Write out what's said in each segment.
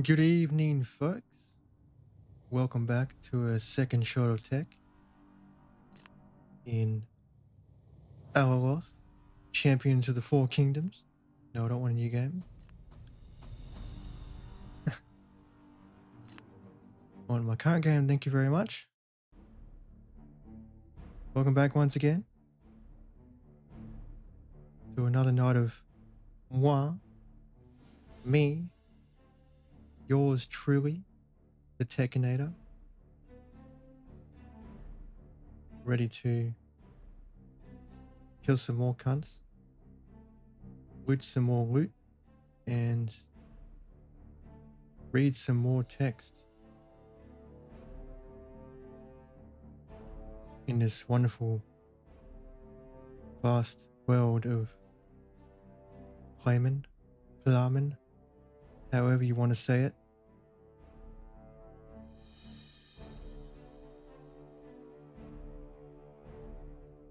Good evening, folks. Welcome back to a second shot of tech in Alaloth, Champions of the Four Kingdoms. No, I don't want a new game. I want my current game, thank you very much. Welcome back once again to another night of me, yours truly, the Teknykkality, ready to kill some more cunts, loot some more loot, and read some more text in this wonderful, vast world of Flamen, however you want to say it.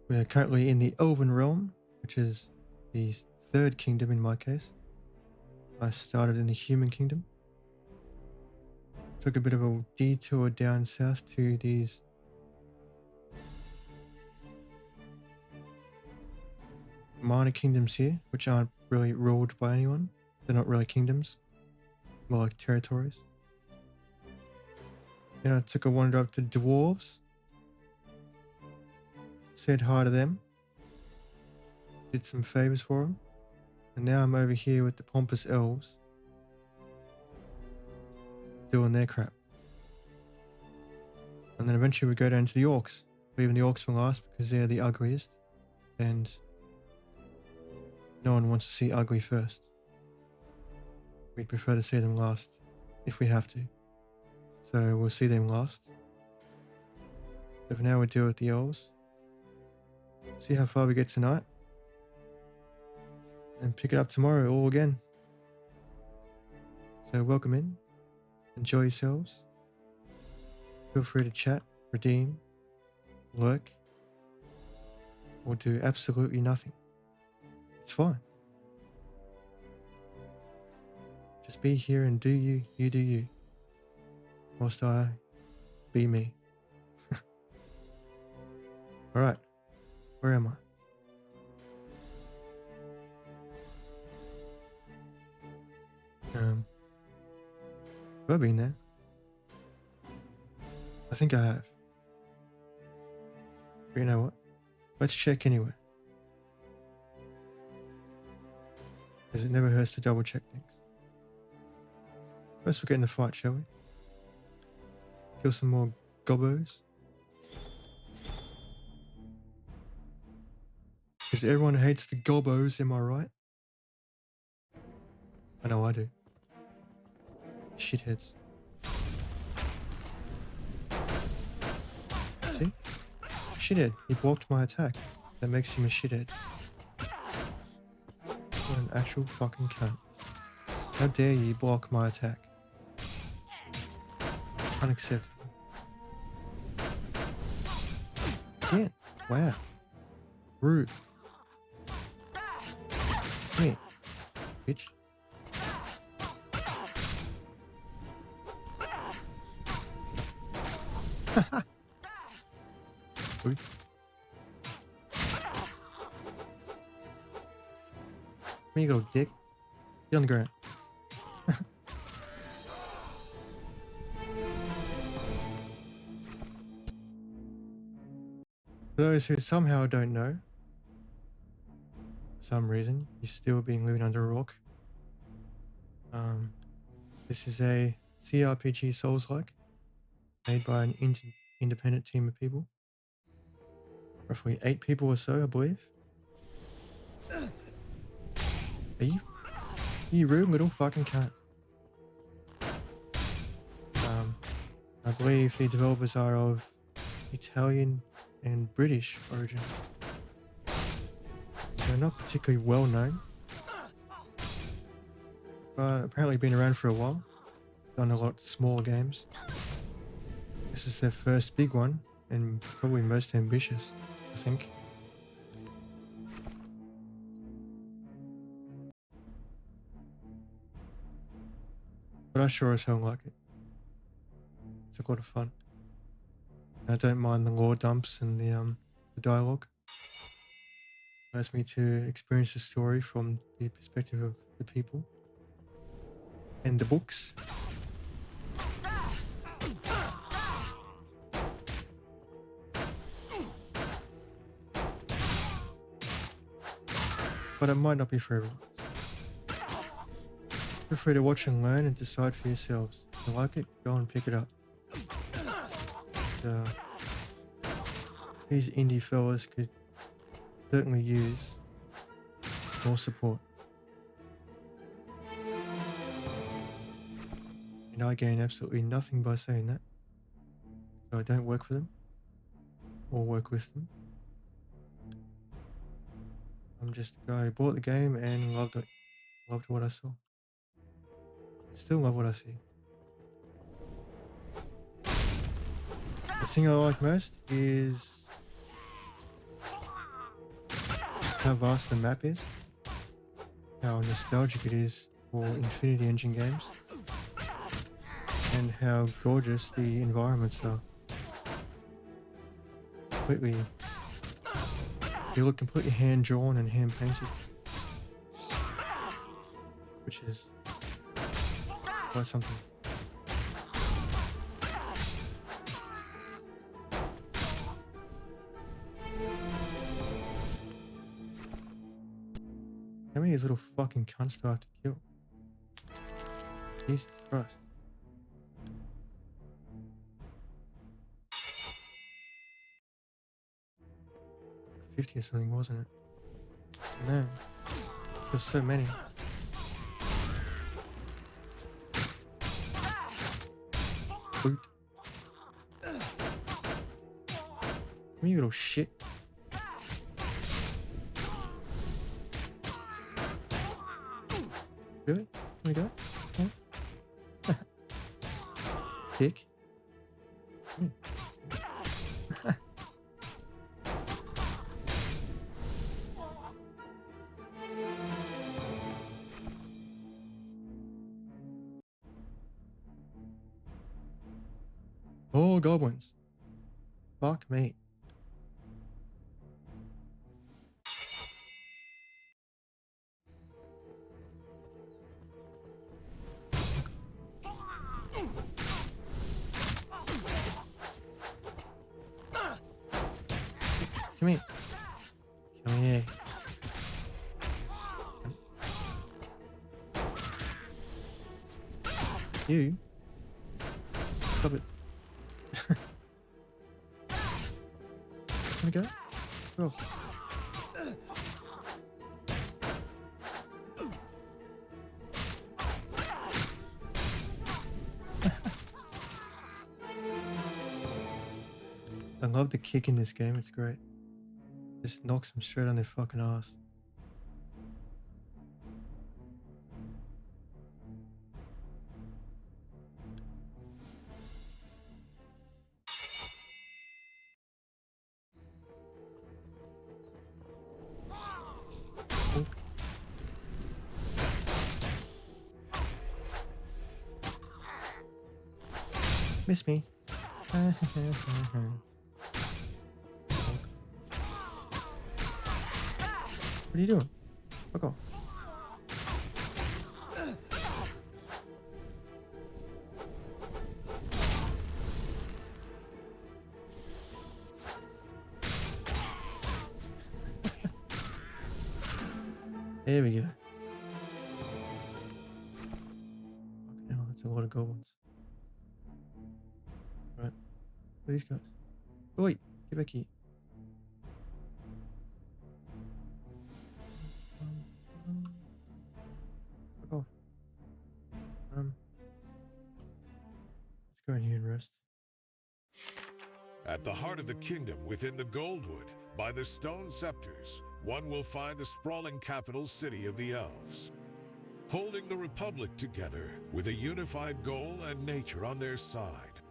We are currently in the Elven Realm, which is the third kingdom in my case. I started in the human kingdom. Took a bit of a detour down south to these minor kingdoms here, which aren't really ruled by anyone. They're not really kingdoms, more like territories. Then I took a wander up to dwarves, said hi to them, did some favors for them, and now I'm over here with the pompous elves doing their crap. And then eventually we go down to the orcs, leaving the orcs for last because they're the ugliest, and no one wants to see ugly first. We'd prefer to see them last if we have to. So we'll see them last. So for now we'll deal with the elves. See how far we get tonight. And pick it up tomorrow all again. So welcome in. Enjoy yourselves. Feel free to chat, redeem, lurk, or do absolutely nothing. It's fine. Just be here and do you do you. Whilst I be me. Alright, where am I? Have I been there? I think I have. But you know what? Let's check anyway. Because it never hurts to double check things. First we'll get in a fight, shall we? Kill some more gobbos. Because everyone hates the gobbos, am I right? I know I do. Shitheads. See? Shithead. He blocked my attack. That makes him a shithead. What an actual fucking cunt. How dare you block my attack? Unacceptable. Again. Wow. Rude. Come here, bitch. Haha. Rude. Here you go, dick. Get on the ground. For those who somehow don't know, for some reason, you're still being living under a rock. This is a CRPG Souls-like, made by an independent team of people. Roughly 8 people or so, I believe. Are you rude little fucking cunt? I believe the developers are of Italian and British origin. So not particularly well known. But apparently been around for a while. Done a lot of smaller games. This is their first big one, and probably most ambitious, I think. But I sure as hell like it. It's a lot of fun. And I don't mind the lore dumps and the dialogue. It allows me to experience the story from the perspective of the people and the books. But it might not be for everyone. Feel free to watch and learn and decide for yourselves. If you like it, go and pick it up. These indie fellas could certainly use more support. And I gain absolutely nothing by saying that. So I don't work for them or work with them. I'm just a guy who bought the game and loved it. Loved what I saw. Still love what I see. The thing I like most is how vast the map is, how nostalgic it is for Infinity Engine games, and how gorgeous the environments are. They look completely hand-drawn and hand-painted, which is quite something. How many of these little fucking cunts do I have to kill? Jesus Christ. 50 or something, wasn't it? Man, there's so many. Boot. You little shit. Really? Here we go. Huh? Dick. Oh, goblins. Fuck me. Come here. Come here. You. Stop it. Can we go? Oh. I love the kick in this game, it's great. Just knocks them straight on their fucking ass. Miss me. What are you doing? Fuck off. There we go. Fucking hell, that's a lot of goblins. Right. What are these guys? Oh, wait, get back here. Fuck off. Let's go in here and rest. At the heart of the kingdom, within the Goldwood, by the stone scepters, one will find the sprawling capital city of the elves. Holding the Republic together with a unified goal and nature on their side.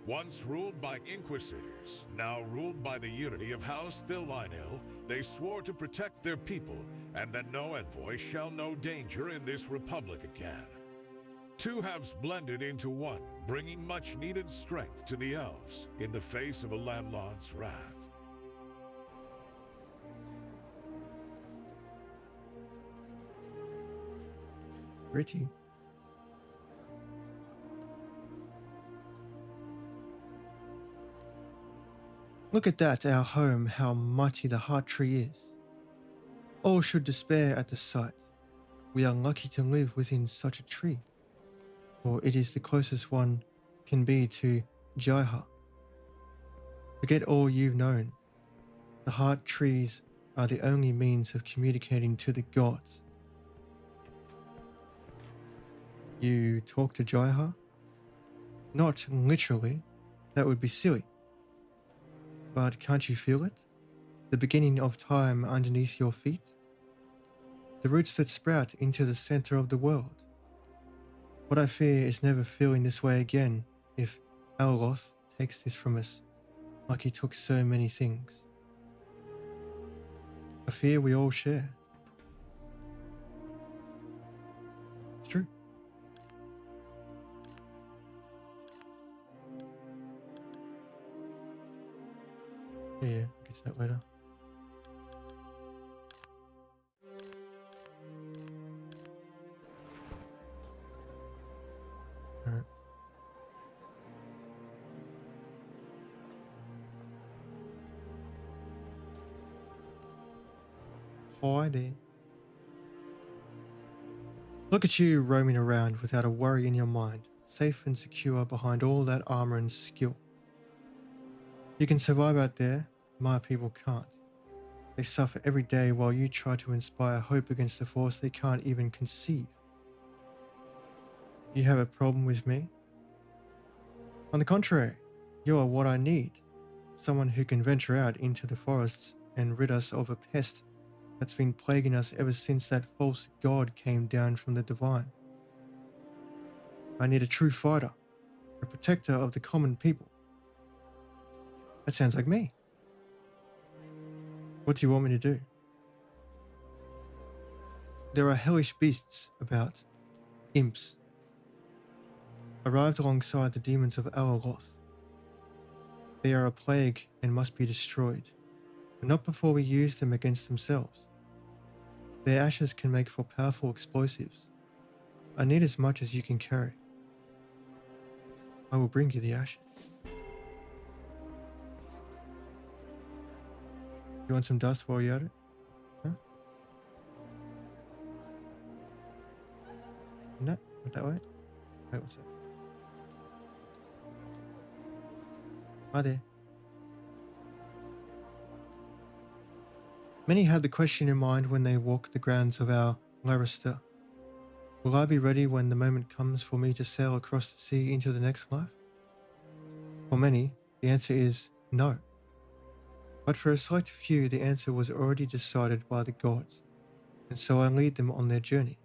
Once ruled by Inquisitors, now ruled by the unity of House Thilvinil, they swore to protect their people, and that no envoy shall know danger in this Republic again. two halves blended into one, bringing much needed strength to the elves in the face of Alaloth's wrath. Pretty. Look at that, our home, how mighty the heart tree is. All should despair at the sight. We are lucky to live within such a tree, for it is the closest one can be to Jaiha. Forget all you've known. The heart trees are the only means of communicating to the gods. You talk to Jaiha? Not literally, that would be silly. But can't you feel it? The beginning of time underneath your feet? The roots that sprout into the center of the world. What I fear is never feeling this way again if Alaloth takes this from us, like he took so many things. A fear we all share. It's true. Yeah, I'll get to that later. Alright. Hi there. Look at you roaming around without a worry in your mind, safe and secure behind all that armor and skill. You can survive out there, my people can't. They suffer every day while you try to inspire hope against a force they can't even conceive. You have a problem with me? On the contrary, you are what I need. Someone who can venture out into the forests and rid us of a pest that's been plaguing us ever since that false god came down from the divine. I need a true fighter, a protector of the common people. That sounds like me. What do you want me to do? There are hellish beasts about, imps. Arrived alongside the demons of Alaloth. They are a plague and must be destroyed, but not before we use them against themselves. Their ashes can make for powerful explosives. I need as much as you can carry. I will bring you the ashes. You want some dust while you're at it? Huh? No? Not that way? Wait, what's that? Hi there. Many had the question in mind when they walk the grounds of our Larista. Will I be ready when the moment comes for me to sail across the sea into the next life? For many, the answer is no. But for a select few, the answer was already decided by the gods, and so I lead them on their journey.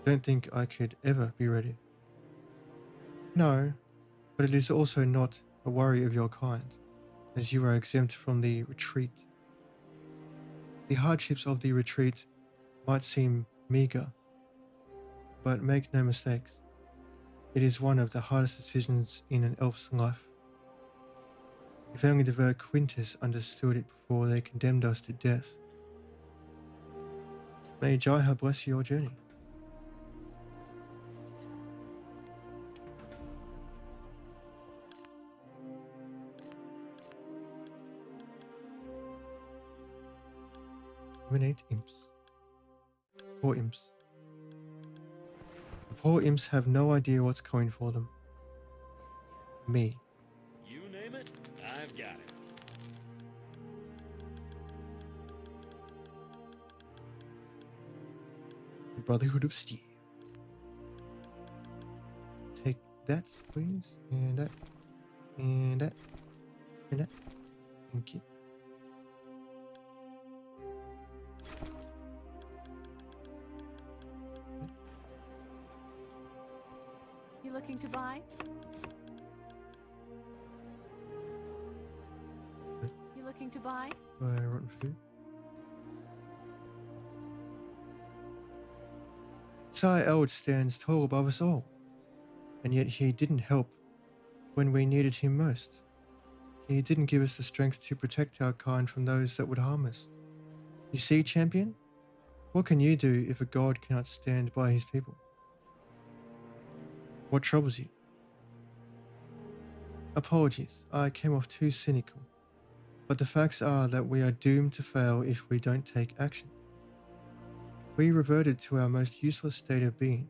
Don't think I could ever be ready. No, but it is also not a worry of your kind, as you are exempt from the retreat. The hardships of the retreat might seem meager, but make no mistakes, it is one of the hardest decisions in an elf's life. If only the Ver Quintus understood it before they condemned us to death. May Jaiha bless your journey. Eliminate imps. Poor imps. The poor imps have no idea what's coming for them. Me. You name it, I've got it. The Brotherhood of Steel. Take that, please, and that, and that, and that. Thank you. You looking to buy? You looking to buy? Buy rotten food. Sire Eld stands tall above us all, and yet he didn't help when we needed him most. He didn't give us the strength to protect our kind from those that would harm us. You see, champion? What can you do if a god cannot stand by his people? What troubles you? Apologies, I came off too cynical, but the facts are that we are doomed to fail if we don't take action. We reverted to our most useless state of being.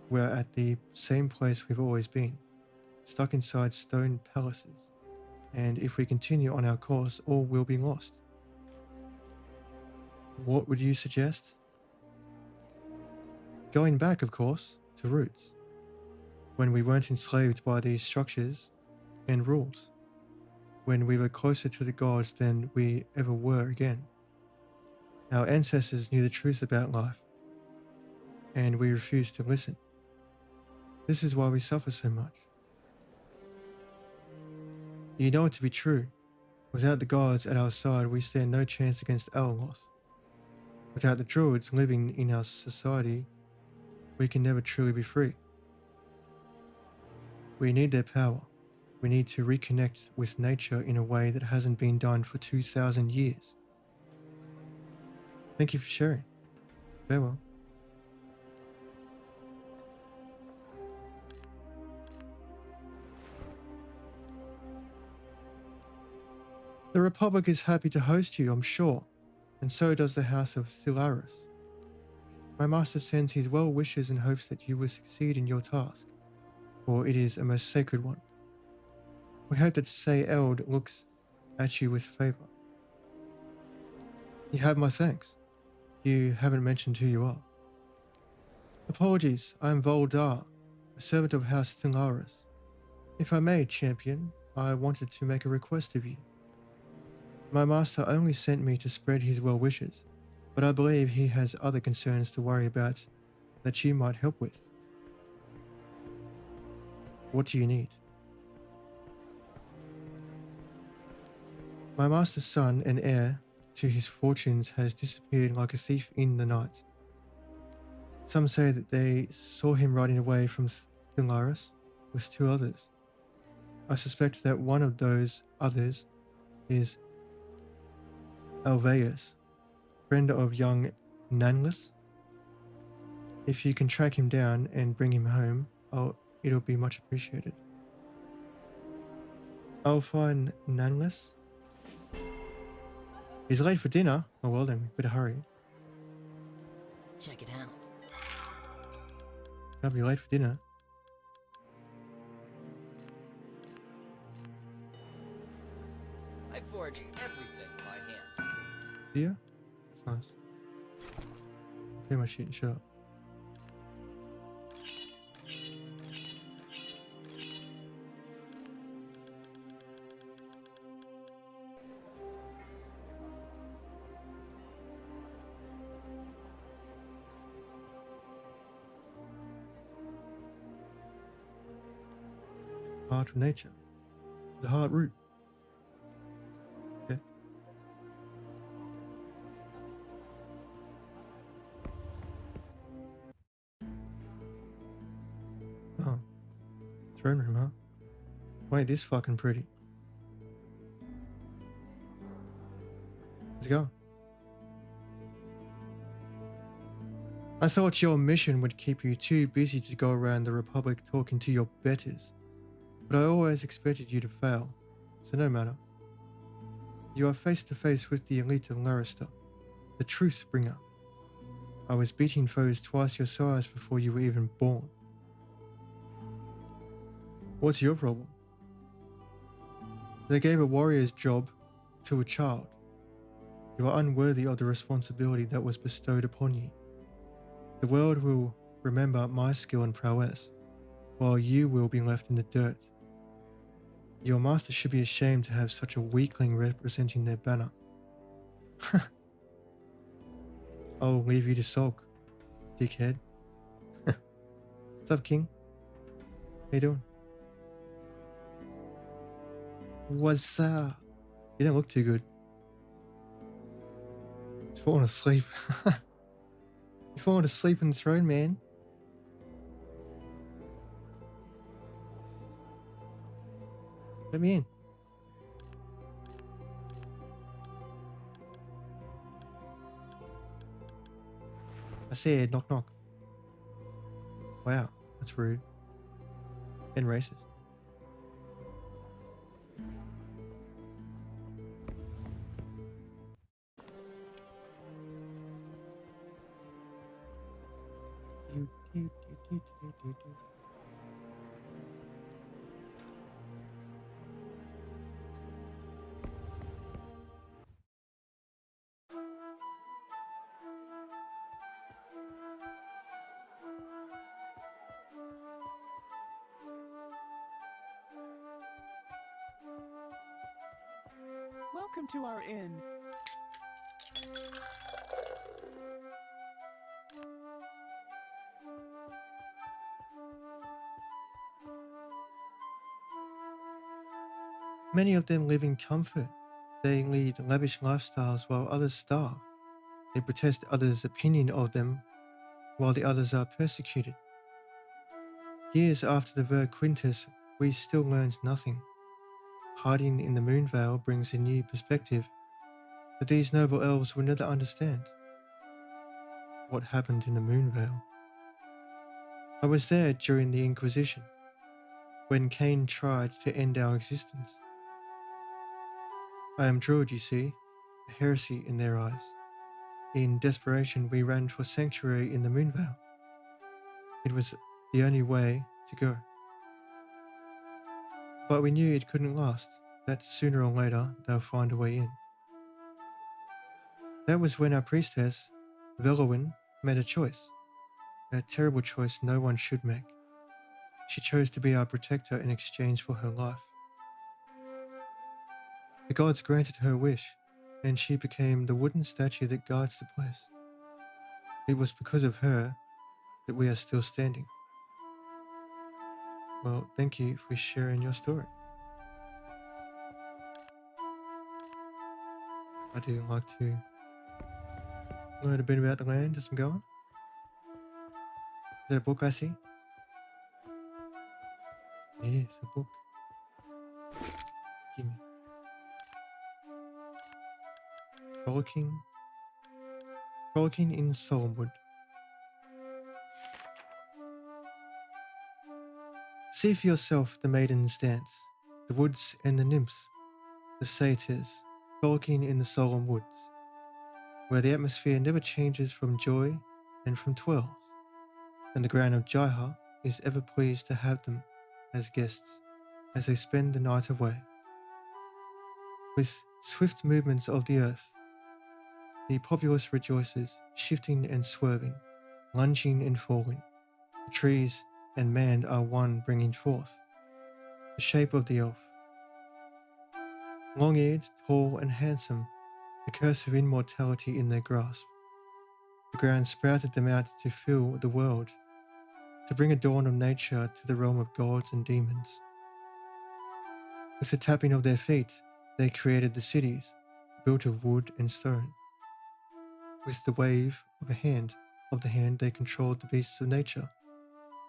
We're at the same place we've always been, stuck inside stone palaces, and if we continue on our course, all will be lost. What would you suggest? Going back, of course, to roots, when we weren't enslaved by these structures and rules, when we were closer to the gods than we ever were again. Our ancestors knew the truth about life, and we refused to listen. This is why we suffer so much. You know it to be true. Without the gods at our side, we stand no chance against Alaloth. Without the druids living in our society, we can never truly be free. We need their power. We need to reconnect with nature in a way that hasn't been done for 2,000 years. Thank you for sharing. Farewell. The Republic is happy to host you, I'm sure, and so does the House of Thilaris. My master sends his well wishes and hopes that you will succeed in your task, for it is a most sacred one. We hope that Say Eld looks at you with favour. You have my thanks. You haven't mentioned who you are. Apologies, I am Voldar, a servant of House Thilaris. If I may, champion, I wanted to make a request of you. My master only sent me to spread his well wishes, but I believe he has other concerns to worry about that you might help with. What do you need? My master's son and heir to his fortunes has disappeared like a thief in the night. Some say that they saw him riding away from Thilaris with two others. I suspect that one of those others is Alveus, friend of young Nanlis. If you can track him down and bring him home, it'll be much appreciated. I'll find Nanlis. He's late for dinner. Oh well then, we better hurry. Check it out. Can't be late for dinner. I forged everything by hand. Yeah? That's nice. Clear my shit and shut up. Heart of nature. The heart root. Okay. Oh. Throne room, huh? Wait, this fucking pretty. Let's go. I thought your mission would keep you too busy to go around the Republic talking to your betters, but I always expected you to fail, so no matter. You are face to face with the elite of Larista, the truth bringer. I was beating foes twice your size before you were even born. What's your problem? They gave a warrior's job to a child. You are unworthy of the responsibility that was bestowed upon you. The world will remember my skill and prowess, while you will be left in the dirt. Your master should be ashamed to have such a weakling representing their banner. I'll leave you to sulk, dickhead. What's up, King? How you doing? What's up? You don't look too good. Just falling asleep. You're falling asleep on the throne, man. Let me in. I said knock knock. Wow, that's rude. And racist. Welcome to our inn. Many of them live in comfort. They lead lavish lifestyles while others starve. They protest others' opinion of them while the others are persecuted. Years after the Ver Quintus, we still learned nothing. Hiding in the Moonvale brings a new perspective that these noble elves will never understand. What happened in the Moonvale? I was there during the Inquisition, when Cain tried to end our existence. I am Druid, you see, a heresy in their eyes. In desperation, we ran for sanctuary in the Moonvale. It was the only way to go. But we knew it couldn't last, that sooner or later they'll find a way in. That was when our priestess, Velowin, made a choice. A terrible choice no one should make. She chose to be our protector in exchange for her life. The gods granted her wish, and she became the wooden statue that guards the place. It was because of her that we are still standing. Well, thank you for sharing your story. I do like to learn a bit about the land as I'm going. Is that a book I see? It is a book. Gimme. Frolicking. Frolicking in Solemnwood. See for yourself the maidens dance, the woods and the nymphs, the satyrs, frolicking in the solemn woods, where the atmosphere never changes from joy and from twirls, and the ground of Jaiha is ever pleased to have them as guests as they spend the night away. With swift movements of the earth, the populace rejoices, shifting and swerving, lunging and falling. The trees and man are one, bringing forth the shape of the elf. Long-eared, tall and handsome, the curse of immortality in their grasp. The ground sprouted them out to fill the world, to bring a dawn of nature to the realm of gods and demons. With the tapping of their feet, they created the cities, built of wood and stone. With the wave of the hand, they controlled the beasts of nature,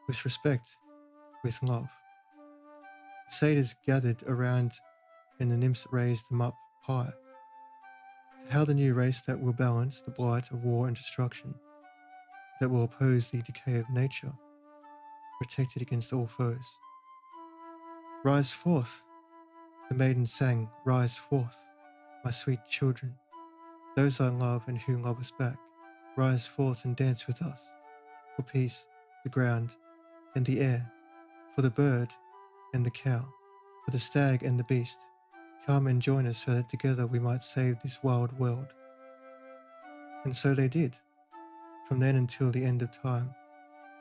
with respect, with love. The satyrs gathered around, and the nymphs raised them up high, to hail the new race that will balance the blight of war and destruction, that will oppose the decay of nature, protected against all foes. Rise forth, the maiden sang, rise forth, my sweet children, those I love and who love us back. Rise forth and dance with us, for peace, the ground, and the air, for the bird and the cow, for the stag and the beast. Come and join us so that together we might save this wild world. And so they did. From then until the end of time,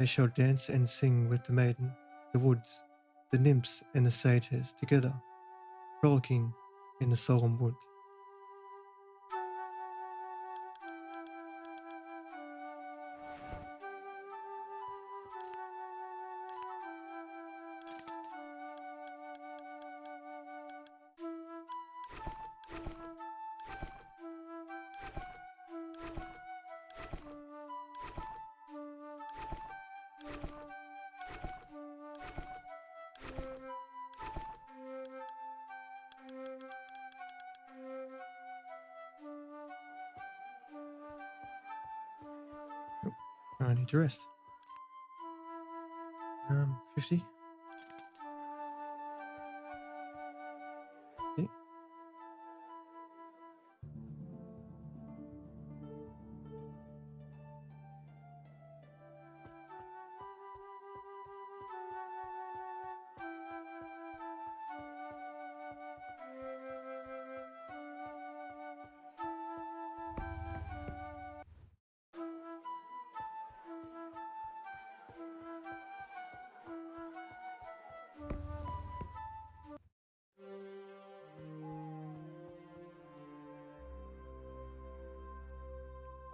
they shall dance and sing with the maiden, the woods, the nymphs and the satyrs together, frolicking in the solemn wood. I need to rest. 50. Okay.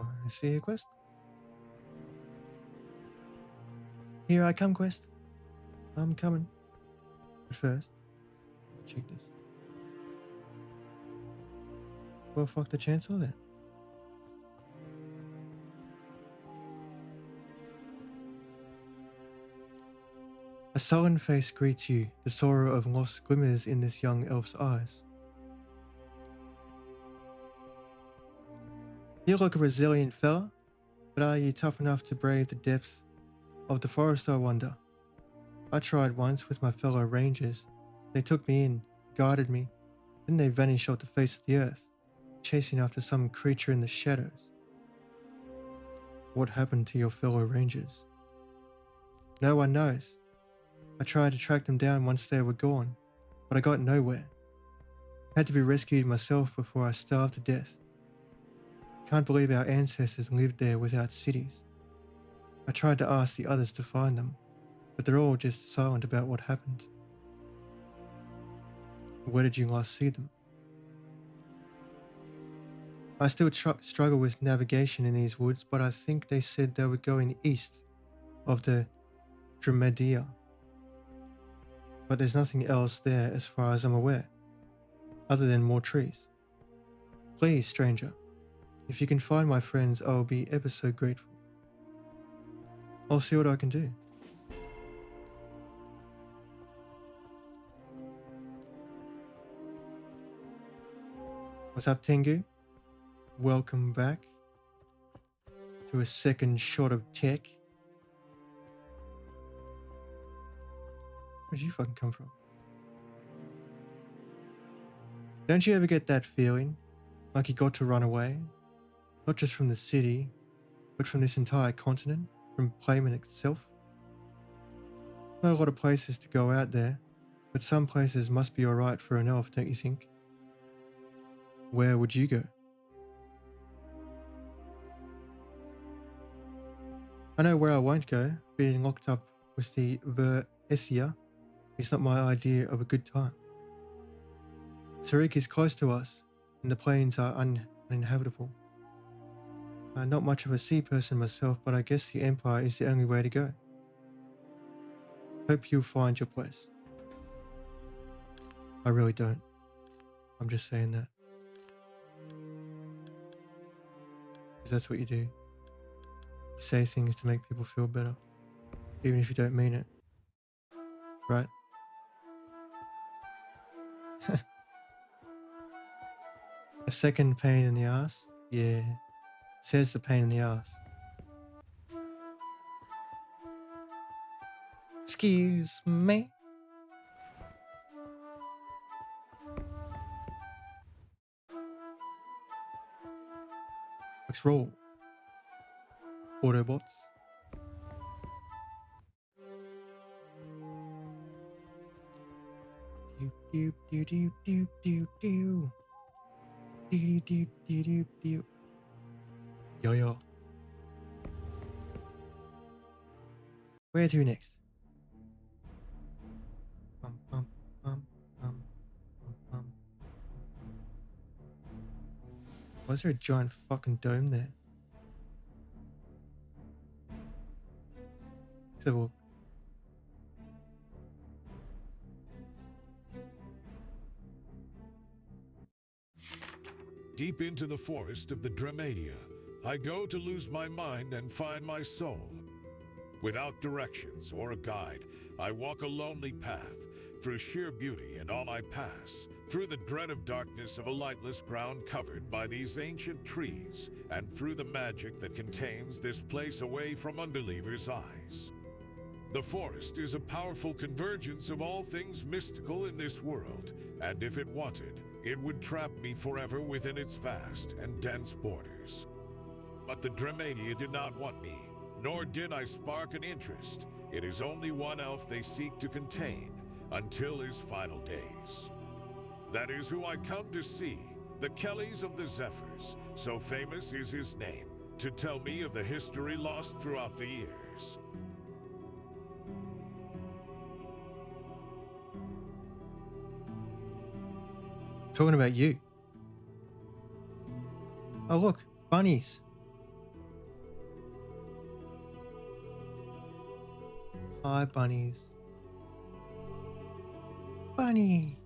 I see a quest. Here I come, quest. I'm coming. But first, check this. Well, fuck the chancellor then. A sullen face greets you. The sorrow of loss glimmers in this young elf's eyes. You look a resilient fella, but are you tough enough to brave the depth of the forest, I wonder? I tried once with my fellow rangers. They took me in, guided me, then they vanished off the face of the earth, chasing after some creature in the shadows. What happened to your fellow rangers? No one knows. I tried to track them down once they were gone, but I got nowhere. Had to be rescued myself before I starved to death. Can't believe our ancestors lived there without cities. I tried to ask the others to find them, but they're all just silent about what happened. Where did you last see them? I still struggle with navigation in these woods, but I think they said they were going east of the Dromedea. But there's nothing else there as far as I'm aware, other than more trees. Please, stranger, if you can find my friends, I'll be ever so grateful. I'll see what I can do. What's up, Tengu? Welcome back to a second shot of tech. Where'd you fucking come from? Don't you ever get that feeling like you got to run away? Not just from the city, but from this entire continent, from Playman itself? Not a lot of places to go out there, but some places must be alright for an elf, don't you think? Where would you go? I know where I won't go. Being locked up with the Verethia is not my idea of a good time. Sarik is close to us, and the plains are uninhabitable. Not much of a sea person myself, but I guess the Empire is the only way to go. Hope you'll find your place. I really don't. I'm just saying that. Because that's what you do. You say things to make people feel better, even if you don't mean it. Right? A second pain in the ass? Yeah. Says the pain in the ass. Excuse me. Let's roll. Autobots. Do do do do do do do. Do do do do do. Yo yo. Where to next? Bum, bum, bum, bum, bum, bum. Why is there a giant fucking dome there? Let's have a look. Deep into the forest of the Dromedea, I go to lose my mind and find my soul. Without directions or a guide, I walk a lonely path, through sheer beauty and all I pass, through the dread of darkness of a lightless ground covered by these ancient trees, and through the magic that contains this place away from unbelievers' eyes. The forest is a powerful convergence of all things mystical in this world, and if it wanted, it would trap me forever within its vast and dense borders. But the Dromania did not want me, nor did I spark an interest. It is only one elf they seek to contain, until his final days. That is who I come to see, the Kellys of the Zephyrs, so famous is his name, to tell me of the history lost throughout the years. Talking about you. Oh look, bunnies. Hi, bunnies. Bunny.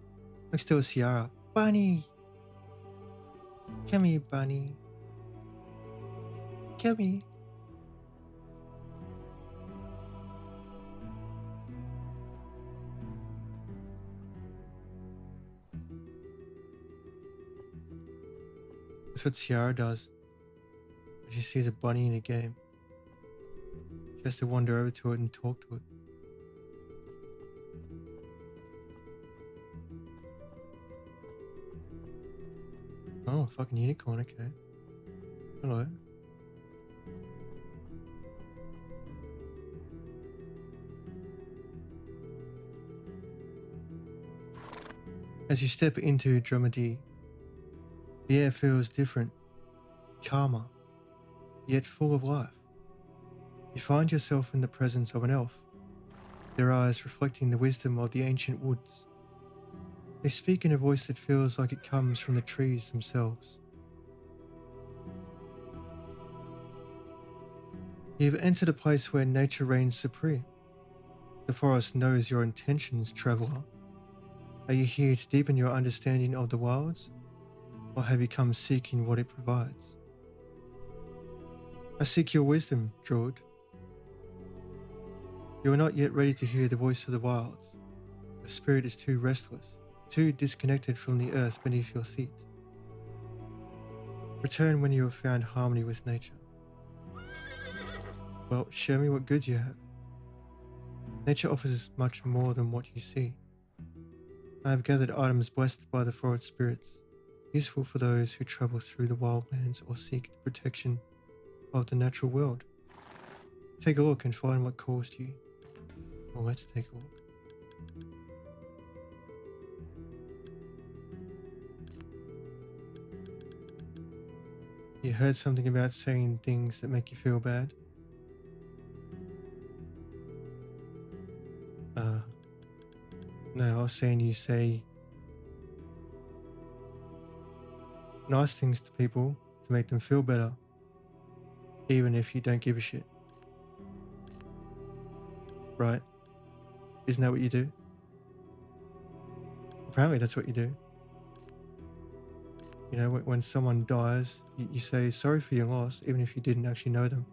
Next to a Ciara. Bunny. Come here, bunny. Come here. That's what Ciara does. When she sees a bunny in a game, she has to wander over to it and talk to it. Oh, fucking unicorn, okay. Hello. As you step into Dromedy, the air feels different, calmer, yet full of life. You find yourself in the presence of an elf, their eyes reflecting the wisdom of the ancient woods. They speak in a voice that feels like it comes from the trees themselves. You've entered a place where nature reigns supreme. The forest knows your intentions, traveler. Are you here to deepen your understanding of the wilds, or have you come seeking what it provides? I seek your wisdom, Druid. You are not yet ready to hear the voice of the wilds. The spirit is too restless, too disconnected from the earth beneath your feet. Return when you have found harmony with nature. Well, show me what goods you have. Nature offers much more than what you see. I have gathered items blessed by the forest spirits, useful for those who travel through the wildlands or seek the protection of the natural world. Take a look and find what calls to you. Well, let's take a look. You heard something about saying things that make you feel bad? No, I was saying you say nice things to people to make them feel better, even if you don't give a shit. Right? Isn't that what you do? Apparently that's what you do. You know, when someone dies, you say sorry for your loss, even if you didn't actually know them.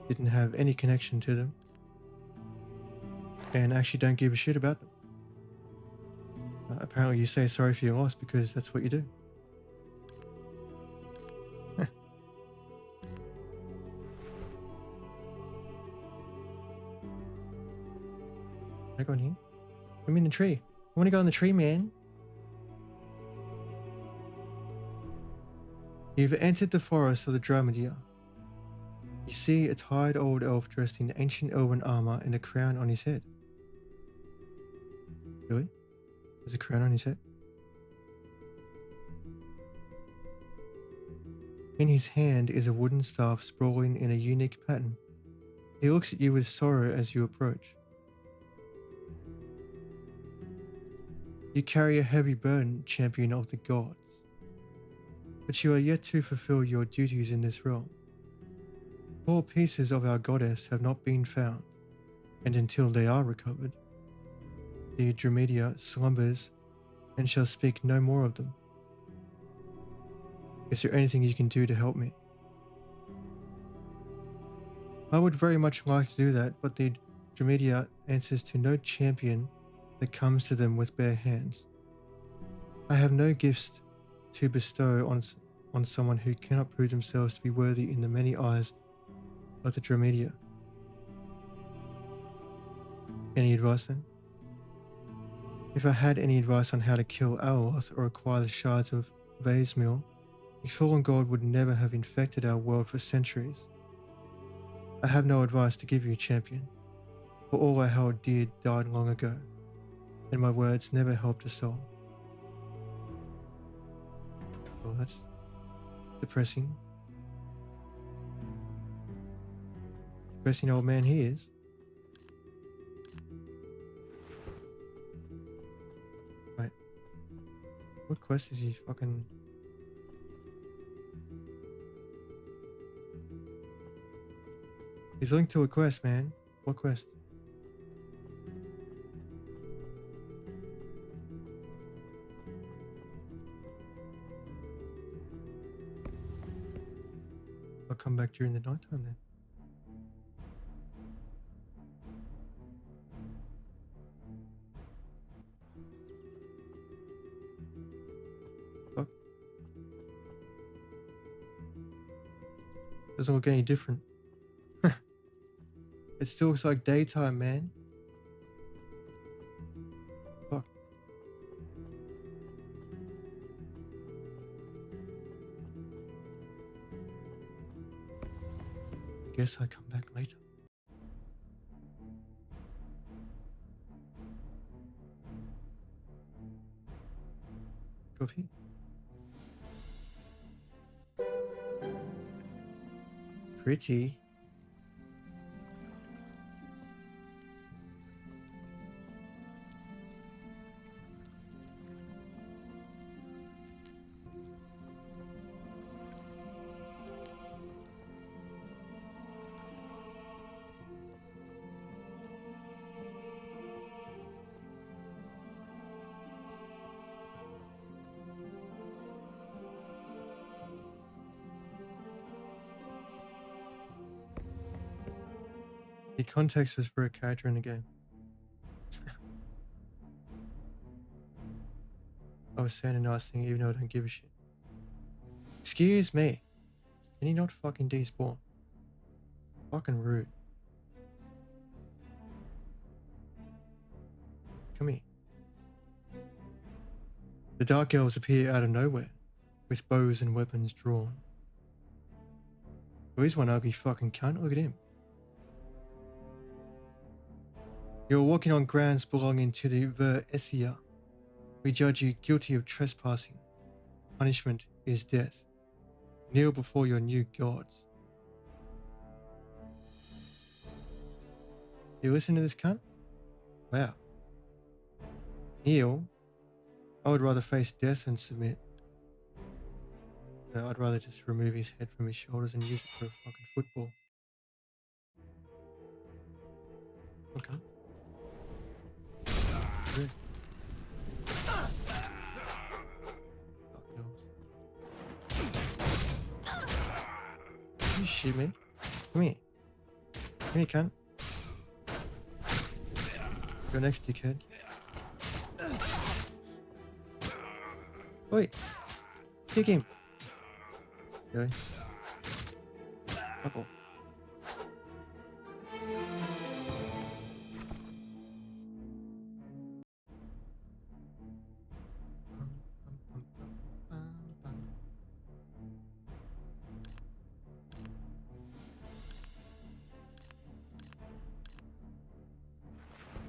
Didn't have any connection to them. And actually don't give a shit about them. Apparently you say sorry for your loss because that's what you do. Can I go in here? I'm in the tree. I want to go in the tree, man. You've entered the forest of the Dromedia. You see a tired old elf dressed in ancient elven armor and a crown on his head. Really? There's a crown on his head? In his hand is a wooden staff sprawling in a unique pattern. He looks at you with sorrow as you approach. You carry a heavy burden, champion of the gods. But you are yet to fulfill your duties in this realm. 4 pieces of our goddess have not been found, and until they are recovered, the Dromedia slumbers and shall speak no more of them. Is there anything you can do to help me? I would very much like to do that, but the Dromedia answers to no champion that comes to them with bare hands. I have no gifts to bestow on someone who cannot prove themselves to be worthy in the many eyes of the Dromedia. Any advice then? If I had any advice on how to kill Alaloth or acquire the shards of Vasemil, the fallen god would never have infected our world for centuries. I have no advice to give you, champion, for all I held dear died long ago, and my words never helped a soul. Well, that's depressing. Depressing old man he is. Right. What quest is he fucking... He's linked to a quest, man. What quest? I'll come back during the nighttime then. Fuck. Doesn't look any different. It still looks like daytime, man. Fuck. I guess I come back later. Coffee. Pretty. The context was for a character in the game. I was saying a nice thing even though I don't give a shit. Excuse me. Can you not fucking despawn? Fucking rude. Come here. The Dark Elves appear out of nowhere, with bows and weapons drawn. Oh, he's one ugly fucking cunt. Look at him. You're walking on grounds belonging to the Ver-Essia. We judge you guilty of trespassing. Punishment is death. Kneel before your new gods. You listen to this cunt? Wow. Kneel? I would rather face death than submit. No, I'd rather just remove his head from his shoulders and use it for a fucking football. Okay. Good. You shit me. Come here. Come here, cunt. Go next, dickhead. Wait. Kick him. Okay. Fuck off.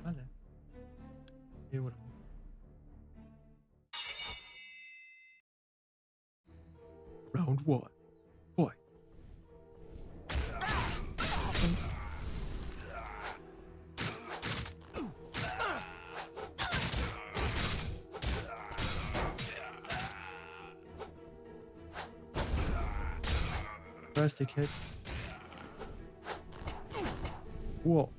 Hello. Here, what? Round one. Boy. First dickhead. Whoa.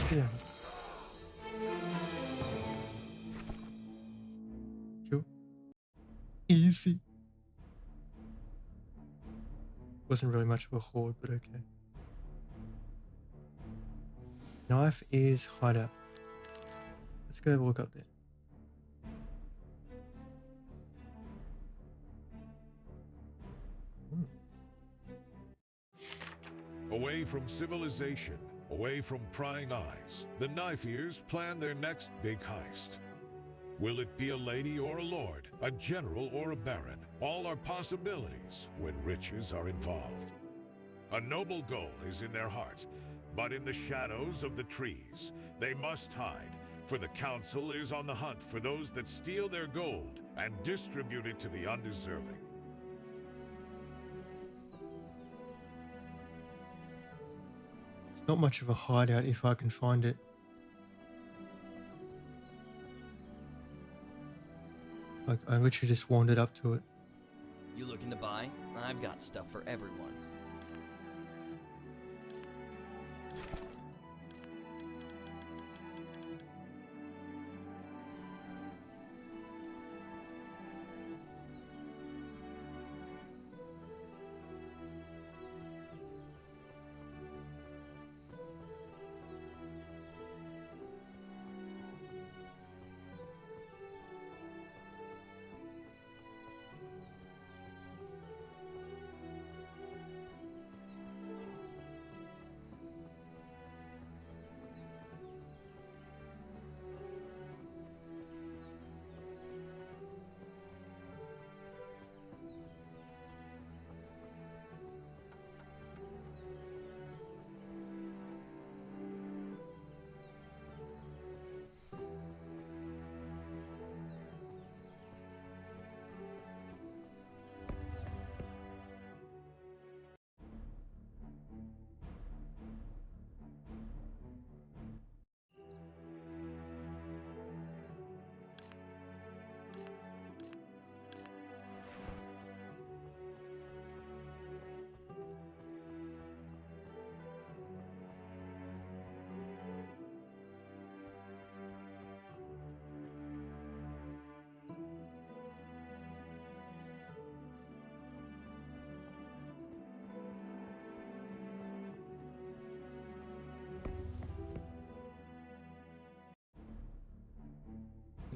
Yeah. Cool. Easy. Wasn't really much of a horde, but okay. Knife is hideout. Let's go have a look up there. Away from civilization, away from prying eyes, the knife ears plan their next big heist. Will it be a lady or a lord, a general or a baron? All are possibilities when riches are involved. A noble goal is in their heart, but in the shadows of the trees, they must hide, for the council is on the hunt for those that steal their gold and distribute it to the undeserving. It's not much of a hideout if I can find it. Like, I literally just wandered up to it. You looking to buy? I've got stuff for everyone.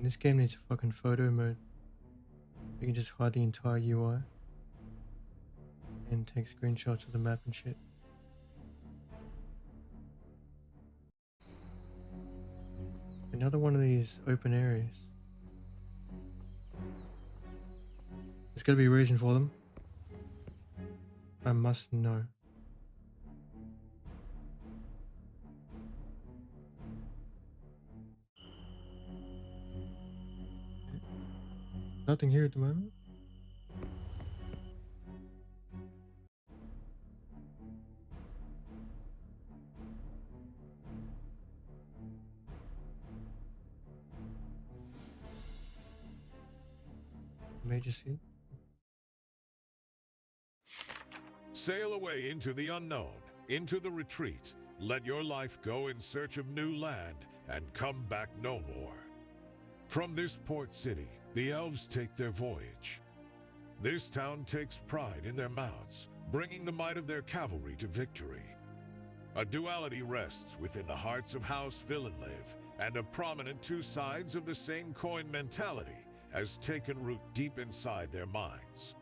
And this game needs a fucking photo mode. You can just hide the entire UI and take screenshots of the map and shit. Another one of these open areas. There's gotta be a reason for them. I must know. Nothing here at the moment. Major scene. Sail away into the unknown, into the retreat. Let your life go in search of new land and come back no more. From this port city, the elves take their voyage. This town takes pride in their mouths, bringing the might of their cavalry to victory. A duality rests within the hearts of House Villeneuve, and a prominent two sides of the same coin mentality has taken root deep inside their minds.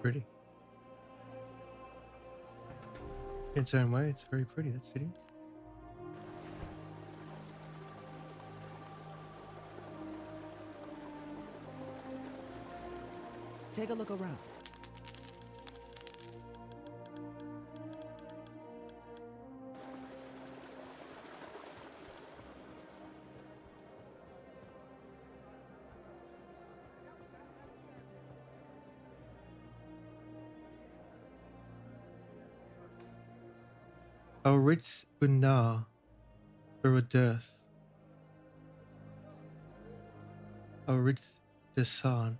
Pretty. In its own way, it's very pretty, that city. Take a look around. Ritz Bunar for a dearth. Ritz Desan.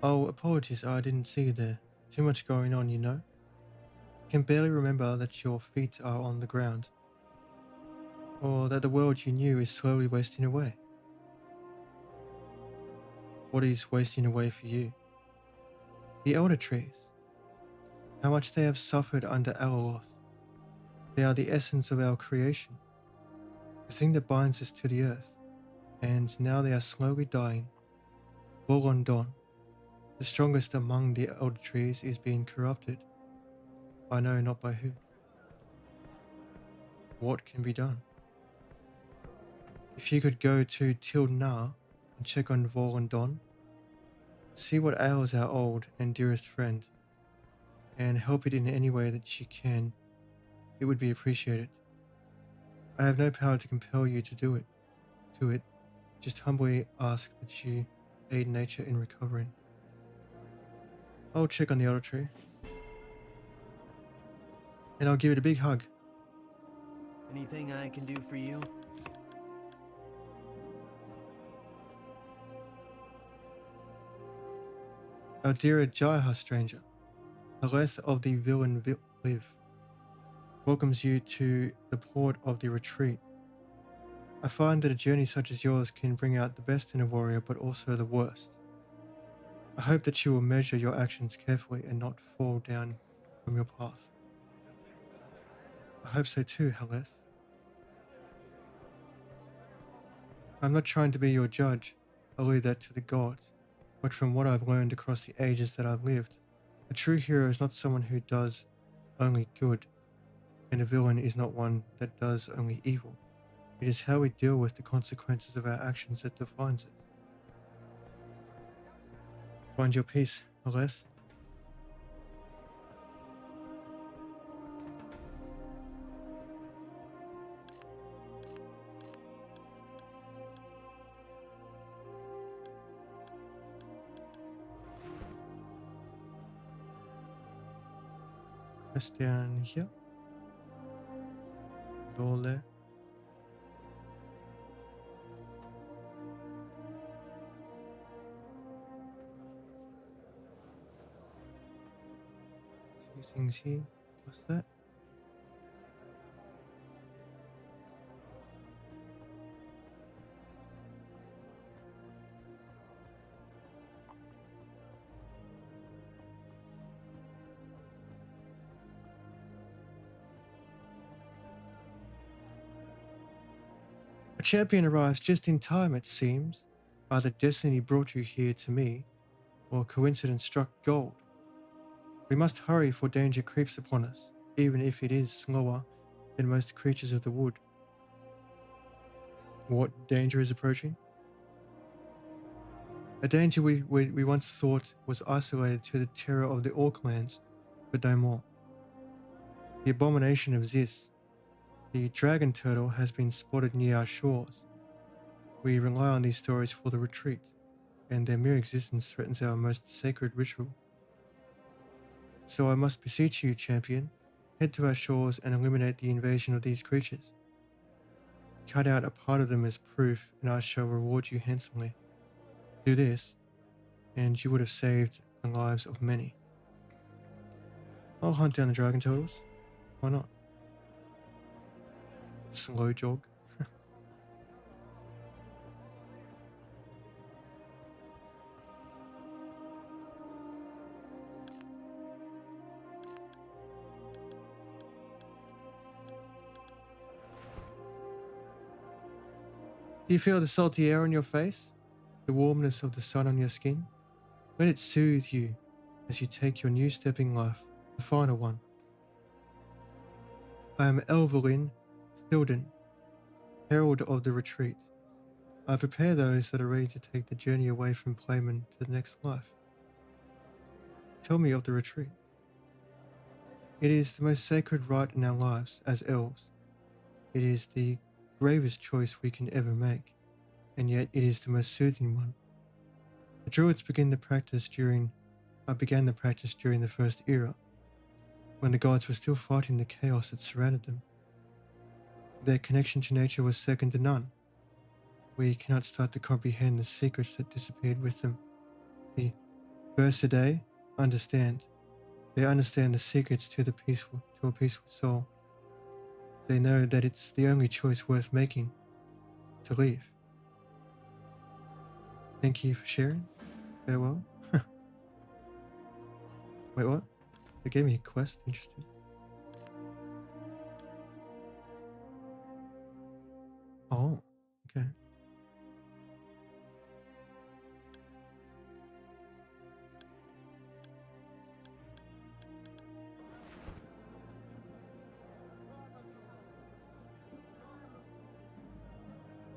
Oh, apologies, I didn't see you there. Too much going on, you know. Can barely remember that your feet are on the ground. or that the world you knew is slowly wasting away? What is wasting away for you? The elder trees, how much they have suffered under Alaloth. They are the essence of our creation, the thing that binds us to the earth, and now they are slowly dying. Volondon, the strongest among the elder trees, is being corrupted. I know not by who. What can be done? If you could go to Tilna and check on Volondon, see what ails our old and dearest friend, and help it in any way that you can, it would be appreciated. I have no power to compel you to it, just humbly ask that you aid nature in recovering. I'll check on the elder tree, and I'll give it a big hug. Anything I can do for you? Aldira Jaiha, stranger, Aleth of the villain live, welcomes you to the port of the retreat. I find that a journey such as yours can bring out the best in a warrior, but also the worst. I hope that you will measure your actions carefully and not fall down from your path. I hope so too, Haleth. I'm not trying to be your judge, I'll leave that to the gods, but from what I've learned across the ages that I've lived, a true hero is not someone who does only good, and a villain is not one that does only evil. It is how we deal with the consequences of our actions that defines it. Find your peace, Aleth. Quest down here. Lole. Two things here. What's that? A champion arrives just in time, it seems. Either destiny brought you here to me, or coincidence struck gold. We must hurry, for danger creeps upon us, even if it is slower than most creatures of the wood. What danger is approaching? A danger we once thought was isolated to the terror of the Orclands, but no more. The abomination of Zis, the dragon turtle, has been spotted near our shores. We rely on these stories for the retreat, and their mere existence threatens our most sacred ritual. So I must beseech you, champion, head to our shores and eliminate the invasion of these creatures. Cut out a part of them as proof, and I shall reward you handsomely. Do this, and you would have saved the lives of many. I'll hunt down the dragon turtles. Why not? Slow jog. Do you feel the salty air on your face? The warmness of the sun on your skin? Let it soothe you as you take your new step in life, the final one. I am Elvelyn Thilden, herald of the retreat. I prepare those that are ready to take the journey away from Playman to the next life. Tell me of the retreat. It is the most sacred rite in our lives as elves. It is the gravest choice we can ever make, and yet it is the most soothing one. The druids began the practice during the First Era, when the gods were still fighting the chaos that surrounded them. Their connection to nature was second to none. We cannot start to comprehend the secrets that disappeared with them. The Bersidae understand. They understand the secrets to a peaceful soul. they know that it's the only choice worth making to leave. Thank you for sharing. Farewell. Wait, what? They gave me a quest. Interesting. Oh, okay.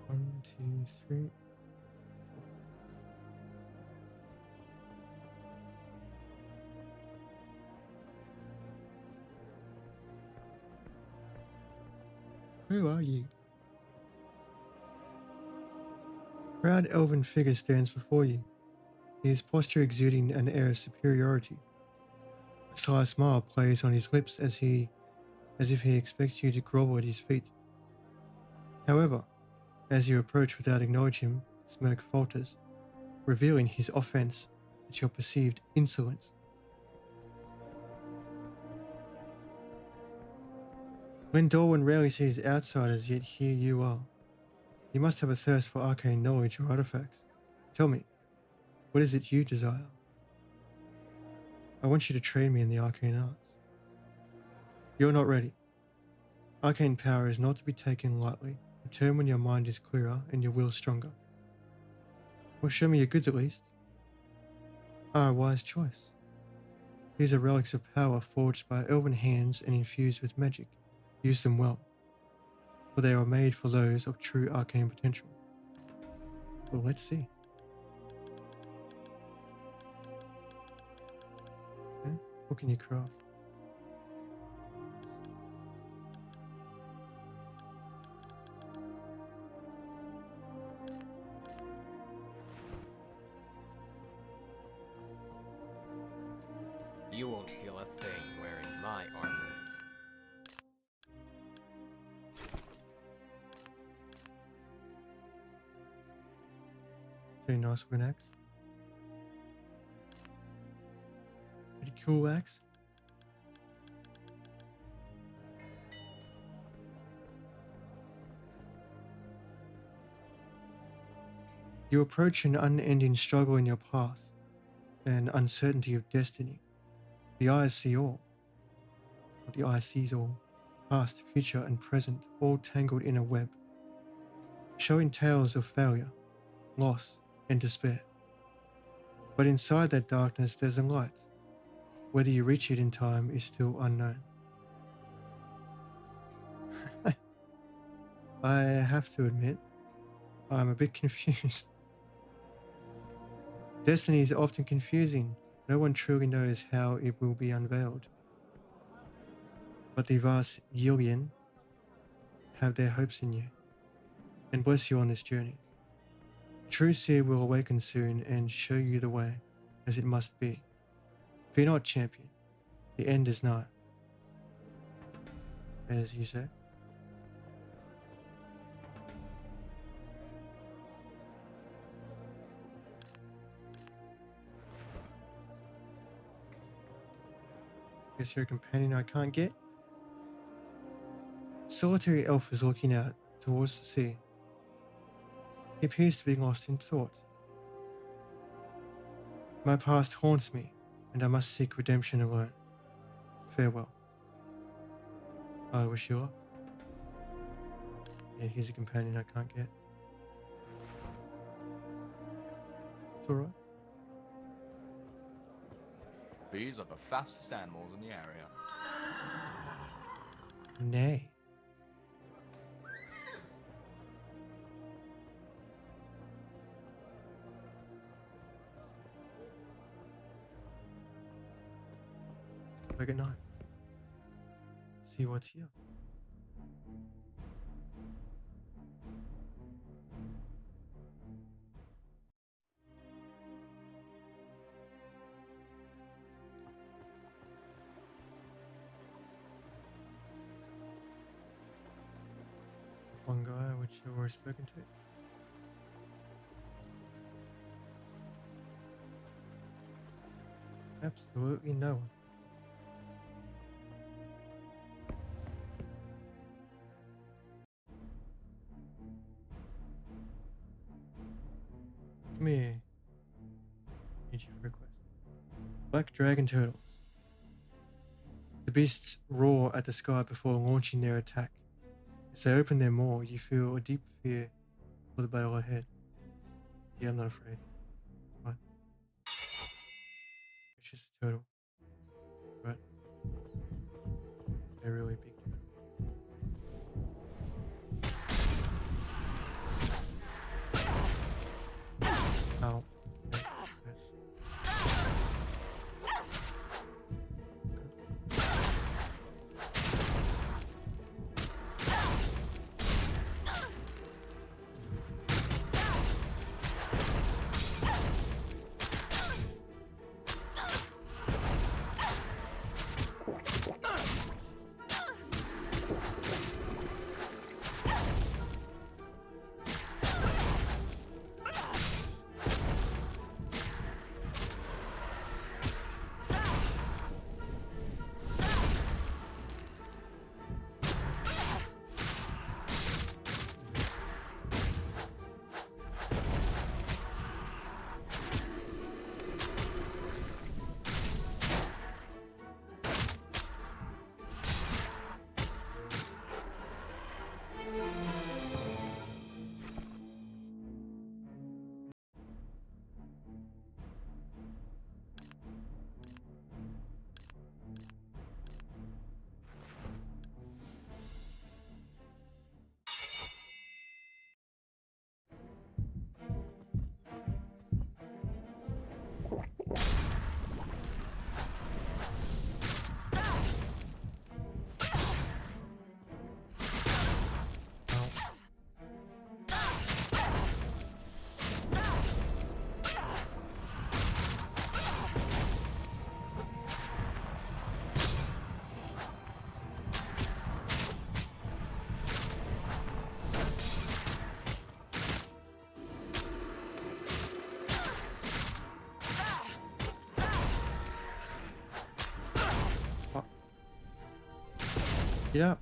One, two, three. Who are you? A proud elven figure stands before you, his posture exuding an air of superiority. A sly smile plays on his lips as if he expects you to grovel at his feet. However, as you approach without acknowledging him, the smirk falters, revealing his offense at your perceived insolence. Glendoran rarely sees outsiders, yet here you are. You must have a thirst for arcane knowledge or artifacts. Tell me, what is it you desire? I want you to train me in the arcane arts. You're not ready. Arcane power is not to be taken lightly. Return when your mind is clearer and your will stronger. Well, show me your goods at least. Ah, a wise choice. These are relics of power forged by elven hands and infused with magic. Use them well, for they are made for those of true arcane potential. Well, let's see. Okay, what can you craft? You won't feel a thing wearing my armor. Very nice with an axe. Pretty cool axe. You approach an unending struggle in your path, an uncertainty of destiny. The eyes see all. The eye sees all, past, future, and present, all tangled in a web, showing tales of failure, loss, and despair. But inside that darkness, there's a light. Whether you reach it in time is still unknown. I have to admit, I'm a bit confused. Destiny is often confusing. No one truly knows how it will be unveiled. But the vast Yillian have their hopes in you and bless you on this journey. The true seer will awaken soon and show you the way as it must be. Fear not, champion. The end is nigh. As you say. Guess you're a companion I can't get? Solitary elf is looking out towards the sea. He appears to be lost in thought. My past haunts me, and I must seek redemption alone. Farewell. I wish you luck. Yeah, he's a companion I can't get. It's alright. These are the fastest animals in the area. Nay. Let's go back at night. See what's here. One guy which you've already spoken to. Absolutely no one. Need you for a quest. Black dragon turtles. The beasts roar at the sky before launching their attack. As they open their maw, you feel a deep fear for the battle ahead. Yeah, I'm not afraid. Fine. It's just a turtle. Right? They're really big turtle. Ow. Okay. Get up.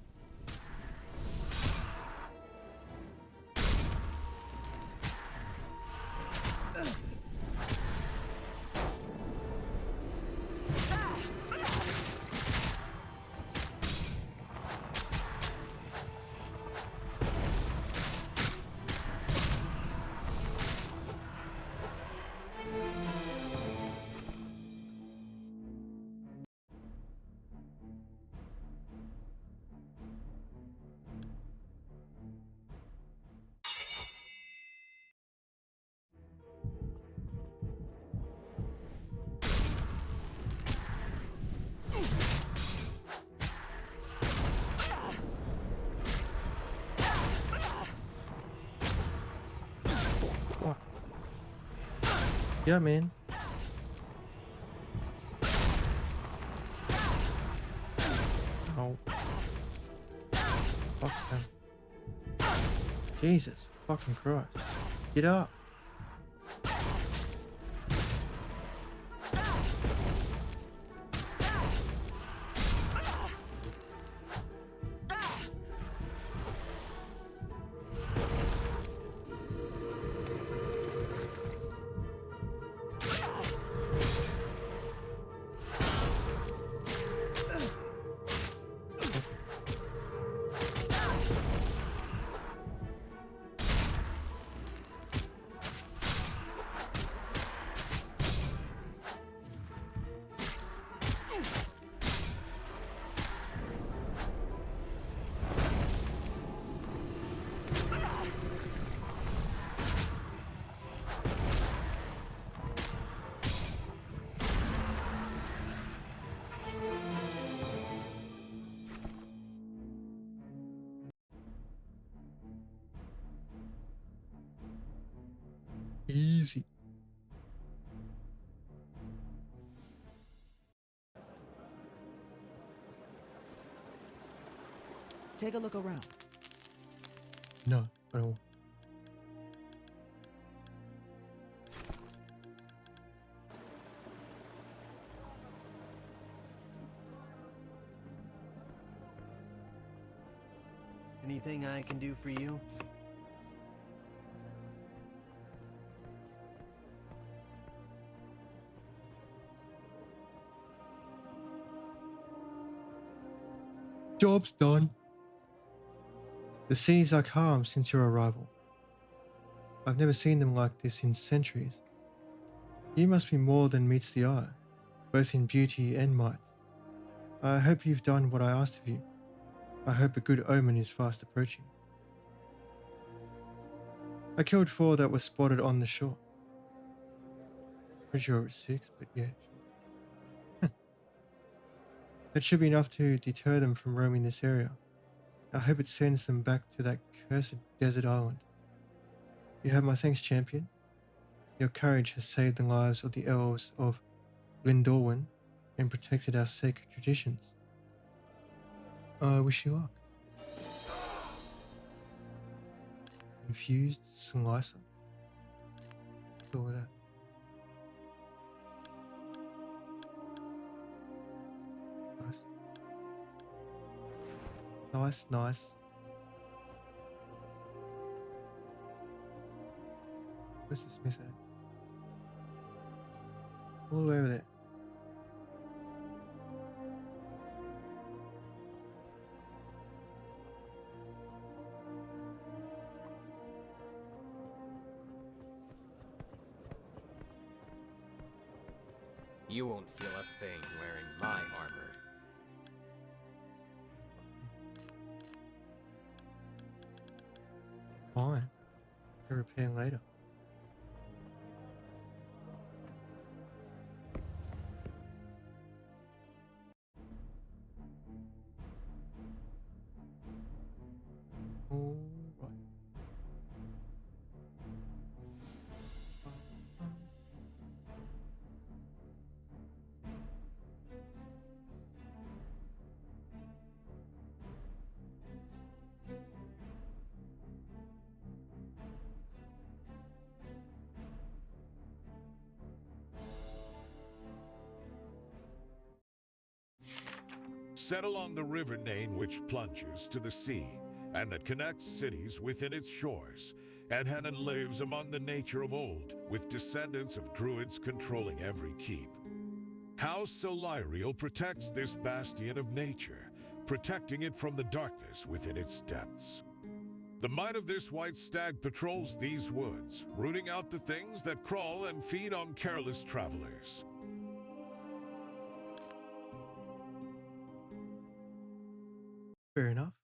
What? Yeah, man. Oh. Fuck them. Jesus fucking Christ. Get up. Easy. Take a look around. No, I don't. Anything I can do for you? Job's done. The seas are calm since your arrival. I've never seen them like this in centuries. You must be more than meets the eye, both in beauty and might. I hope you've done what I asked of you. I hope a good omen is fast approaching. I killed 4 that were spotted on the shore. Pretty sure it was 6, but yeah, sure. That should be enough to deter them from roaming this area. I hope it sends them back to that cursed desert island. You have my thanks, champion. Your courage has saved the lives of the elves of Lindorwyn and protected our sacred traditions. I wish you luck. Infused slicer. What's all of that? Nice. Nice, nice. Where's the smith at? All the way over there. You won't feel a thing wearing my armor. Fine. Can repair later. All right. Set along the river Nain which plunges to the sea, and that connects cities within its shores. Adhanan lives among the nature of old, with descendants of druids controlling every keep. House Solariel protects this bastion of nature, protecting it from the darkness within its depths. The might of this white stag patrols these woods, rooting out the things that crawl and feed on careless travelers. Fair enough.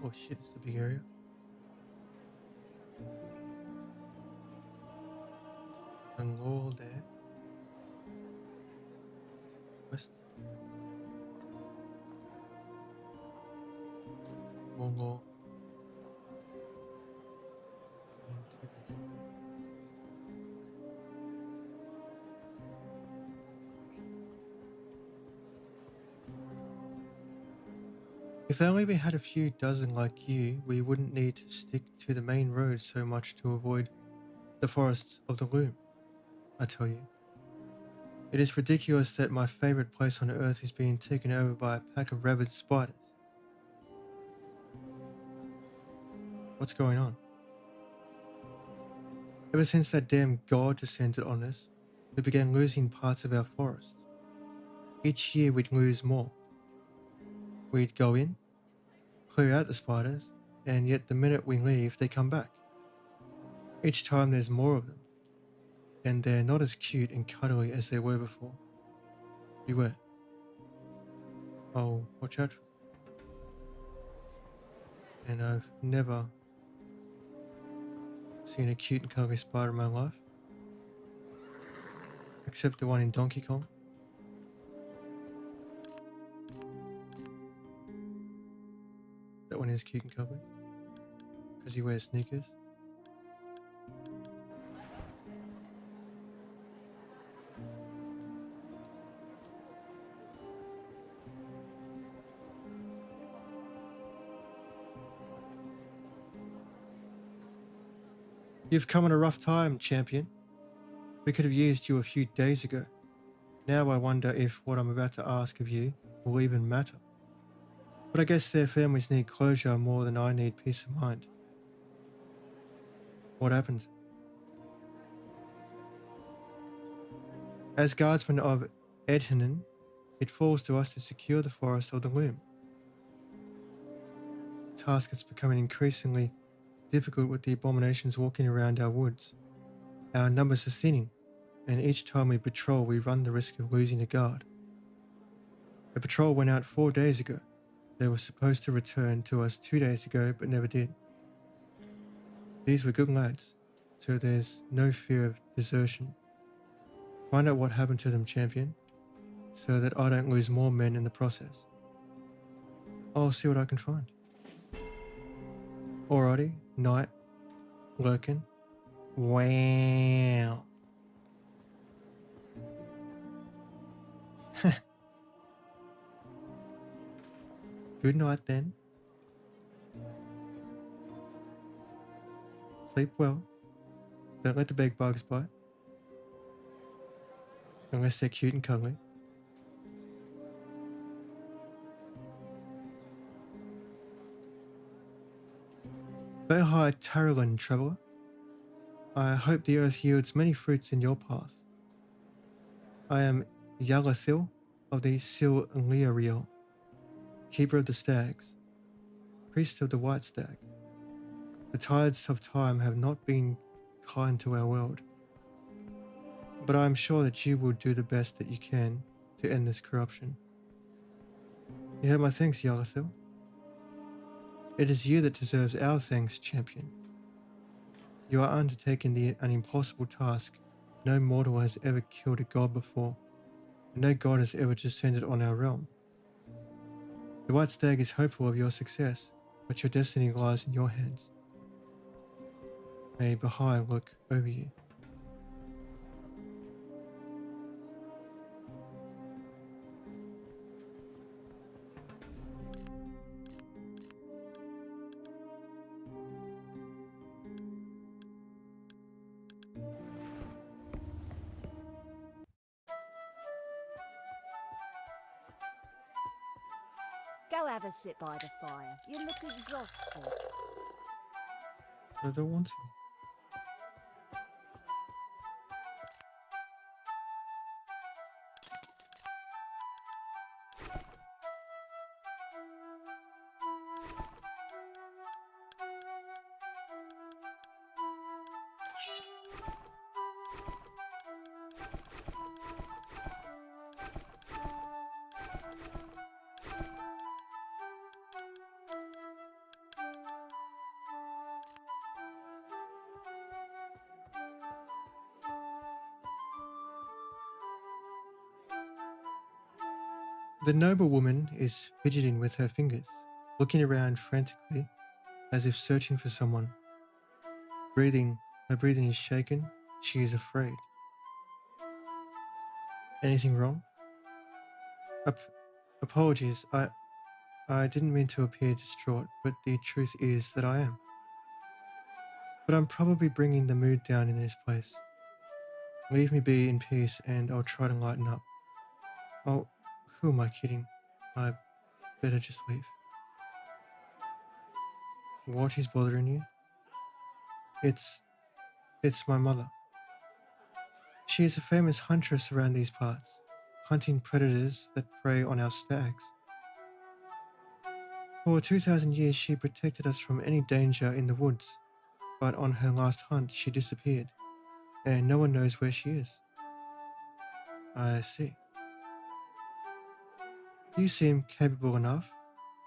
Oh shit, it's the big area. And all there. West. Wongo. If only we had a few dozen like you, we wouldn't need to stick to the main road so much to avoid the forests of the loom, I tell you. It is ridiculous that my favorite place on earth is being taken over by a pack of rabid spiders. What's going on? Ever since that damn god descended on us, we began losing parts of our forest. Each year we'd lose more. We'd go in, clear out the spiders, and yet the minute we leave, they come back. Each time there's more of them, and they're not as cute and cuddly as they were before. Beware. I'll watch out for them. And I've never seen a cute and cuddly spider in my life. Except the one in Donkey Kong. That one is cute and cuddly. Because he wears sneakers. You've come at a rough time, champion. We could have used you a few days ago. Now I wonder if what I'm about to ask of you will even matter. But I guess their families need closure more than I need peace of mind. What happened? As guardsmen of Edhinen, it falls to us to secure the forest of the loom. The task is becoming increasingly difficult with the abominations walking around our woods. Our numbers are thinning, and each time we patrol, we run the risk of losing a guard. A patrol went out 4 days ago. They were supposed to return to us 2 days ago, but never did. These were good lads, so there's no fear of desertion. Find out what happened to them, champion, so that I don't lose more men in the process. I'll see what I can find. Alrighty, night, lurking. Wow. Good night then. Sleep well. Don't let the bed bugs bite. Unless they're cute and cuddly. Oh hi, Tarolin, traveller. I hope the earth yields many fruits in your path. I am Yalathil of the Sil'Leariel, keeper of the stags, priest of the white stag. The tides of time have not been kind to our world, but I am sure that you will do the best that you can to end this corruption. You have my thanks, Yalathil. It is you that deserves our thanks, champion. You are undertaking an impossible task. No mortal has ever killed a god before, and no god has ever descended on our realm. The White Stag is hopeful of your success, but your destiny lies in your hands. May Baha'i look over you. Go have a sit by the fire. You look exhausted. I don't want to. The noblewoman is fidgeting with her fingers, looking around frantically as if searching for someone. Her breathing is shaken. She is afraid. Anything wrong? Apologies, I didn't mean to appear distraught, but the truth is that I am. But I'm probably bringing the mood down in this place. Leave me be in peace and I'll try to lighten up. Oh, who am I kidding? I better just leave. What is bothering you? It's my mother. She is a famous huntress around these parts, hunting predators that prey on our stags. For 2,000 years she protected us from any danger in the woods, but on her last hunt she disappeared, and no one knows where she is. I see. You seem capable enough.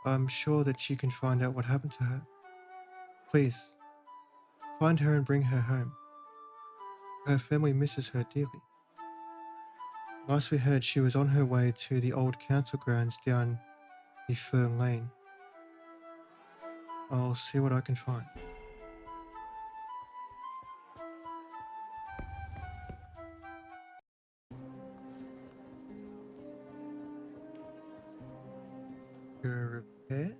I'm sure that you can find out what happened to her. Please, find her and bring her home. Her family misses her dearly. Last we heard, she was on her way to the old council grounds down the Fern Lane. I'll see what I can find. Repair?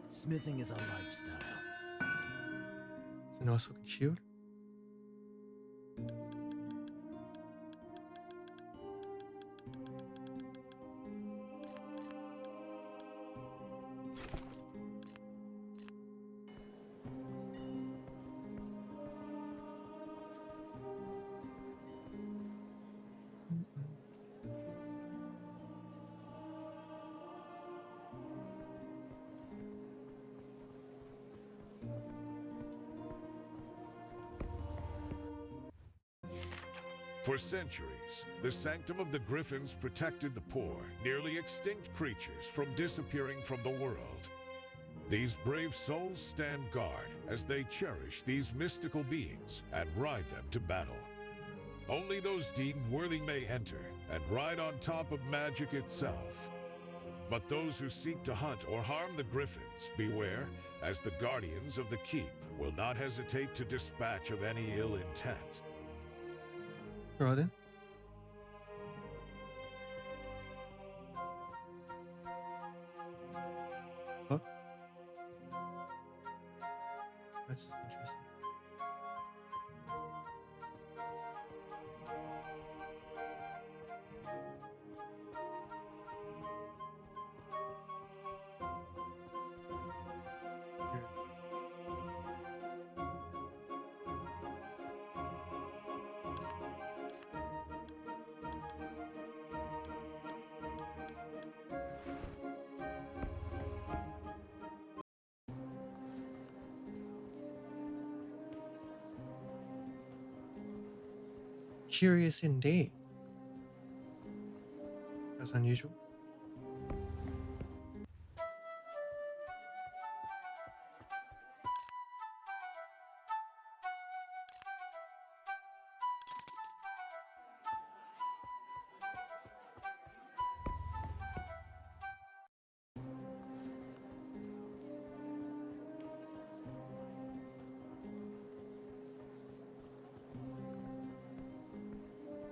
Smithing is a lifestyle. a nice looking shield. For centuries, the sanctum of the Griffins protected the poor, nearly extinct creatures from disappearing from the world. These brave souls stand guard as they cherish these mystical beings and ride them to battle. Only those deemed worthy may enter and ride on top of magic itself. But those who seek to hunt or harm the Griffins, beware, as the guardians of the keep will not hesitate to dispatch of any ill intent. Right then. Oh. That's interesting. Curious indeed. That's unusual.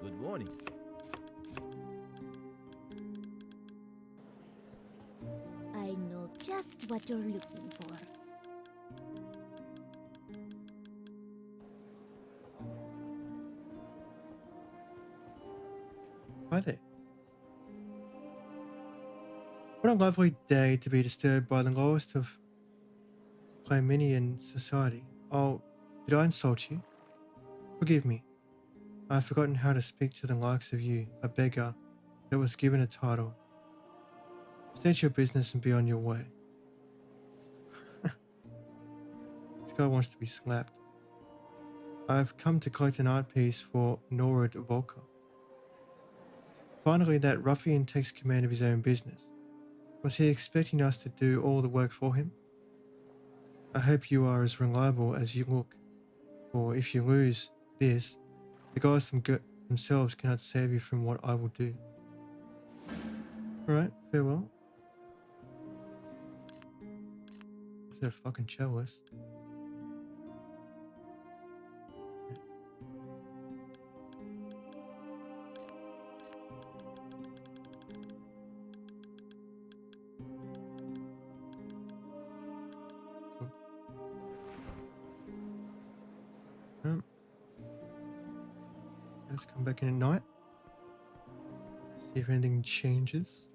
Good morning. I know just what you're looking for. Hi there. What a lovely day to be disturbed by the lowest of Clymenian society. Oh, did I insult you? Forgive me. I've forgotten how to speak to the likes of you, a beggar that was given a title. State your business and be on your way. This guy wants to be slapped. I've come to collect an art piece for Norad Volker. Finally, that ruffian takes command of his own business. Was he expecting us to do all the work for him? I hope you are as reliable as you look, for if you lose this, the guys themselves cannot save you from what I will do. Alright, farewell. Is that a fucking chalice? Cool. Let's come back in at night. See if anything changes.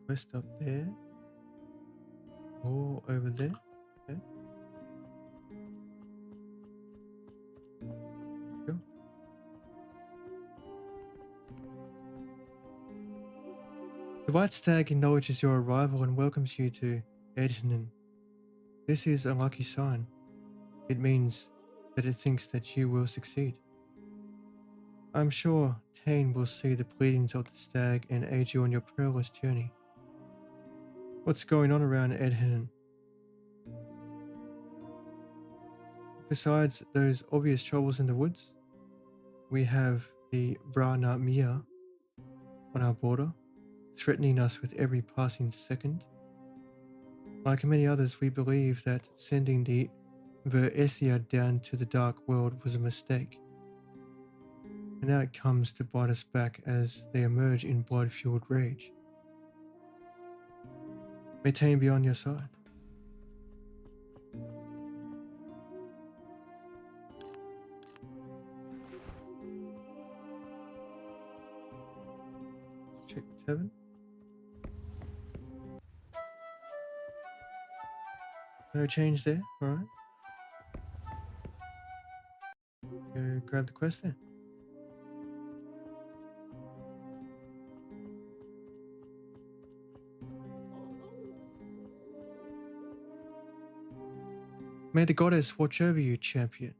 Quest up there. More over there. Okay. Go. The White Stag acknowledges your arrival and welcomes you to Ednan. This is a lucky sign. It means that it thinks that you will succeed. I'm sure Tane will see the pleadings of the stag and aid you on your perilous journey. What's going on around Edhenan? Besides those obvious troubles in the woods, we have the Brana Mia on our border, threatening us with every passing second. Like many others, we believe that sending the Verethia down to the Dark World was a mistake. And now it comes to bite us back as they emerge in blood-fueled rage. May Tane be on your side. Check the tavern. No change there, alright. Go grab the quest then. May the goddess watch over you, champion.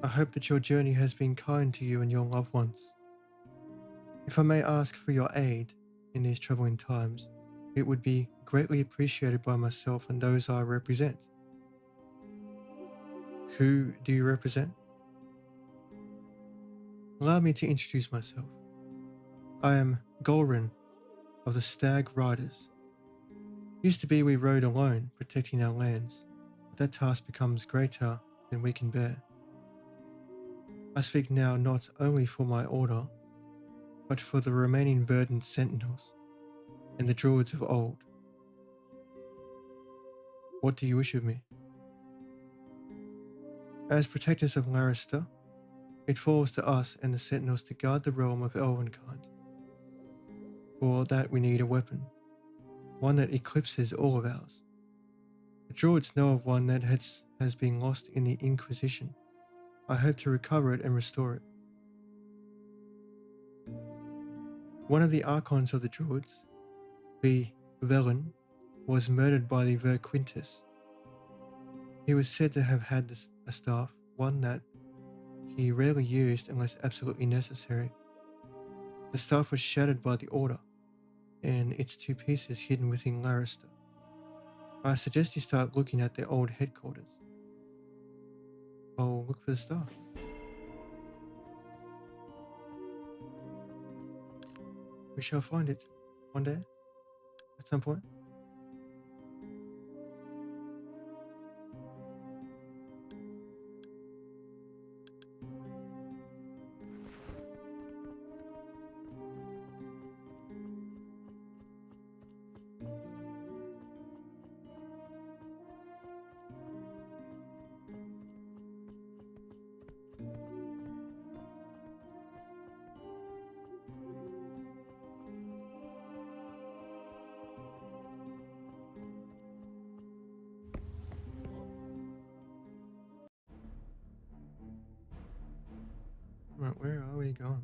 I hope that your journey has been kind to you and your loved ones. If I may ask for your aid in these troubling times, it would be greatly appreciated by myself and those I represent. Who do you represent? Allow me to introduce myself. I am Golrin of the Stag Riders. Used to be we rode alone, protecting our lands, but that task becomes greater than we can bear. I speak now not only for my order, but for the remaining verdant sentinels and the druids of old. What do you wish of me? As protectors of Larista, it falls to us and the sentinels to guard the realm of Elvenkind. For that we need a weapon, one that eclipses all of ours. The druids know of one that has been lost in the Inquisition. I hope to recover it and restore it. One of the archons of the druids, the Velen, was murdered by the Verquintus. He was said to have had a staff, one that he rarely used unless absolutely necessary. The staff was shattered by the Order, and its two pieces hidden within Larista. I suggest you start looking at their old headquarters. I'll look for the staff. We shall find it one day, at some point. Right, where are we going?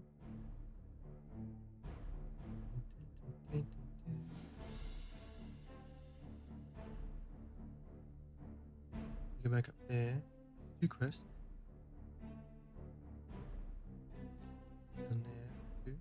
Go back up there. Two quests. And there, two.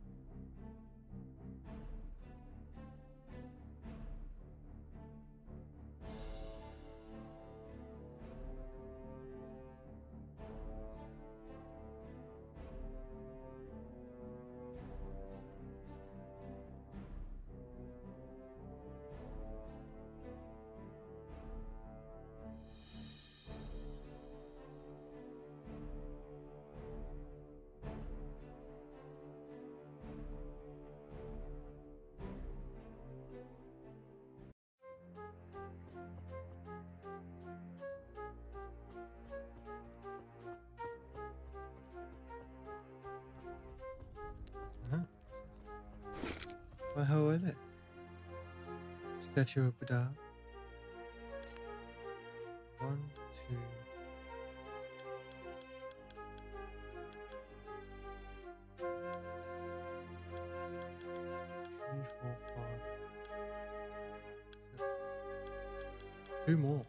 Well, how are they? Statue of Buddha. 1, 2. 3, 4, 5. 7. 2 more.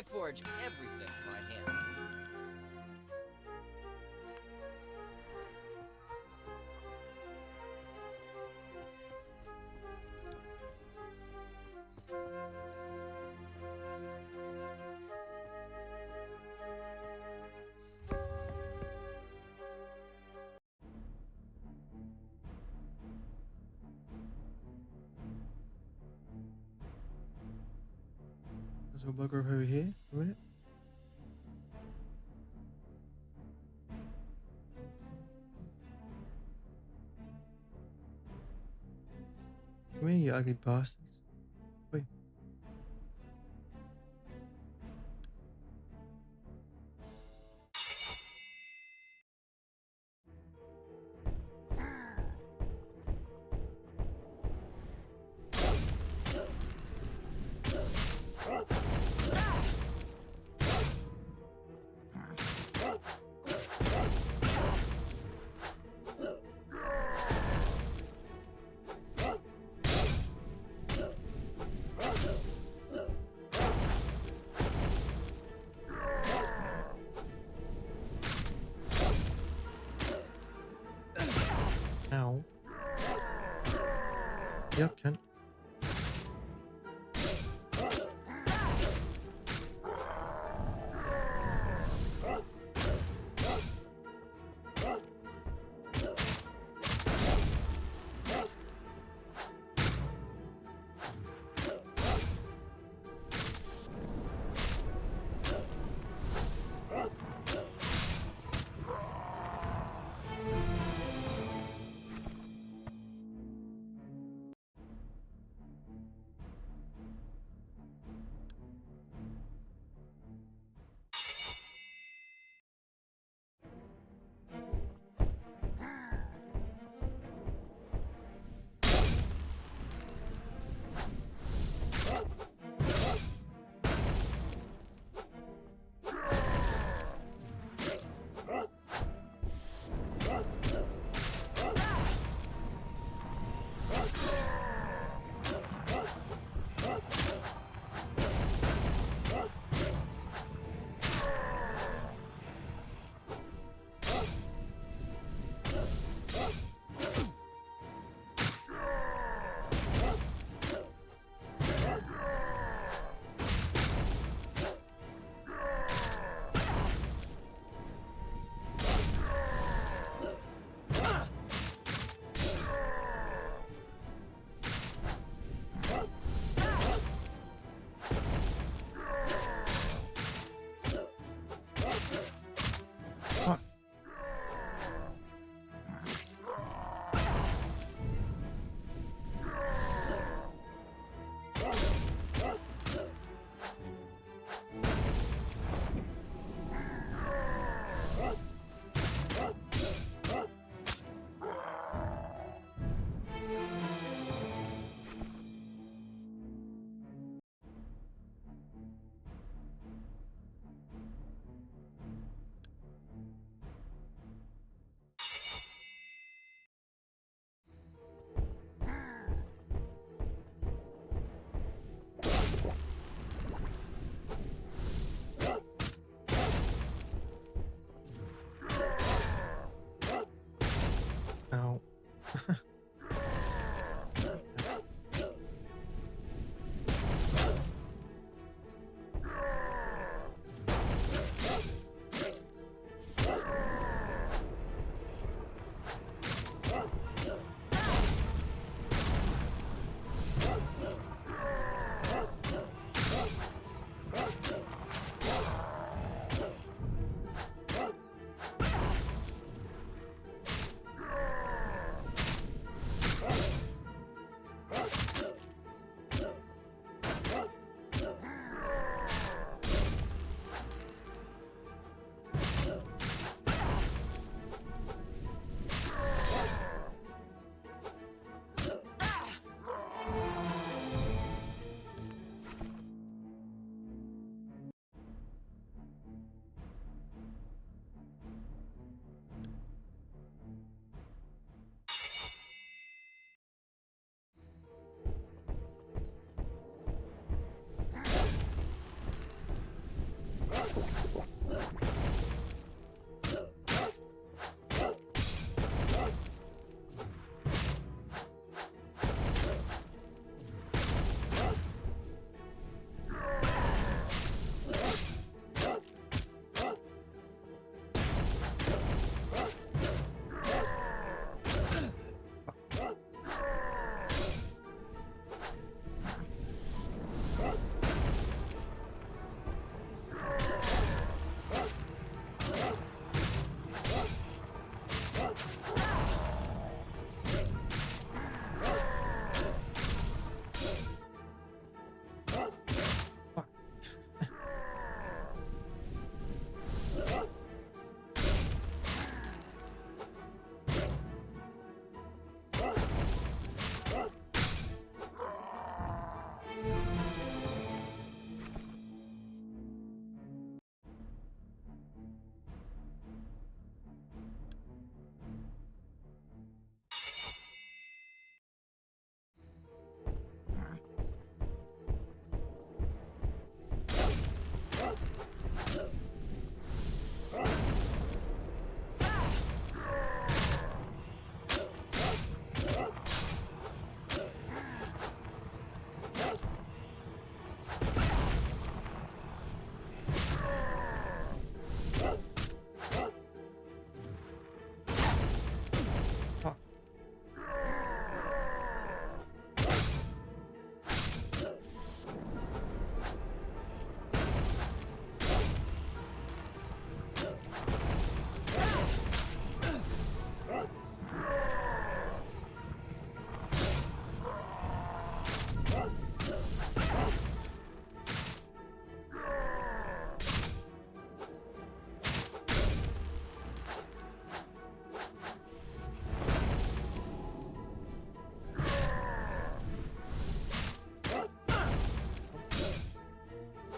I forge everything by hand. There's a bugger over here. Right? Come here, you ugly bastards. Wait. Ow. Yep, can.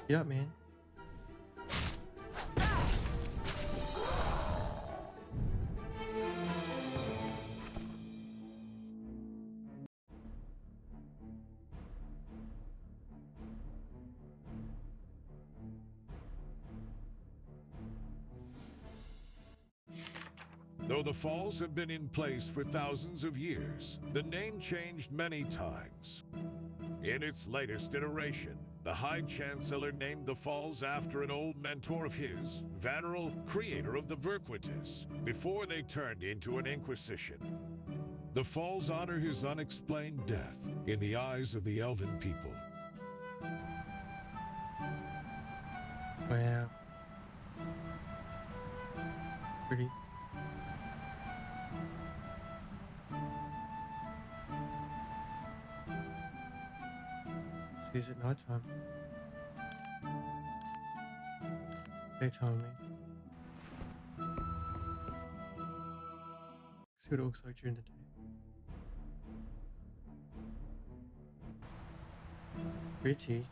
Get up, man. Though the falls have been in place for thousands of years, the name changed many times. In its latest iteration, the High Chancellor named the falls after an old mentor of his, Vanneral, creator of the Verquitus, before they turned into an inquisition. The falls honor his unexplained death in the eyes of the elven people. Wow. Pretty. Is it nighttime? Daytime, man. See what it looks like during the day. Pretty.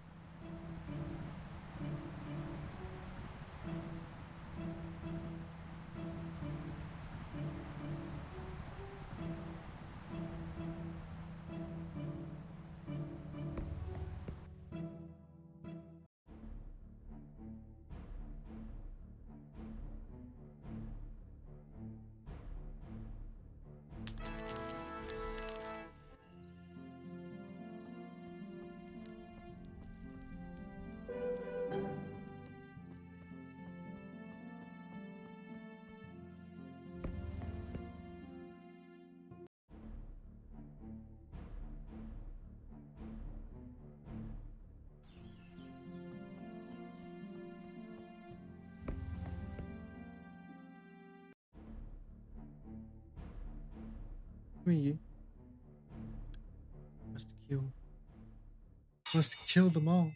Who are you? Must kill them all.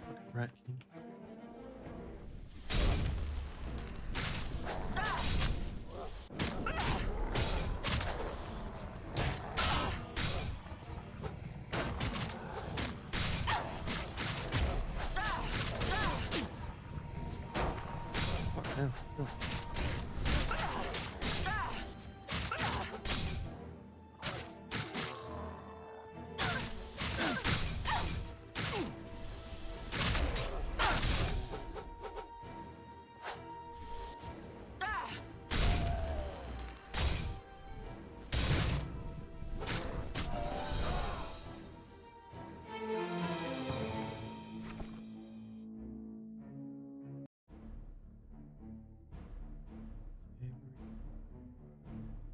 Fucking rat king. Fuck hell. No.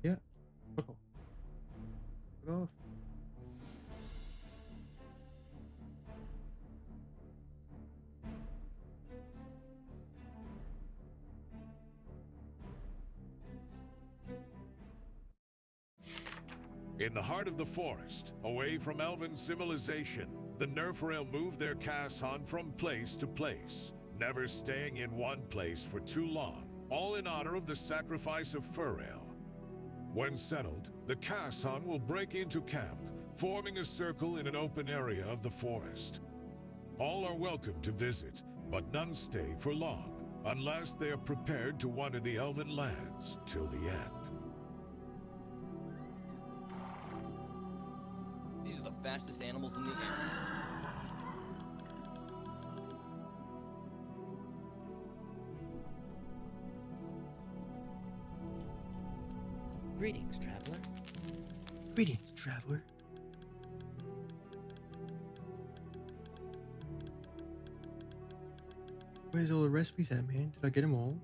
Yeah. Fuck off. Fuck off. In the heart of the forest, away from elven civilization, the Nerfrail move their Kashan from place to place, never staying in one place for too long, all in honor of the sacrifice of Furail. When settled, the Kashan will break into camp, forming a circle in an open area of the forest. All are welcome to visit, but none stay for long, unless they are prepared to wander the elven lands till the end. These are the fastest animals in the air. Greetings, traveler. Greetings, traveler. Where's all the recipes at, man? Did I get them all?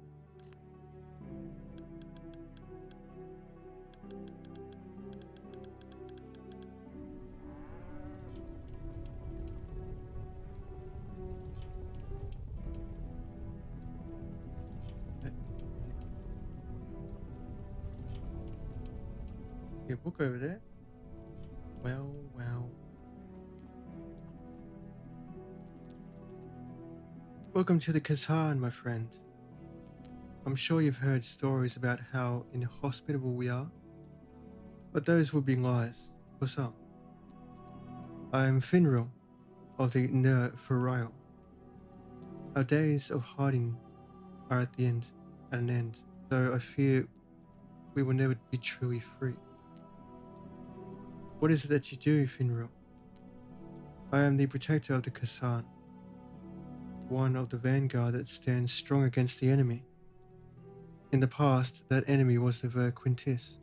See a book over there? Well, well. Welcome to the Kazan, my friend. I'm sure you've heard stories about how inhospitable we are, but those would be lies for some. I am Finral, of the Ner Furail. Our days of hiding are at an end, though I fear we will never be truly free. What is it that you do, Finral? I am the protector of the Kasan, one of the vanguard that stands strong against the enemy. In the past, that enemy was the Ver Quintis,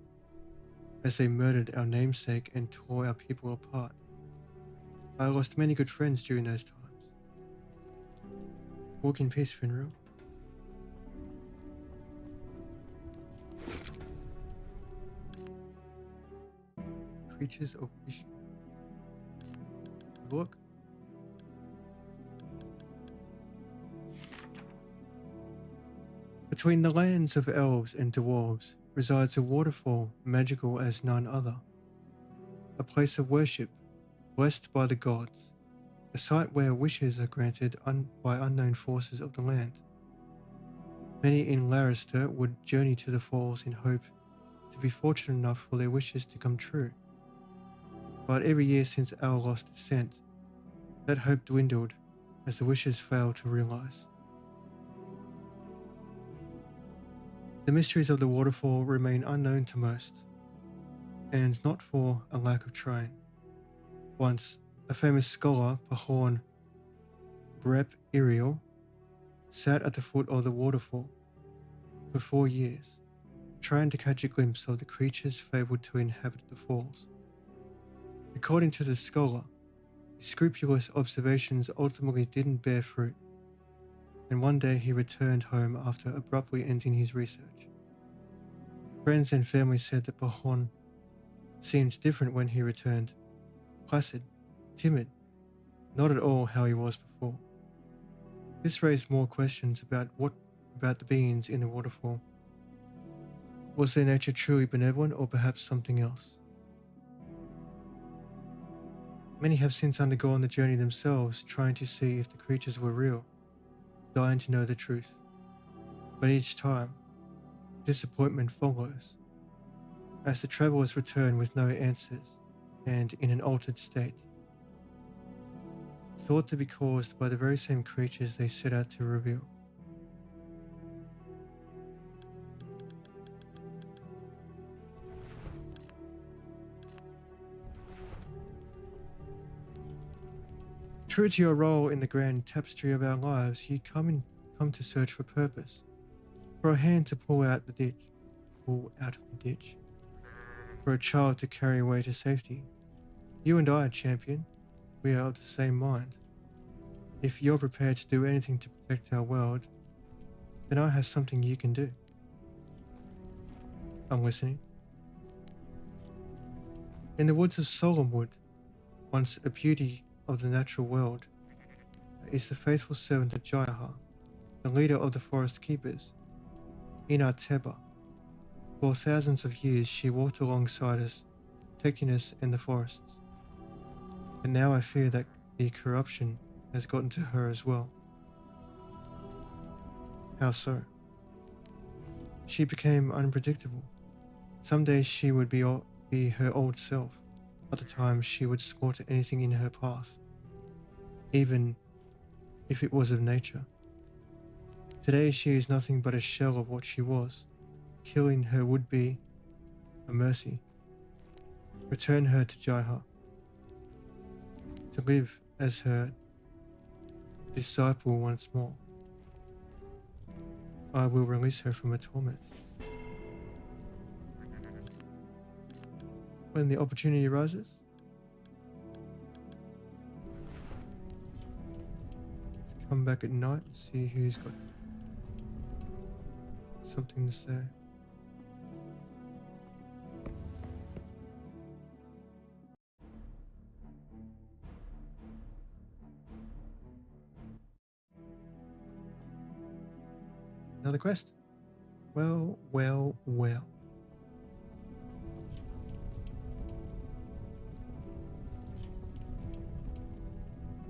as they murdered our namesake and tore our people apart. I lost many good friends during those times. Walk in peace, Finral. Creatures of Vishnu. Look. Between the lands of elves and dwarves resides a waterfall magical as none other. A place of worship, blessed by the gods. A site where wishes are granted by unknown forces of the land. Many in Larister would journey to the falls in hope to be fortunate enough for their wishes to come true. But every year since Alaloth's descent, that hope dwindled as the wishes failed to realize. The mysteries of the waterfall remain unknown to most, and not for a lack of trying. Once, a famous scholar, Pahorn Brep Iriel, sat at the foot of the waterfall for 4 years, trying to catch a glimpse of the creatures fabled to inhabit the falls. According to the scholar, his scrupulous observations ultimately didn't bear fruit, and one day he returned home after abruptly ending his research. Friends and family said that Pahorn seemed different when he returned, placid, timid, not at all how he was before. This raised more questions about the beings in the waterfall. Was their nature truly benevolent, or perhaps something else? Many have since undergone the journey themselves, trying to see if the creatures were real, dying to know the truth. But each time, disappointment follows, as the travelers return with no answers and in an altered state, thought to be caused by the very same creatures they set out to reveal. True to your role in the grand tapestry of our lives, you come to search for purpose, for a hand to pull out of the ditch, for a child to carry away to safety. You and I, champion, we are of the same mind. If you're prepared to do anything to protect our world, then I have something you can do. I'm listening. In the woods of Solemnwood, once a beauty of the natural world, is the faithful servant of Jaiha, the leader of the forest keepers, Ina Teba. For thousands of years she walked alongside us, protecting us in the forests. And now I fear that the corruption has gotten to her as well. How so? She became unpredictable. Some days she would be her old self. Other times she would slaughter anything in her path, even if it was of nature. Today she is nothing but a shell of what she was. Killing her would be a mercy. Return her to Jaiha, to live as her disciple once more. I will release her from her torment. When the opportunity arises, let's come back at night and see who's got something to say. Another quest. Well.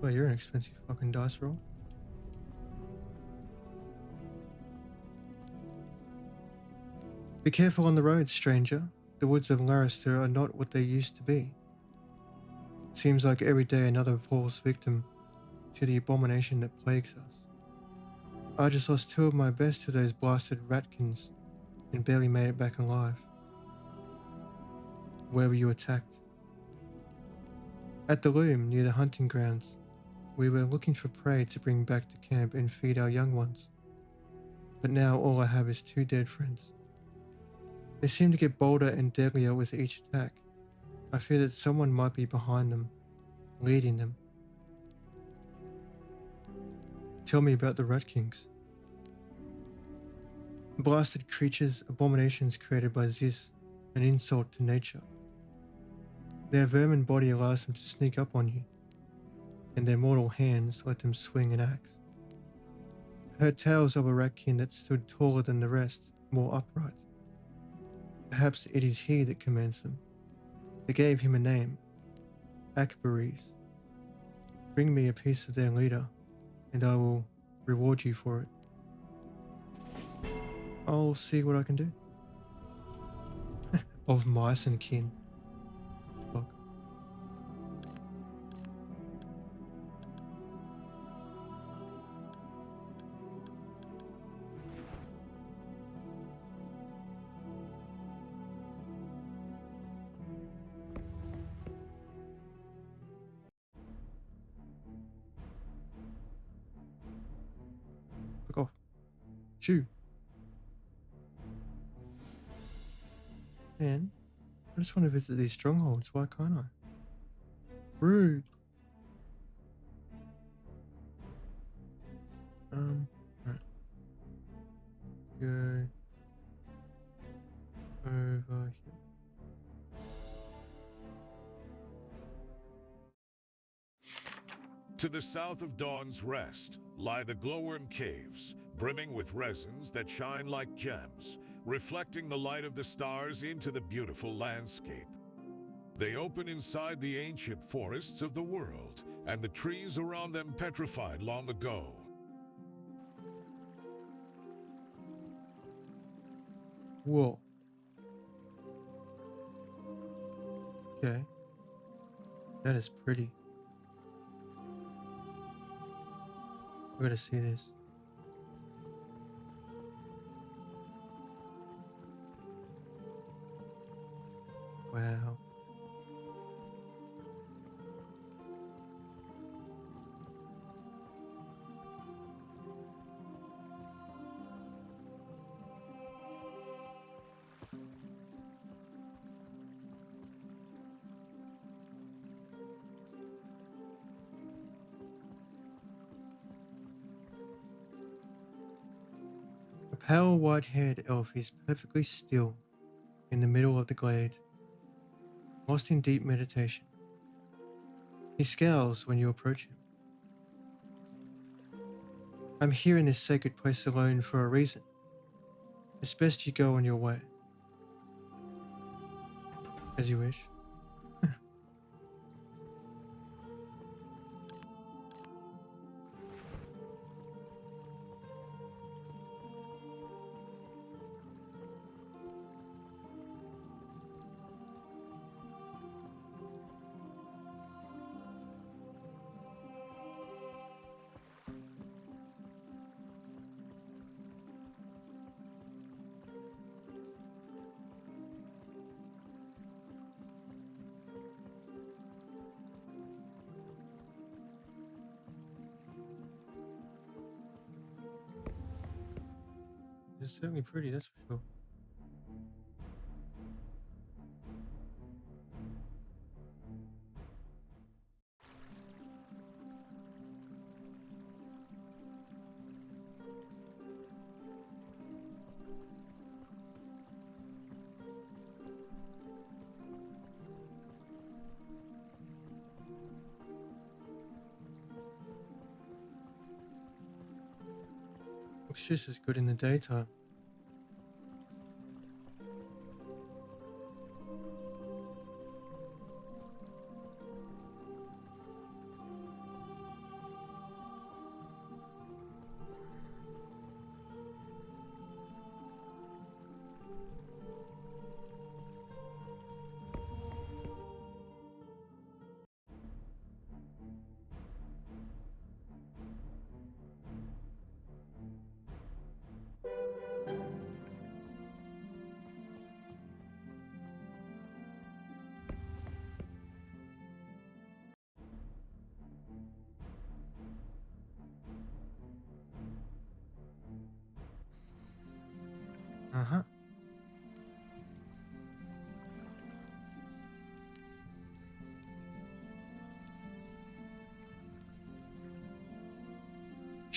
Well, you're an expensive fucking dice roll. Be careful on the road, stranger. The woods of Larister are not what they used to be. Seems like every day another falls victim to the abomination that plagues us. I just lost 2 of my best to those blasted ratkins and barely made it back alive. Where were you attacked? At the loom near the hunting grounds. We were looking for prey to bring back to camp and feed our young ones. But now all I have is 2 dead friends. They seem to get bolder and deadlier with each attack. I fear that someone might be behind them, leading them. Tell me about the Rat Kings. Blasted creatures, abominations created by Ziz, an insult to nature. Their vermin body allows them to sneak up on you, and their mortal hands let them swing an axe. I heard tales of a ratkin that stood taller than the rest, more upright. Perhaps it is he that commands them. They gave him a name, Akbaris. Bring me a piece of their leader, and I will reward you for it. I'll see what I can do. Of mice and kin. Fuck. Fuck off. Shoo. Man, I just want to visit these strongholds. Why can't I? Rude. Right. Go over here. To the south of Dawn's Rest lie the glowworm caves, brimming with resins that shine like gems, reflecting the light of the stars into the beautiful landscape. They open inside the ancient forests of the world, and the trees around them petrified long ago. Whoa. Okay. That is pretty. I gotta see this. Wow. A pale white-haired elf is perfectly still in the middle of the glade, lost in deep meditation. He scowls when you approach him. I'm here in this sacred place alone for a reason. It's best you go on your way. As you wish. It's certainly pretty, that's for sure. Looks just as good in the daytime.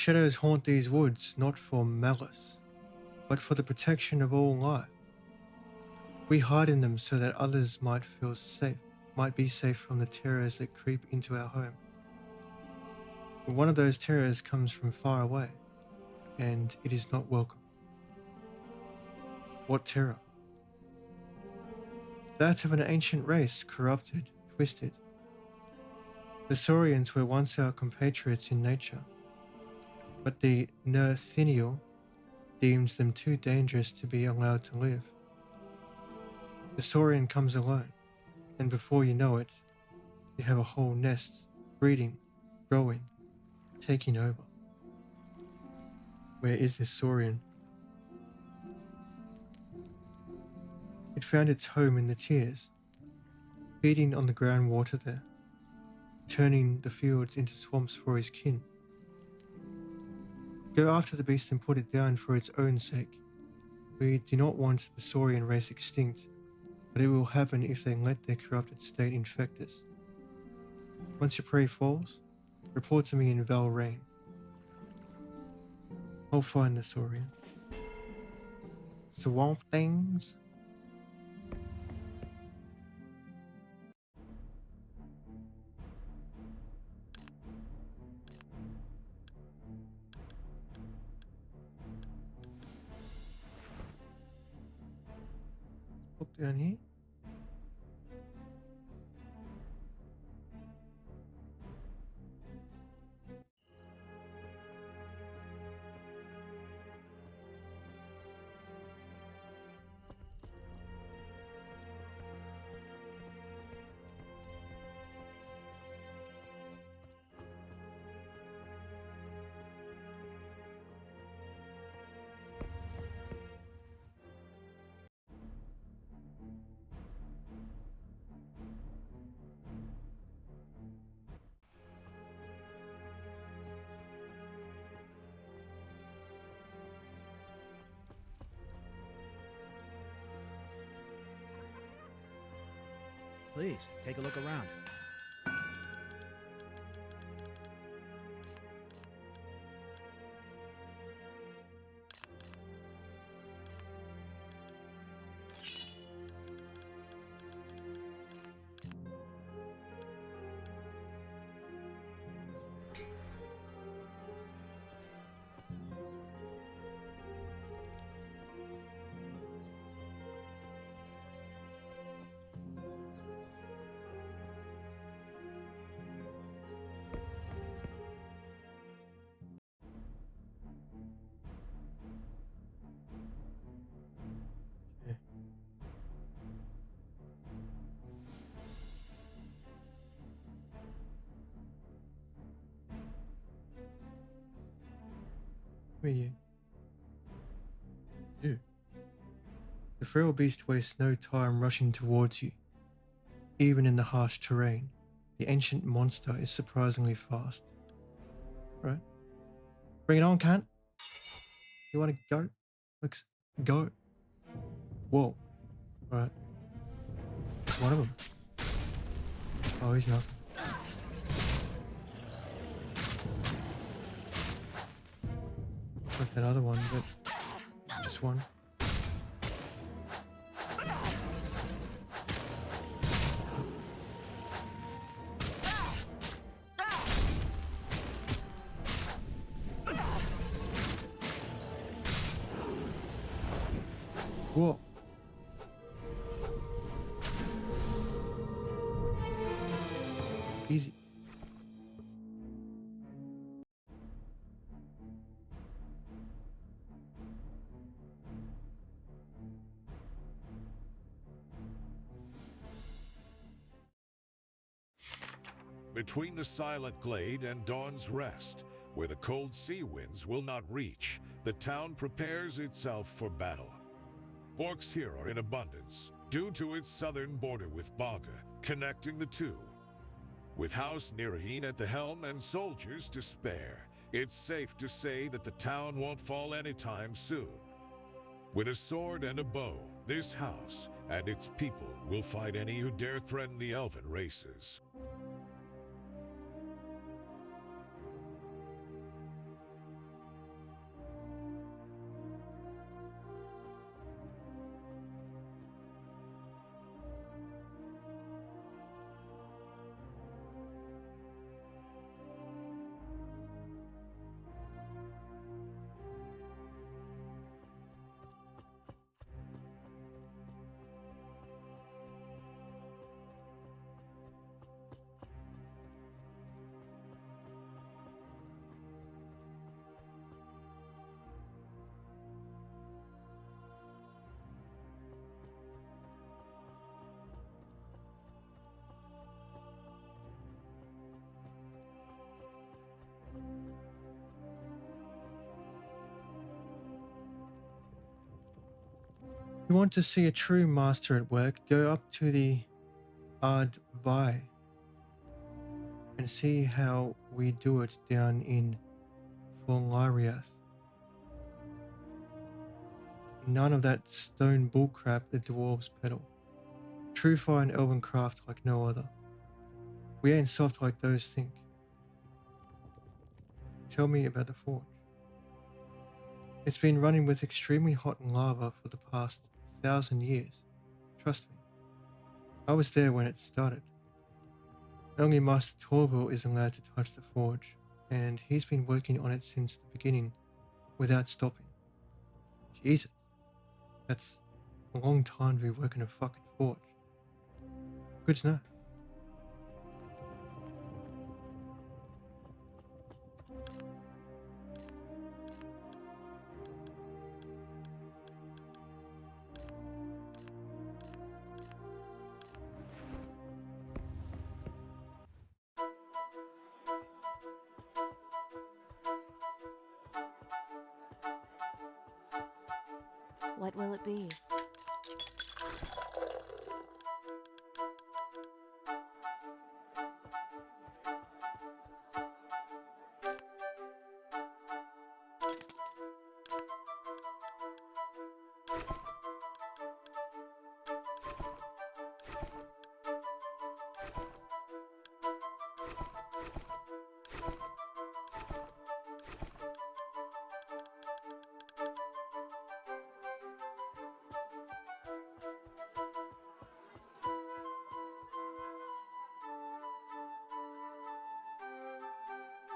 shadows haunt these woods not for malice, but for the protection of all life. We hide in them so that others might be safe from the terrors that creep into our home. But one of those terrors comes from far away, and it is not welcome. What terror? That of an ancient race, corrupted, twisted. The Saurians were once our compatriots in nature, but the Nerthinial deemed them too dangerous to be allowed to live. The Saurian comes alone, and before you know it, you have a whole nest, breeding, growing, taking over. Where is this Saurian? It found its home in the tears, feeding on the groundwater there, turning the fields into swamps for his kin. Go after the beast and put it down for its own sake. We do not want the Saurian race extinct, but it will happen if they let their corrupted state infect us. Once your prey falls, report to me in Valrain. I'll find the Saurian. Swamp things? Up down here. Please, take a look around. Where are you? You. The frail beast wastes no time rushing towards you. Even in the harsh terrain, the ancient monster is surprisingly fast. Right? Bring it on, cunt. You want to go? Let's go. Whoa. Right. It's one of them. Oh, he's not. Like that other one, but just one. Whoa. Easy. Between the silent glade and dawn's rest, where the cold sea winds will not reach, the town prepares itself for battle. Orcs here are in abundance, due to its southern border with Baga, connecting the two. With House Niraheen at the helm and soldiers to spare, it's safe to say that the town won't fall anytime soon. With a sword and a bow, this house and its people will fight any who dare threaten the elven races. you want to see a true master at work, go up to the Ard Vai and see how we do it down in Folariath. None of that stone bullcrap the dwarves peddle. True fine elven craft like no other. We ain't soft like those think. Tell me about the forge. It's been running with extremely hot lava for the past 1,000 years. Trust me. I was there when it started. Only Master Torval is allowed to touch the forge, and he's been working on it since the beginning without stopping. Jesus, that's a long time to be working a fucking forge. Good to know. What will it be?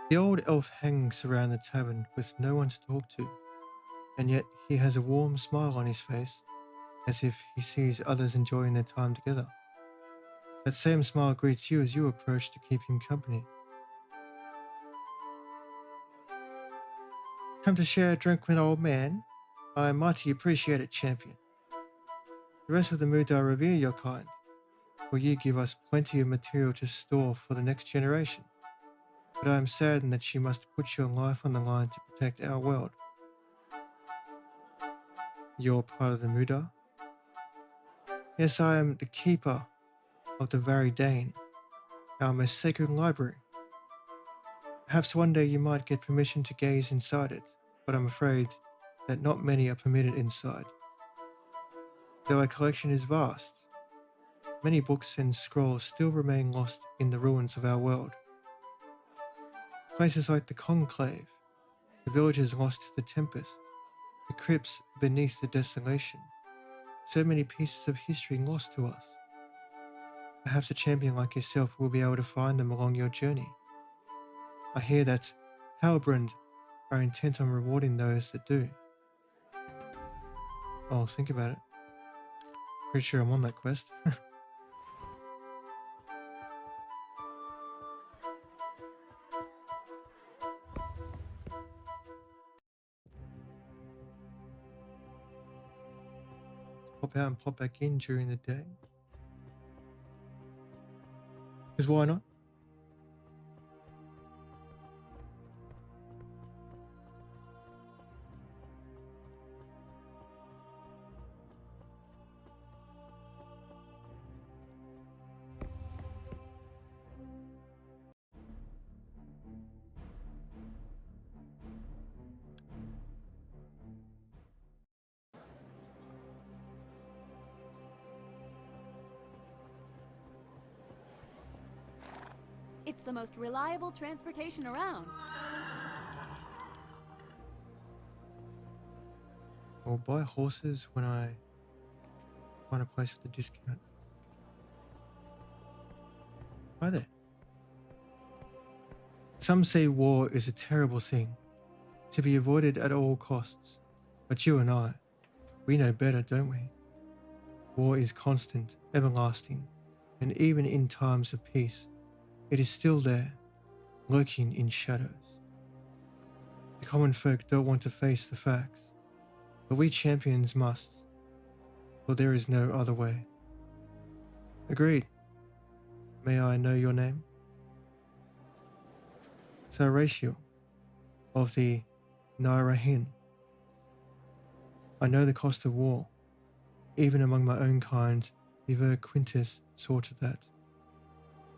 The old elf hangs around the tavern with no one to talk to, and yet he has a warm smile on his face, as if he sees others enjoying their time together. That same smile greets you as you approach to keep him company. Come to share a drink with old man? I mighty appreciate it, champion. The rest of the Mudar revere your kind, for you give us plenty of material to store for the next generation. But I am saddened that you must put your life on the line to protect our world. You're part of the Mudar? Yes, I am the keeper of the Varidane, our most sacred library. Perhaps one day you might get permission to gaze inside it, but I'm afraid that not many are permitted inside. Though our collection is vast, many books and scrolls still remain lost in the ruins of our world. Places like the Conclave, the villages lost to the Tempest, the crypts beneath the desolation. So many pieces of history lost to us. Perhaps a champion like yourself will be able to find them along your journey. I hear that Halbrand are intent on rewarding those that do. Oh, think about it. Pretty sure I'm on that quest. Pop out and pop back in during the day. Because why not? It's the most reliable transportation around. I'll buy horses when I find a place with a discount. Hi there. Some say war is a terrible thing, to be avoided at all costs. But you and I, we know better, don't we? War is constant, everlasting, and even in times of peace, it is still there, lurking in shadows. The common folk don't want to face the facts, but we champions must, for there is no other way. Agreed. May I know your name? Tharathiel of the Nairahin. I know the cost of war, Even among my own kind, the Ver Quintus saw to that.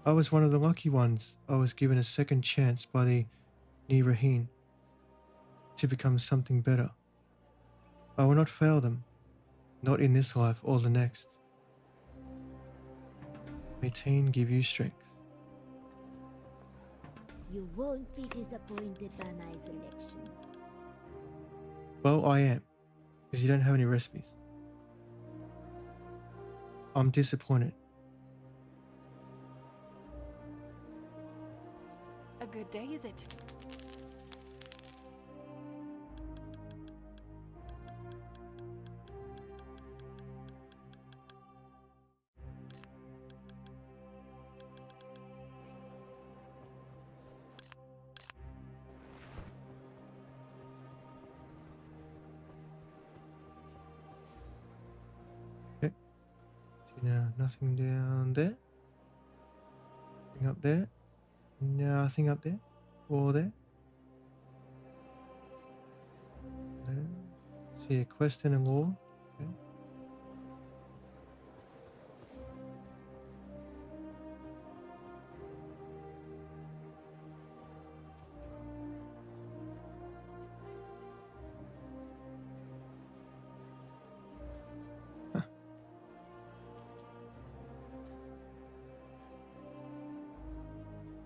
I was one of the lucky ones. I was given a second chance by the Nirahin to become something better. I will not fail them, not in this life or the next. May Teen give you strength. You won't be disappointed by my selection. Well, I am, because you don't have any recipes. I'm disappointed. A good day, is it? Okay. So now nothing down there. Nothing up there. Nothing up there. Or there. There. See a quest and a law. Okay.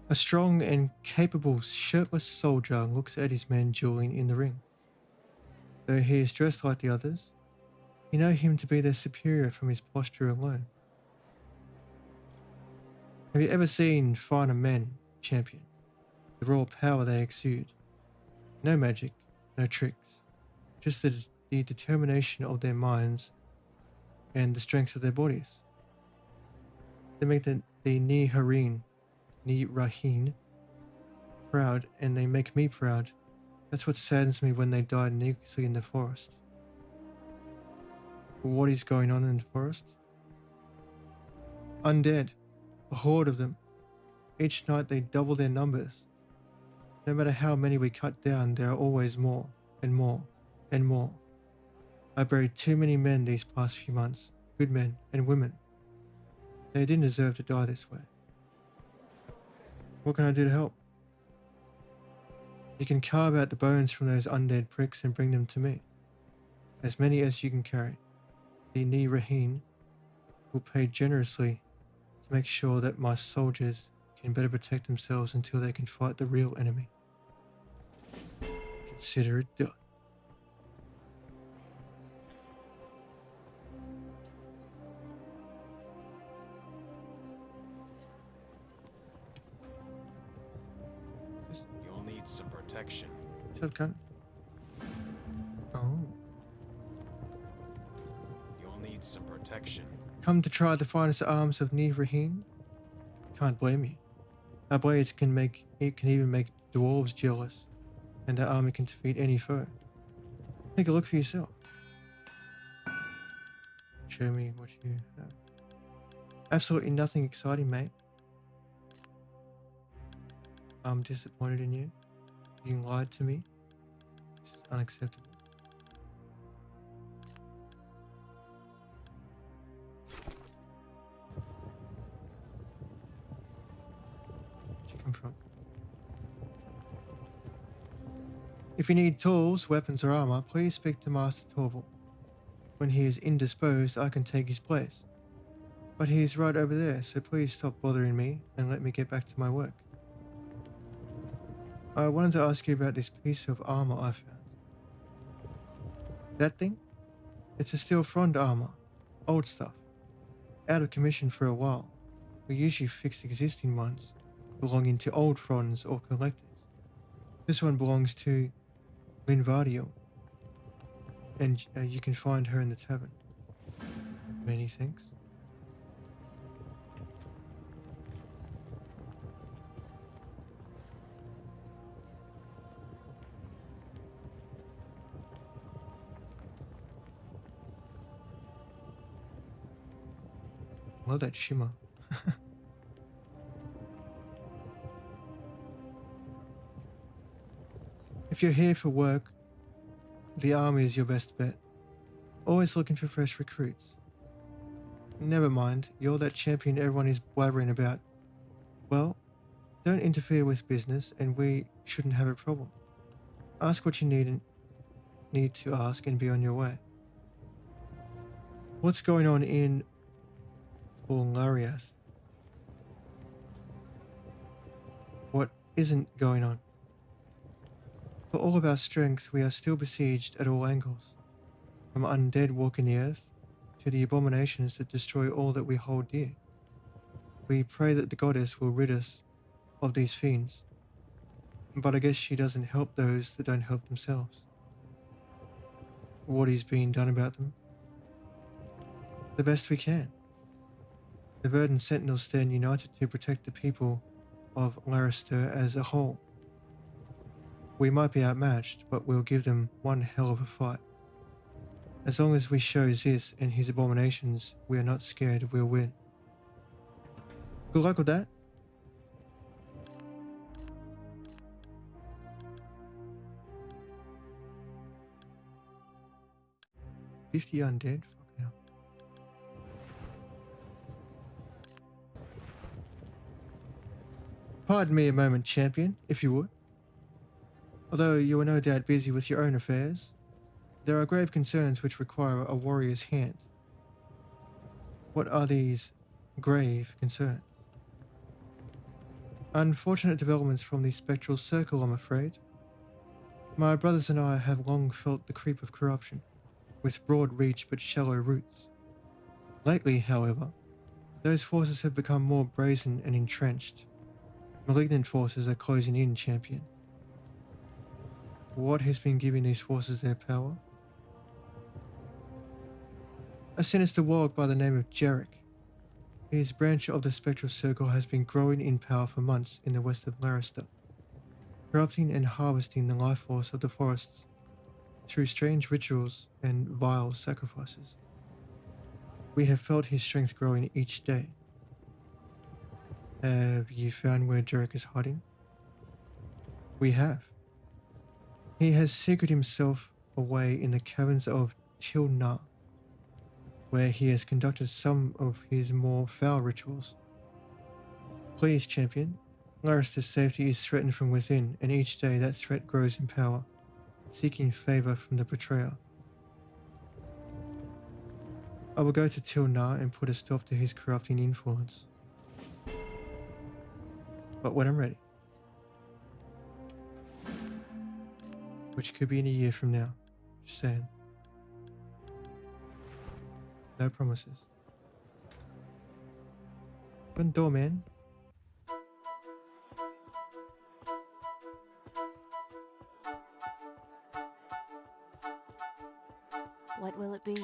A strong and capable shirtless soldier looks at his men dueling in the ring. Though he is dressed like the others, you know him to be their superior from his posture alone. Have you ever seen finer men, champion? The raw power they exude. No magic, no tricks, just the determination of their minds and the strength of their bodies. They make the Nirahin proud, and they make me proud. That's what saddens me when they die needlessly in the forest. What is going on in the forest? Undead, a horde of them. Each night they double their numbers. No matter how many we cut down, there are always more, and more, and more. I buried too many men these past few months, good men and women. They didn't deserve to die this way. What can I do to help? You can carve out the bones from those undead pricks and bring them to me. As many as you can carry. The Nirahin will pay generously to make sure that my soldiers can better protect themselves until they can fight the real enemy. Consider it done. You'll need some protection. Shotgun. Oh. You'll need some protection. Come to try the finest arms of Nirahin? Can't blame you. Our blades can even make dwarves jealous, and their army can defeat any foe. Take a look for yourself. Show me what you have. Absolutely nothing exciting, mate. I'm disappointed in you. You lied to me. This is unacceptable. Where'd you come from? If you need tools, weapons, or armor, please speak to Master Torval. When he is indisposed, I can take his place. But he is right over there, so please stop bothering me and let me get back to my work. I wanted to ask you about this piece of armor I found. That thing? It's a steel front armor. Old stuff. Out of commission for a while. We usually fix existing ones belonging to old fronds or collectors. This one belongs to Linvardio, and you can find her in the tavern. Many thanks. Love that shimmer. If you're here for work, the army is your best bet. Always looking for fresh recruits. Never mind, you're that champion everyone is blabbering about. Well, don't interfere with business, and we shouldn't have a problem. Ask what you need to ask and be on your way. What's going on in Fulgariath? What isn't going on? For all of our strength, we are still besieged at all angles, from undead walking the earth to the abominations that destroy all that we hold dear. We pray that the goddess will rid us of these fiends, but I guess she doesn't help those that don't help themselves. What is being done about them? The best we can. The Verdant Sentinels stand united to protect the people of Larister as a whole. We might be outmatched, but we'll give them one hell of a fight. As long as we show Ziz and his abominations we are not scared, we'll win. Good luck with that. $50 undead? Fucking hell. Pardon me a moment, champion, if you would. Although you are no doubt busy with your own affairs, there are grave concerns which require a warrior's hand. What are these grave concerns? Unfortunate developments from the spectral circle, I'm afraid. My brothers and I have long felt the creep of corruption, with broad reach but shallow roots. Lately, however, those forces have become more brazen and entrenched. Malignant forces are closing in, champion. What has been giving these forces their power? A sinister warlock by the name of Jarek. His branch of the spectral circle has been growing in power for months in the west of Larister, corrupting and harvesting the life force of the forests through strange rituals and vile sacrifices. We have felt his strength growing each day. Have you found where Jarek is hiding? We have. He has secreted himself away in the caverns of Tilnar, where he has conducted some of his more foul rituals. Please, champion, Larister's safety is threatened from within, and each day that threat grows in power, seeking favor from the betrayer. I will go to Tilnar and put a stop to his corrupting influence. But when I'm ready. Which could be in a year from now. Just saying. No promises. Open door, man. What will it be?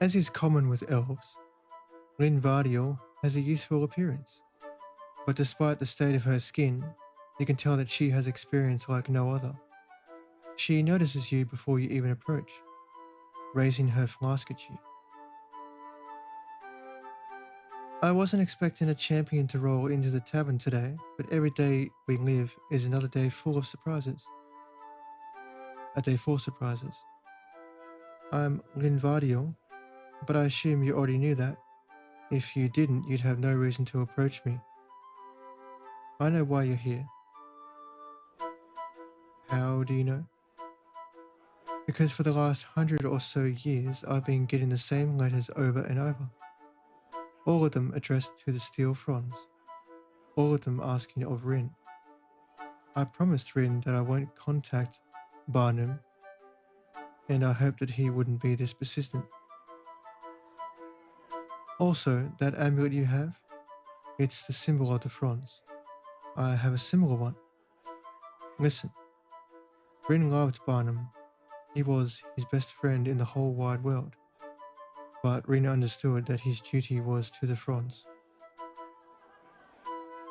As is common with elves, Linvardiel has a youthful appearance, but despite the state of her skin, you can tell that she has experience like no other. She notices you before you even approach, raising her flask at you. I wasn't expecting a champion to roll into the tavern today, but every day we live is another day full of surprises. A day full of surprises. I'm Linvardiel, but I assume you already knew that. If you didn't, you'd have no reason to approach me. I know why you're here. How do you know? Because for the last 100 or so years, I've been getting the same letters over and over. All of them addressed to the Steel Fronds. All of them asking of Rin. I promised Rin that I won't contact Barnum, and I hoped that he wouldn't be this persistent. Also, that amulet you have, it's the symbol of the Fronds. I have a similar one. Listen, Rin loved Barnum. He was his best friend in the whole wide world. But Rin understood that his duty was to the Fronds.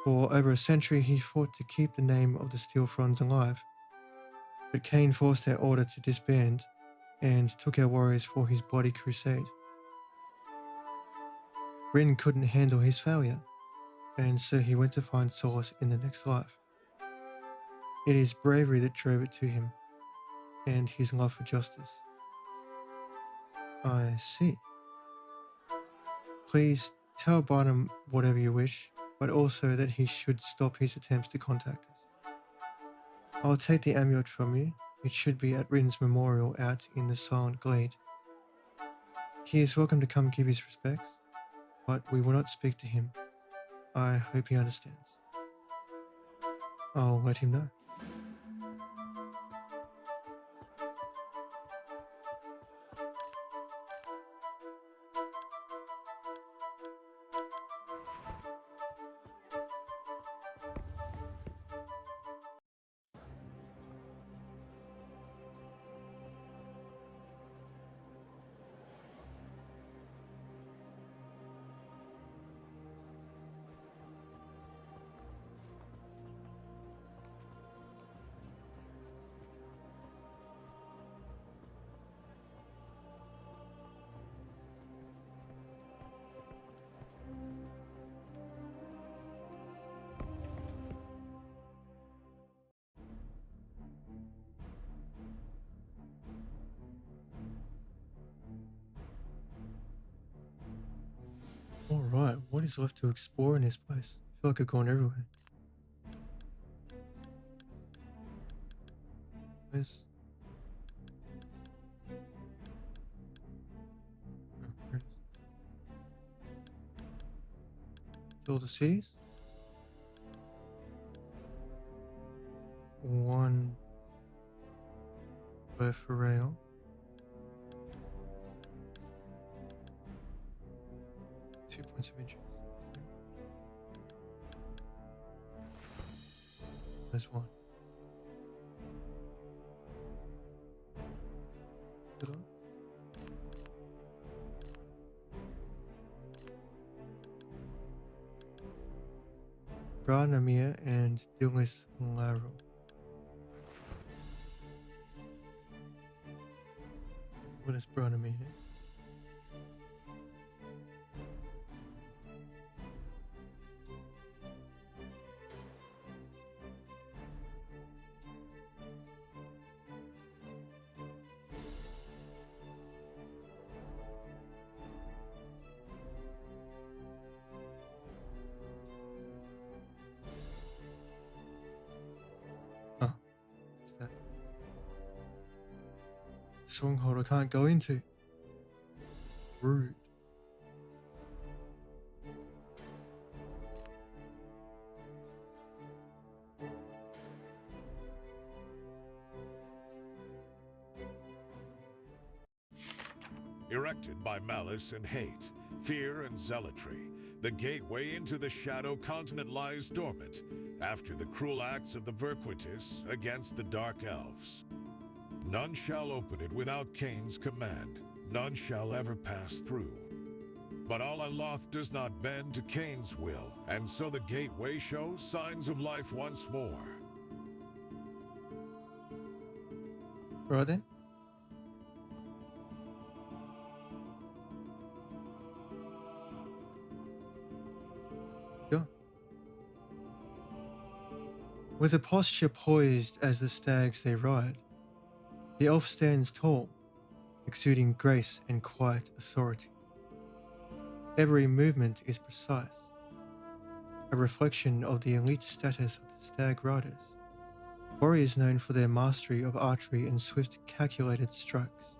For over a century, he fought to keep the name of the Steel Fronds alive. But Cain forced their order to disband and took our warriors for his bloody crusade. Rin couldn't handle his failure, and so he went to find solace in the next life. It is bravery that drove it to him, and his love for justice. I see. Please tell Barnum whatever you wish, but also that he should stop his attempts to contact us. I'll take the amulet from you. It should be at Rin's memorial out in the Silent Glade. He is welcome to come give his respects, but we will not speak to him. I hope he understands. I'll let him know. Alright, what is left to explore in this place? I feel like I've gone everywhere. Where's... Oh, where is it? All the cities? One for rail. Points of interest. There's one. Good one. Branamir and Dilith Laru. What is Branamir? Stronghold I can't go into. Rude. Erected by malice and hate, fear and zealotry, the gateway into the Shadow Continent lies dormant after the cruel acts of the Verquitis against the Dark Elves. None shall open it without Kain's command. None shall ever pass through. But Alaloth does not bend to Kain's will, and so the gateway shows signs of life once more. Right then. Sure. With a posture poised as the stags they ride, the elf stands tall, exuding grace and quiet authority. Every movement is precise, a reflection of the elite status of the stag riders, warriors known for their mastery of archery and swift, calculated strikes.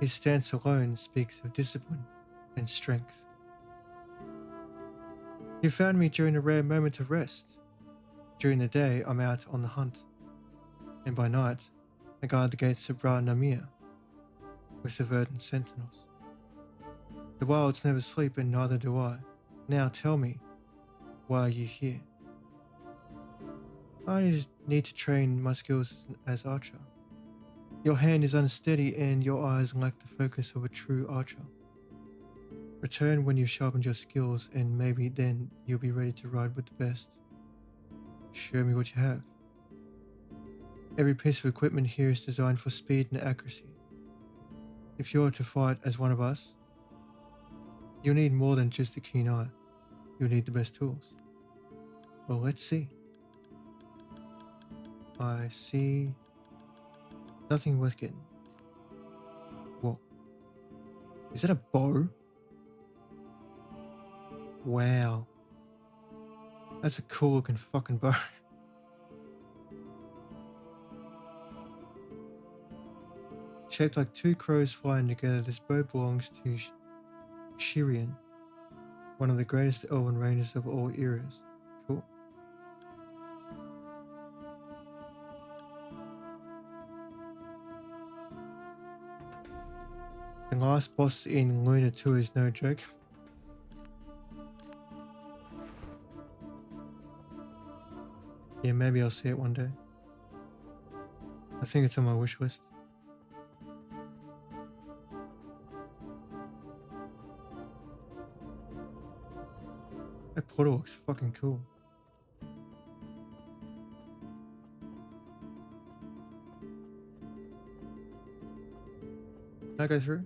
His stance alone speaks of discipline and strength. You found me during a rare moment of rest. During the day, I'm out on the hunt, and by night, I guard the gates of Bra Namir with the verdant sentinels. The wilds never sleep, and neither do I. Now tell me, why are you here? I just need to train my skills as archer. Your hand is unsteady, and your eyes lack the focus of a true archer. Return when you've sharpened your skills, and maybe then you'll be ready to ride with the best. Show me what you have. Every piece of equipment here is designed for speed and accuracy. if you're to fight as one of us, you'll need more than just a keen eye. You'll need the best tools. Well, let's see. I see nothing worth getting. Whoa. Is that a bow? Wow. That's a cool looking fucking bow. Shaped like two crows flying together, this bow belongs to Shirian, one of the greatest elven rangers of all eras. Cool. The last boss in Luna 2 is no joke. Yeah, maybe I'll see it one day. I think it's on my wish list. That portal looks fucking cool. Can I go through?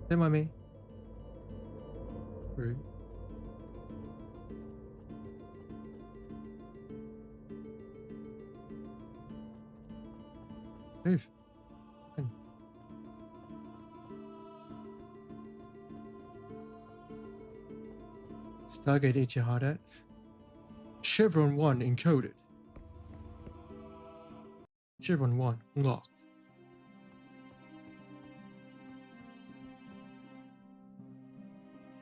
Don't mind me. Rude. Move. Fucking. Stargate eat your heart out. Chevron 1 encoded. Chevron 1 locked.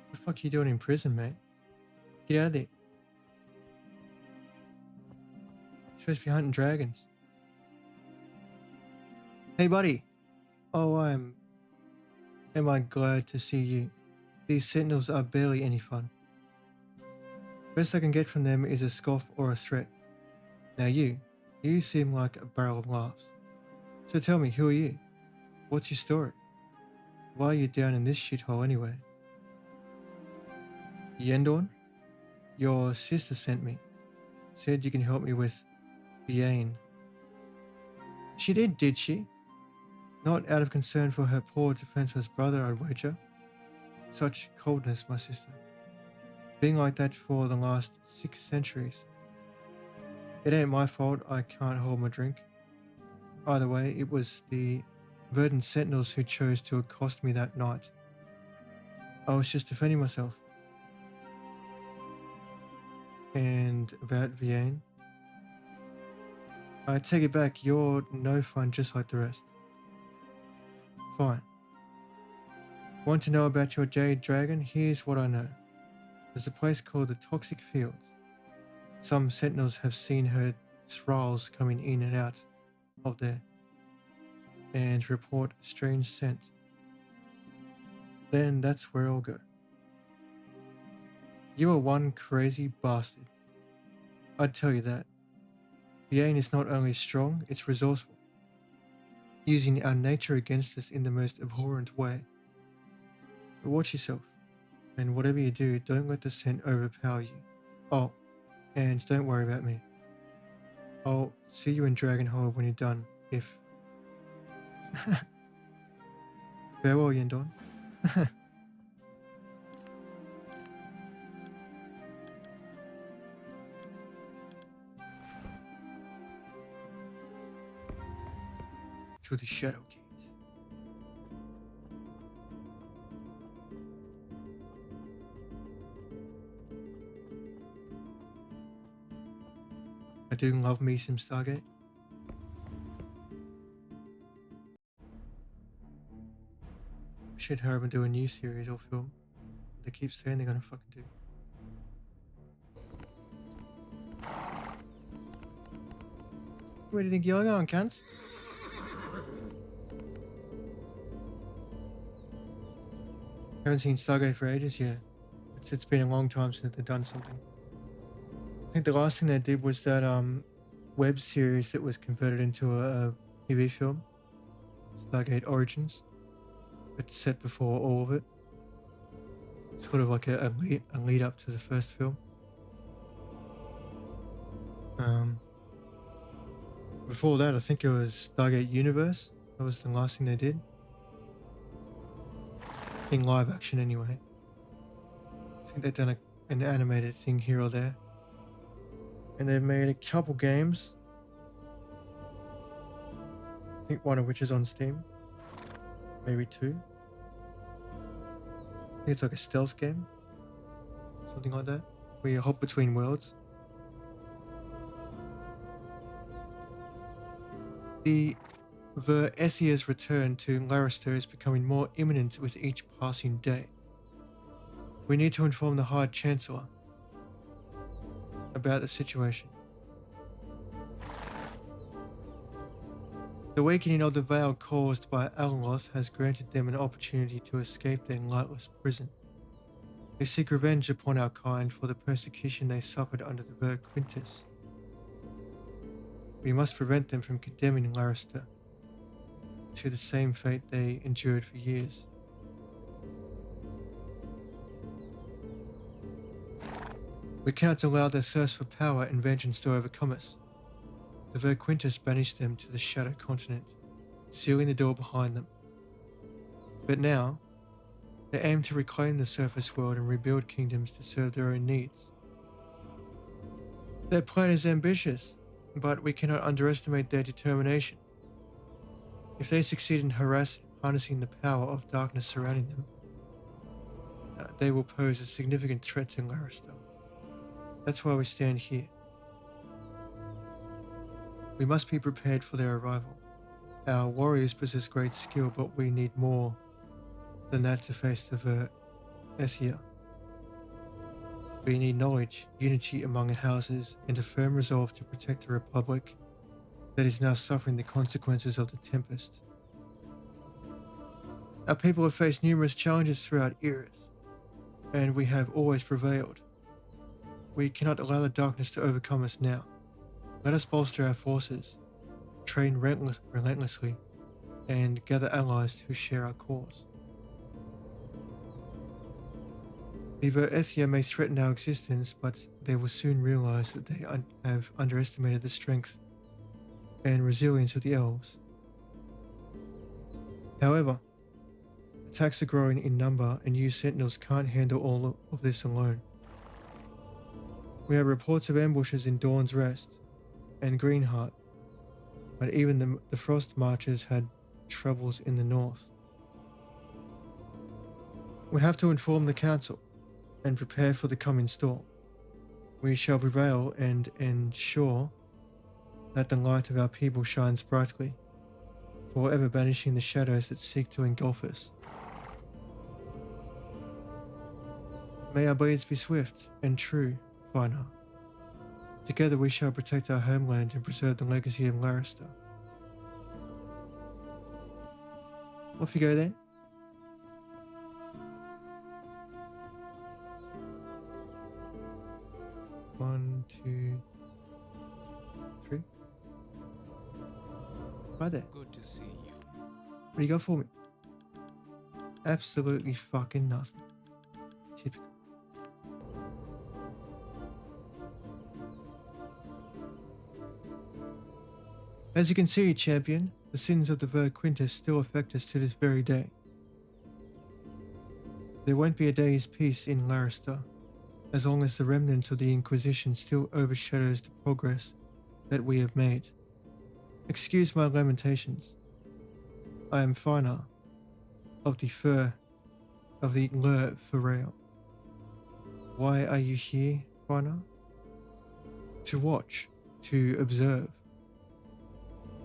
What the fuck are you doing in prison, mate? Get out of there. You're supposed to be hunting dragons. Hey, buddy. Oh, am I glad to see you. These sentinels are barely any fun. Best I can get from them is a scoff or a threat. Now you seem like a barrel of laughs. So tell me, who are you? What's your story? Why are you down in this shithole anyway? Yendorn? Your sister sent me. Said you can help me with Biane. She did she? Not out of concern for her poor defenseless brother, I'd wager. Such coldness, my sister. Being like that for the last 6 centuries. It ain't my fault I can't hold my drink. Either way, it was the verdant sentinels who chose to accost me that night. I was just defending myself. And about Viane? I take it back, you're no fun just like the rest. Fine. Want to know about your jade dragon? Here's what I know. There's a place called the Toxic Fields. Some sentinels have seen her thralls coming in and out of there and report a strange scent. Then that's where I'll go. You are one crazy bastard. I'd tell you that. Viane is not only strong, it's resourceful, using our nature against us in the most abhorrent way. But watch yourself, and whatever you do, don't let the scent overpower you. Oh, and don't worry about me. I'll see you in Dragonhold when you're done, if... Farewell, Yendon. To the Shadow Gate. I do love me some Stargate. Should hurry up and do a new series or film. They keep saying they're gonna fucking do. Where do you think you're going, cunts? Haven't seen Stargate for ages, yeah. It's been a long time since they've done something. I think the last thing they did was that web series that was converted into a TV film, Stargate Origins. It's set before all of it. Sort of like a lead up to the first film. Before that, I think it was Stargate Universe. That was the last thing they did. in live action anyway. I think they've done an animated thing here or there. And they've made a couple games. I think one of which is on Steam. Maybe two. I think it's like a stealth game. Something like that. Where you hop between worlds. The Ethia's return to Larister is becoming more imminent with each passing day. We need to inform the High Chancellor about the situation. The weakening of the veil caused by Alaloth has granted them an opportunity to escape their lightless prison. They seek revenge upon our kind for the persecution they suffered under the Ver Quintus. We must prevent them from condemning Larister to the same fate they endured for years. We cannot allow their thirst for power and vengeance to overcome us. The Ver Quintus banished them to the Shadow Continent, sealing the door behind them. But now, they aim to reclaim the surface world and rebuild kingdoms to serve their own needs. Their plan is ambitious, but we cannot underestimate their determination. If they succeed in harnessing the power of darkness surrounding them, they will pose a significant threat to Larister. That's why we stand here. We must be prepared for their arrival. Our warriors possess great skill, but we need more than that to face the Ethia. We need knowledge, unity among the houses, and a firm resolve to protect the Republic that is now suffering the consequences of the Tempest. Our people have faced numerous challenges throughout eras, and we have always prevailed. We cannot allow the darkness to overcome us now. Let us bolster our forces, train relentlessly, and gather allies who share our cause. The Verethia may threaten our existence, but they will soon realize that they have underestimated the strength and resilience of the elves. However, attacks are growing in number, and you sentinels can't handle all of this alone. We have reports of ambushes in Dawn's Rest and Greenheart, but even the Frost Marchers had troubles in the north. We have to inform the council and prepare for the coming storm. We shall prevail and ensure that the light of our people shines brightly, forever banishing the shadows that seek to engulf us. May our blades be swift and true, Fina. Together we shall protect our homeland and preserve the legacy of Larister. Off you go then. One, two, three. Hi there. Good to see you. What do you got for me? Absolutely fucking nothing. Typical. As you can see, champion, the sins of the Ver Quintus still affect us to this very day. There won't be a day's peace in Larister, as long as the remnants of the Inquisition still overshadows the progress that we have made. Excuse my lamentations. I am Fina, of the Lur Ferrail. Why are you here, Fina? To watch, to observe.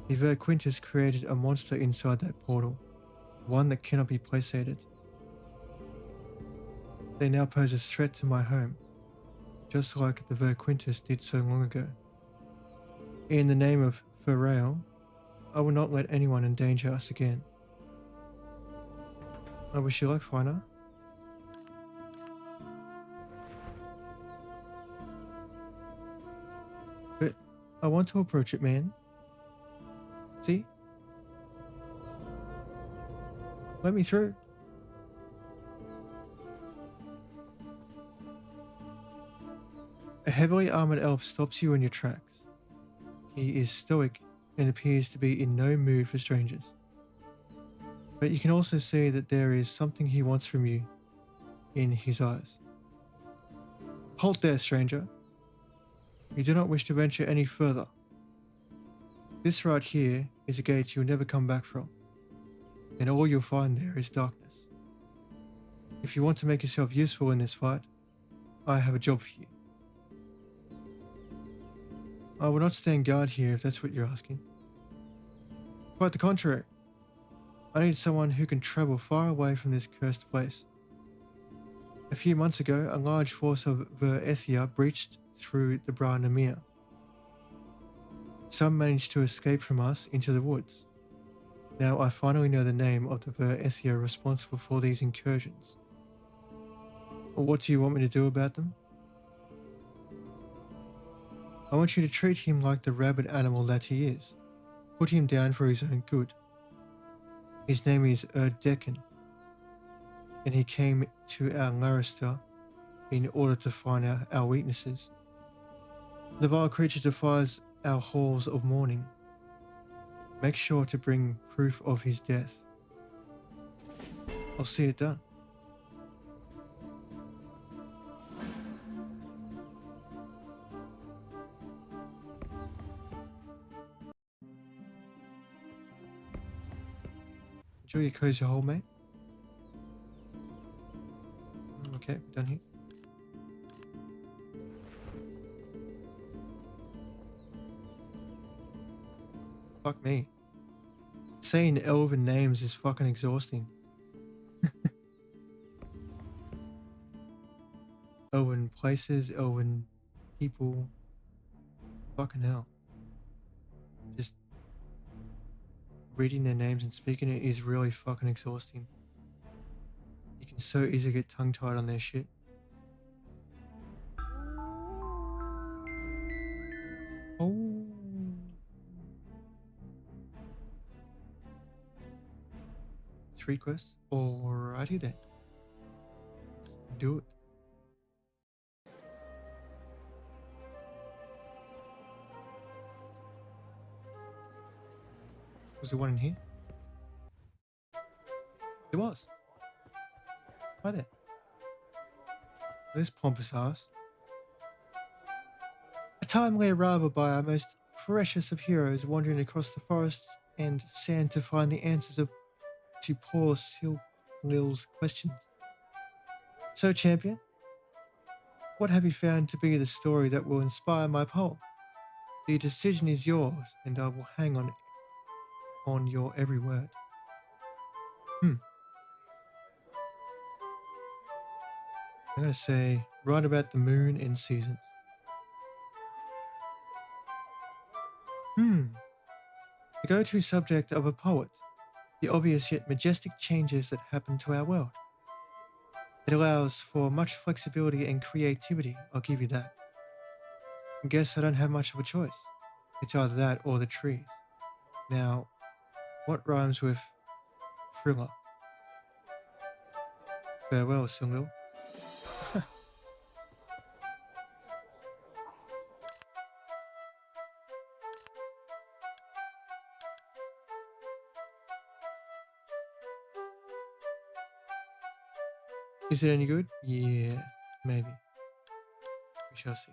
The Ver Quintus created a monster inside that portal, one that cannot be placated. They now pose a threat to my home, just like the Ver Quintus did so long ago. In the name of Ferrail, I will not let anyone endanger us again. I wish you luck, Fina. But I want to approach it, man. See? Let me through. A heavily armored elf stops you in your tracks. He is stoic and appears to be in no mood for strangers. But you can also see that there is something he wants from you in his eyes. Halt there, stranger. You do not wish to venture any further. This right here is a gate you'll never come back from, and all you'll find there is darkness. If you want to make yourself useful in this fight, I have a job for you. I will not stand guard here if that's what you're asking. Quite the contrary. I need someone who can travel far away from this cursed place. A few months ago, a large force of Verethia breached through the Bra Namir. Some managed to escape from us into the woods. Now I finally know the name of the Verethia responsible for these incursions. Well, what do you want me to do about them? I want you to treat him like the rabid animal that he is. Put him down for his own good. His name is Erdeken, and he came to our Larista in order to find out our weaknesses. The vile creature defies our halls of mourning. Make sure to bring proof of his death. I'll see it done. Enjoy your cozy hole, mate. Okay, we're done here. Fuck me. Saying elven names is fucking exhausting. Elven places, elven people. Fucking hell. Just reading their names and speaking it is really fucking exhausting. You can so easily get tongue-tied on their shit. Oh. Three quests? Alrighty then. Do it. Was there one in here? There was. Hi there. This pompous ass. A timely arrival by our most precious of heroes wandering across the forests and sand to find the answers to poor Silkil's questions. So, champion, what have you found to be the story that will inspire my poem? The decision is yours, and I will hang on your every word. I'm going to say right about the moon and seasons. The go-to subject of a poet, the obvious yet majestic changes that happen to our world. It allows for much flexibility and creativity, I'll give you that. I guess I don't have much of a choice. It's either that or the trees. Now, what rhymes with thriller? Farewell, Silkil. Is it any good? Yeah, maybe. We shall see.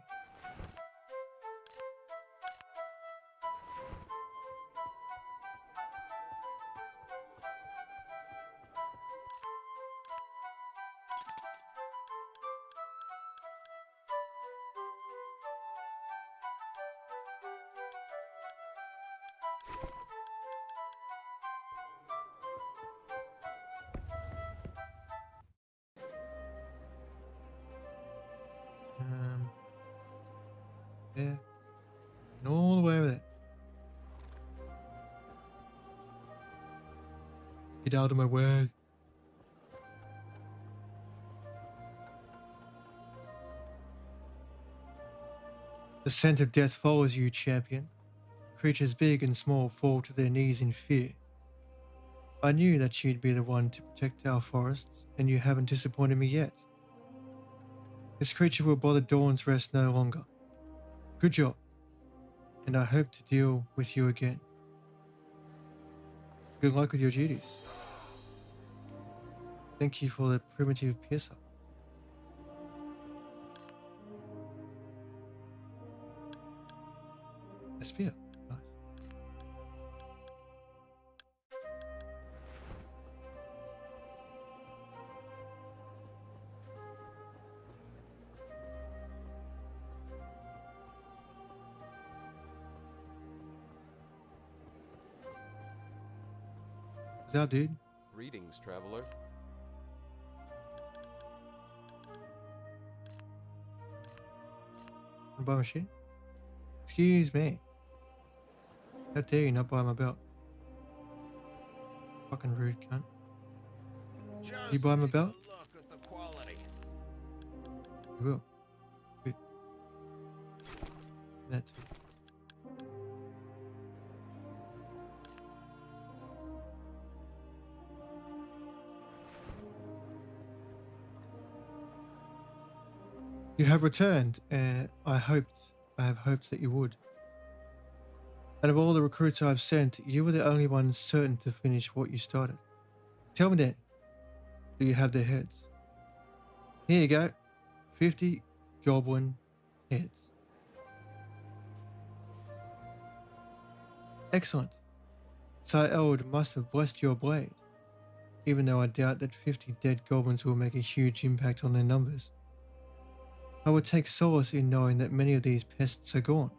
There. And all the way over there. Get out of my way. The scent of death follows you, champion. Creatures big and small fall to their knees in fear. I knew that you'd be the one to protect our forests, and you haven't disappointed me yet. This creature will bother Dawn's Rest no longer. Good job, and I hope to deal with you again. Good luck with your duties. Thank you for the primitive piercer. A spear. Nice. What's up, dude? Greetings, traveler. Wanna buy my shit? Excuse me. How dare you not buy my belt? Fucking rude cunt. You buy my belt? Look at the quality. You will. Good. That too. You have returned, and I have hoped that you would. Out of all the recruits I've sent, you were the only one certain to finish what you started. Tell me then, do you have their heads? Here you go. 50 goblin heads. Excellent. Sir Eld must have blessed your blade, even though I doubt that 50 dead goblins will make a huge impact on their numbers. I would take solace in knowing that many of these pests are gone.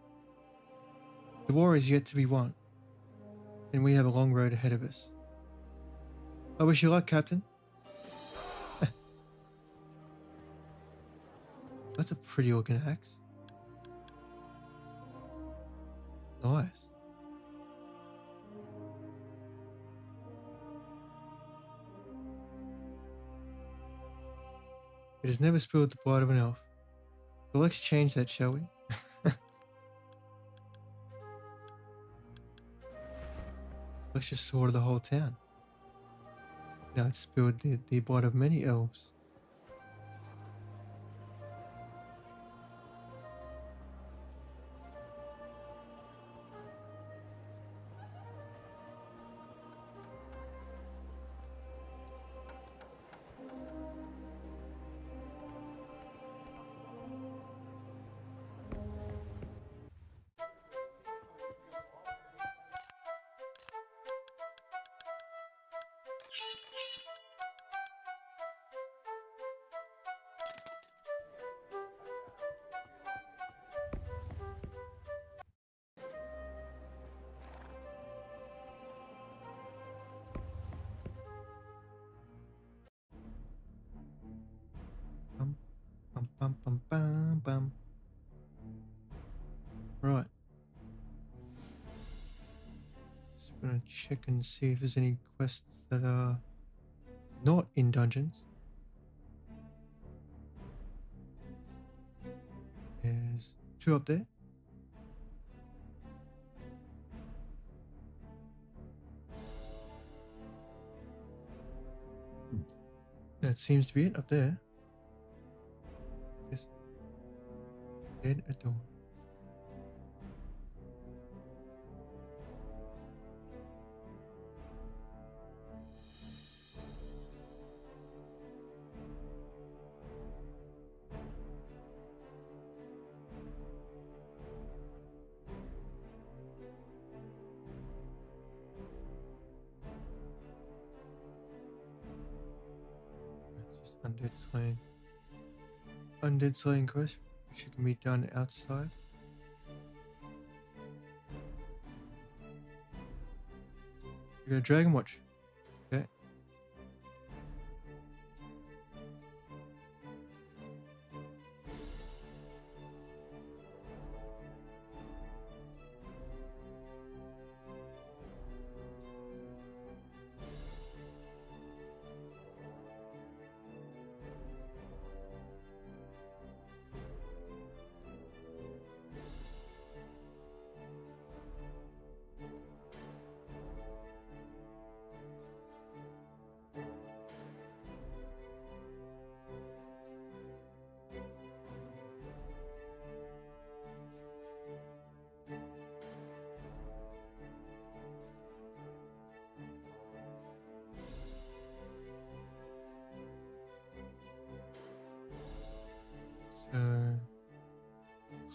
The war is yet to be won, and we have a long road ahead of us. I wish you luck, Captain. That's a pretty looking axe. Nice. It has never spilled the blood of an elf. But let's change that, shall we? Let's just slaughter the whole town. Now it's spilled the blood of many elves. Bum, bum, bum, bum, bum, bum. Right. Just gonna check and see if there's any quests that are not in dungeons. There's 2 up there. That seems to be it up there. This dead at dawn. That's just undead slaying. Undead slaying quest, which can be done outside. You got a dragon watch. Okay.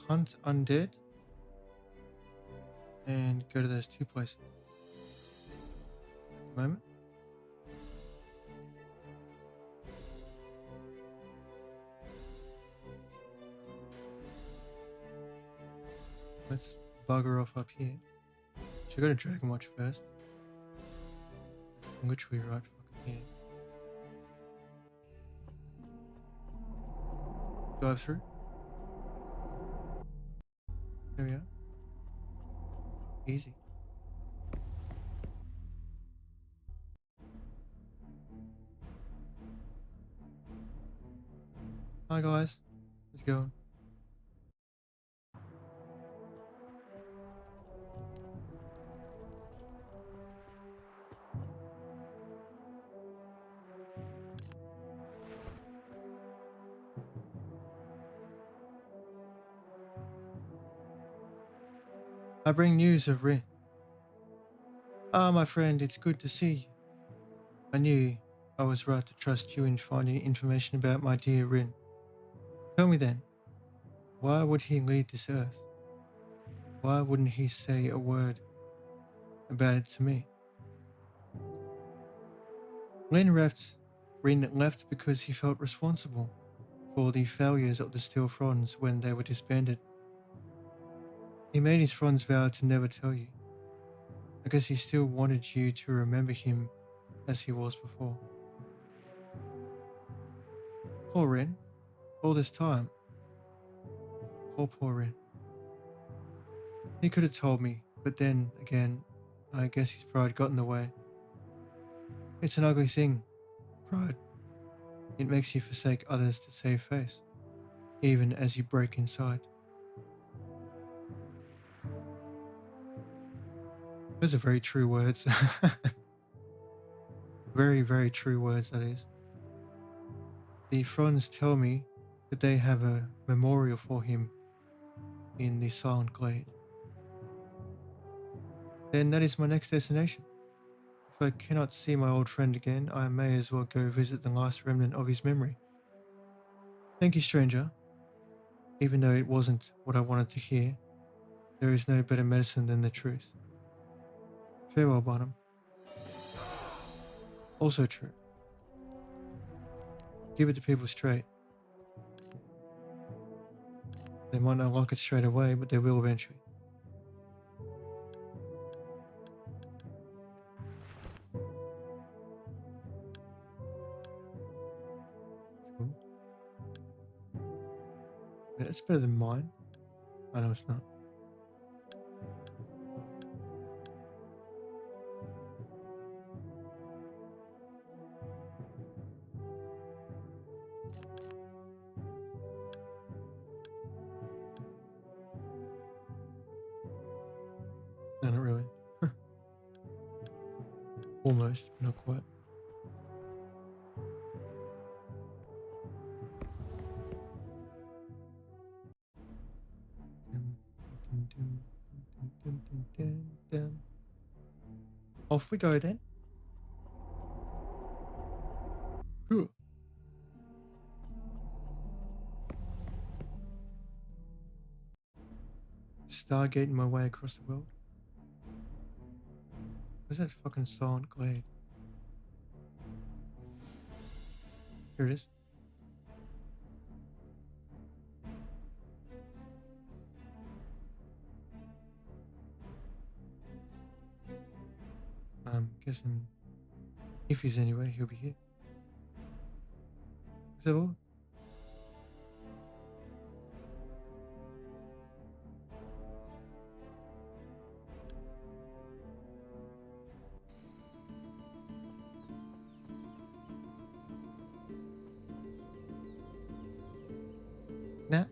hunt undead and go to those two places at the moment. Let's bugger off up here. Should I go to Dragon Watch first? I'm literally right fucking here. Dive through. There we are. Easy. Hi guys. Let's go. I bring news of Rin. Ah, my friend, it's good to see you. I knew I was right to trust you in finding information about my dear Rin. Tell me then, why would he leave this earth? Why wouldn't he say a word about it to me? Rin left because he felt responsible for the failures of the Steel Fronds when they were disbanded. He made his Fronds vow to never tell you. I guess he still wanted you to remember him as he was before. Poor Rin. All this time. Poor Rin. He could have told me, but then again, I guess his pride got in the way. It's an ugly thing, pride. It makes you forsake others to save face, even as you break inside. Those are very true words. Very, very true words, that is. The Fronds tell me that they have a memorial for him in the Silent Glade. Then that is my next destination. If I cannot see my old friend again, I may as well go visit the last remnant of his memory. Thank you, stranger. Even though it wasn't what I wanted to hear, there is no better medicine than the truth. Farewell, Barnum. Also true. Give it to people straight. They might not like it straight away, but they will eventually. Cool. Yeah, it's better than mine. I know it's not. No, not really. Almost, but not quite. Off we go then. Whew. Stargating my way across the world. Where's that fucking Silent Glade? Here it is. I'm guessing if he's anywhere, he'll be here. Is that all? Nah.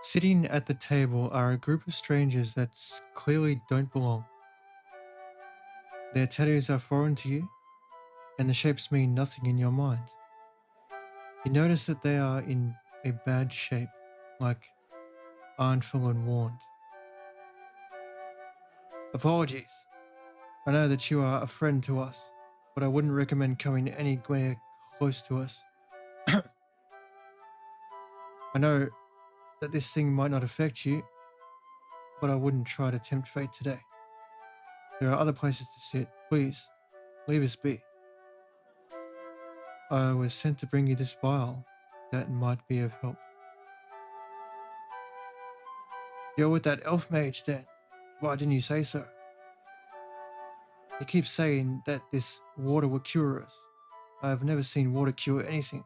Sitting at the table are a group of strangers that clearly don't belong. Their tattoos are foreign to you, and the shapes mean nothing in your mind. You notice that they are in a bad shape, like aren't full and warned. Apologies. I know that you are a friend to us, but I wouldn't recommend coming anywhere close to us. I know that this thing might not affect you, but I wouldn't try to tempt fate today. There are other places to sit. Please, leave us be. I was sent to bring you this vial that might be of help. You're with that elf mage then. Why didn't you say so? He keeps saying that this water will cure us. I have never seen water cure anything.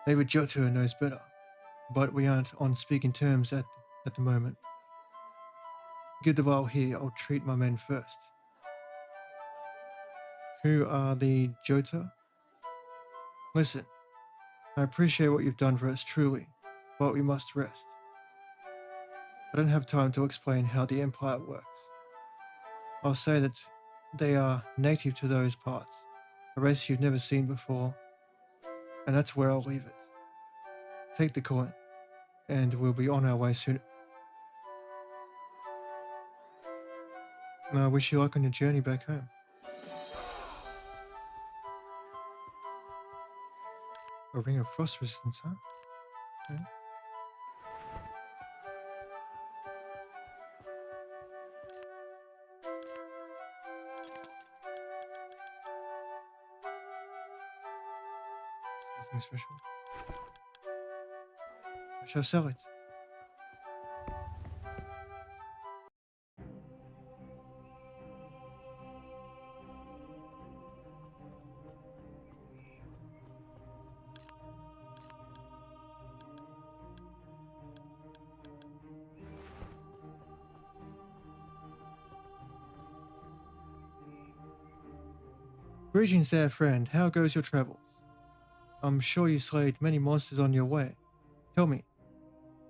Maybe Johto knows better, but we aren't on speaking terms at the moment. Give the vial here, I'll treat my men first. Who are the Johto? Listen, I appreciate what you've done for us truly, but we must rest. I don't have time to explain how the Empire works. I'll say that they are native to those parts, a race you've never seen before, and that's where I'll leave it. Take the coin, and we'll be on our way soon. I wish you luck on your journey back home. A ring of frost resistance, huh? Okay. It's nothing special. I shall sell it. Greetings there, friend. How goes your travels? I'm sure you slayed many monsters on your way. Tell me,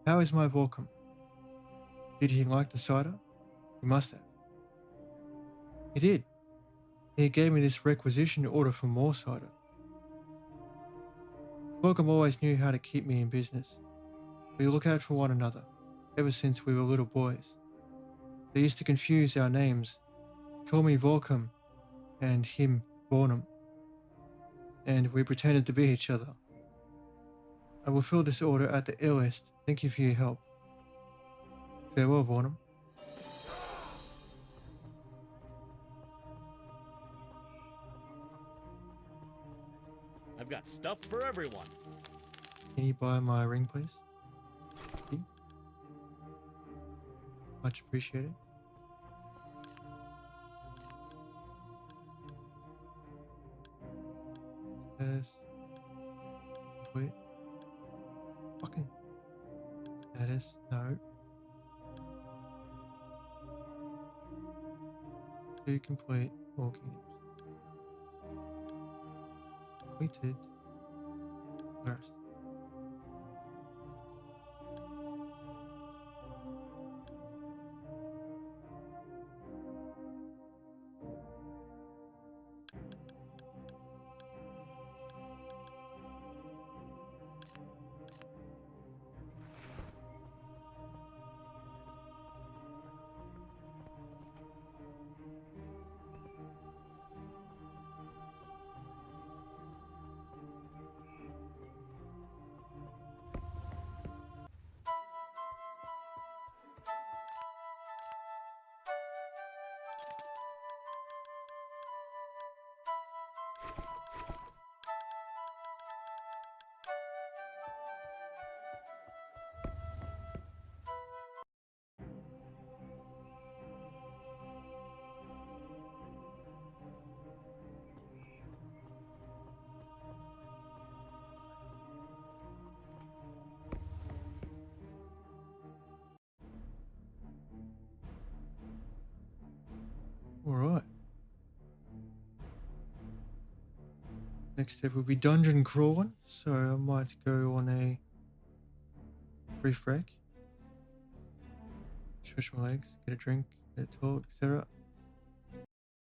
how is my Volcom? Did he like the cider? He must have. He did. He gave me this requisition order for more cider. Volcom always knew how to keep me in business. We look out for one another, ever since we were little boys. They used to confuse our names, call me Volcom and him Bornum, and we pretended to be each other. I will fill this order at the earliest. Thank you for your help. Farewell, Bornum. I've got stuff for everyone. Can you buy my ring, please? Thank you. Much appreciated. Status complete. Fucking status, no. To complete all kingdoms. Completed. First. Next step will be dungeon crawling, so I might go on a brief break, stretch my legs, get a drink, get a talk, etc. In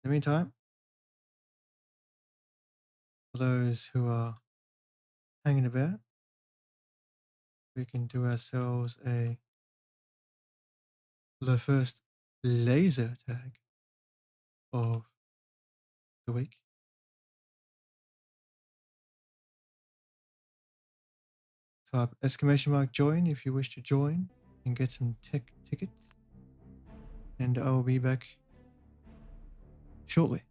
the meantime, for those who are hanging about, we can do ourselves the first laser tag of the week. Type exclamation mark join if you wish to join and get some tech tickets. And I will be back shortly.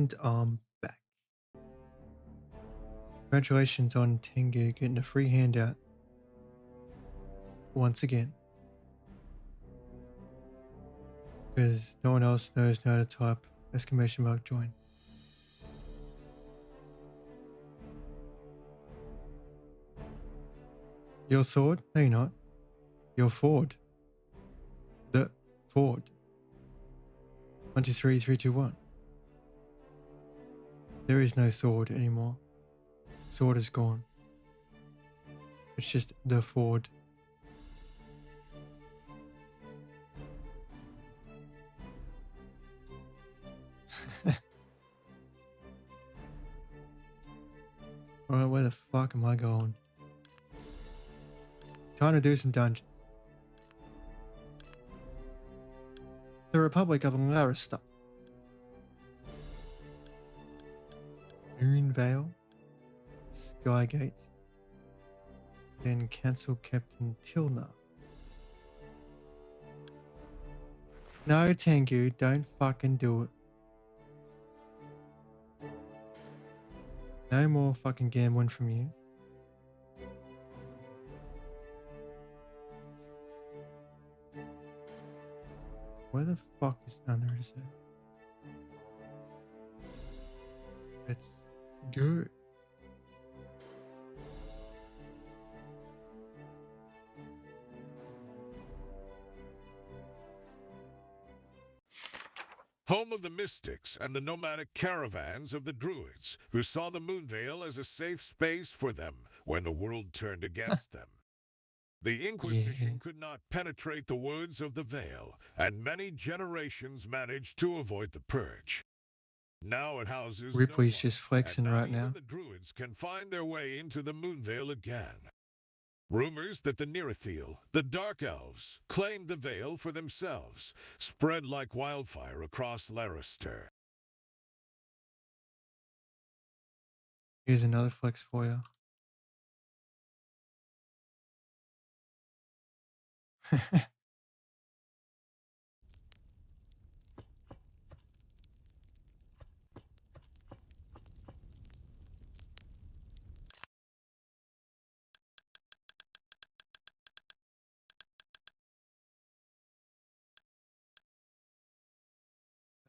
And I'm back. Congratulations on Tengu getting a free handout once again. Because no one else knows how to type !join. You're Thord? No, you're not. You're Ford. The Ford. 1, 2, 3, 3, 2, 1. There is no Thord anymore. Thord is gone. It's just the Ford. Alright, where the fuck am I going? Trying to do some dungeons. The Republic of Larista. Moonvale. Skygate. Then cancel Captain Tilna. No, Tengu, don't fucking do it. No more fucking gambling from you. Where the fuck is under it? Let's go. Home of the mystics and the nomadic caravans of the druids, who saw the Moonvale as a safe space for them when the world turned against them. The Inquisition could not penetrate the woods of the Vale, and many generations managed to avoid the purge. Now it houses Ripley's no one, just flexing and right even now. the druids can find their way into the Moonvale again. Rumors that the Nerefiel, the Dark Elves, claimed the Vale for themselves, spread like wildfire across Larester. Here's another flex for you. I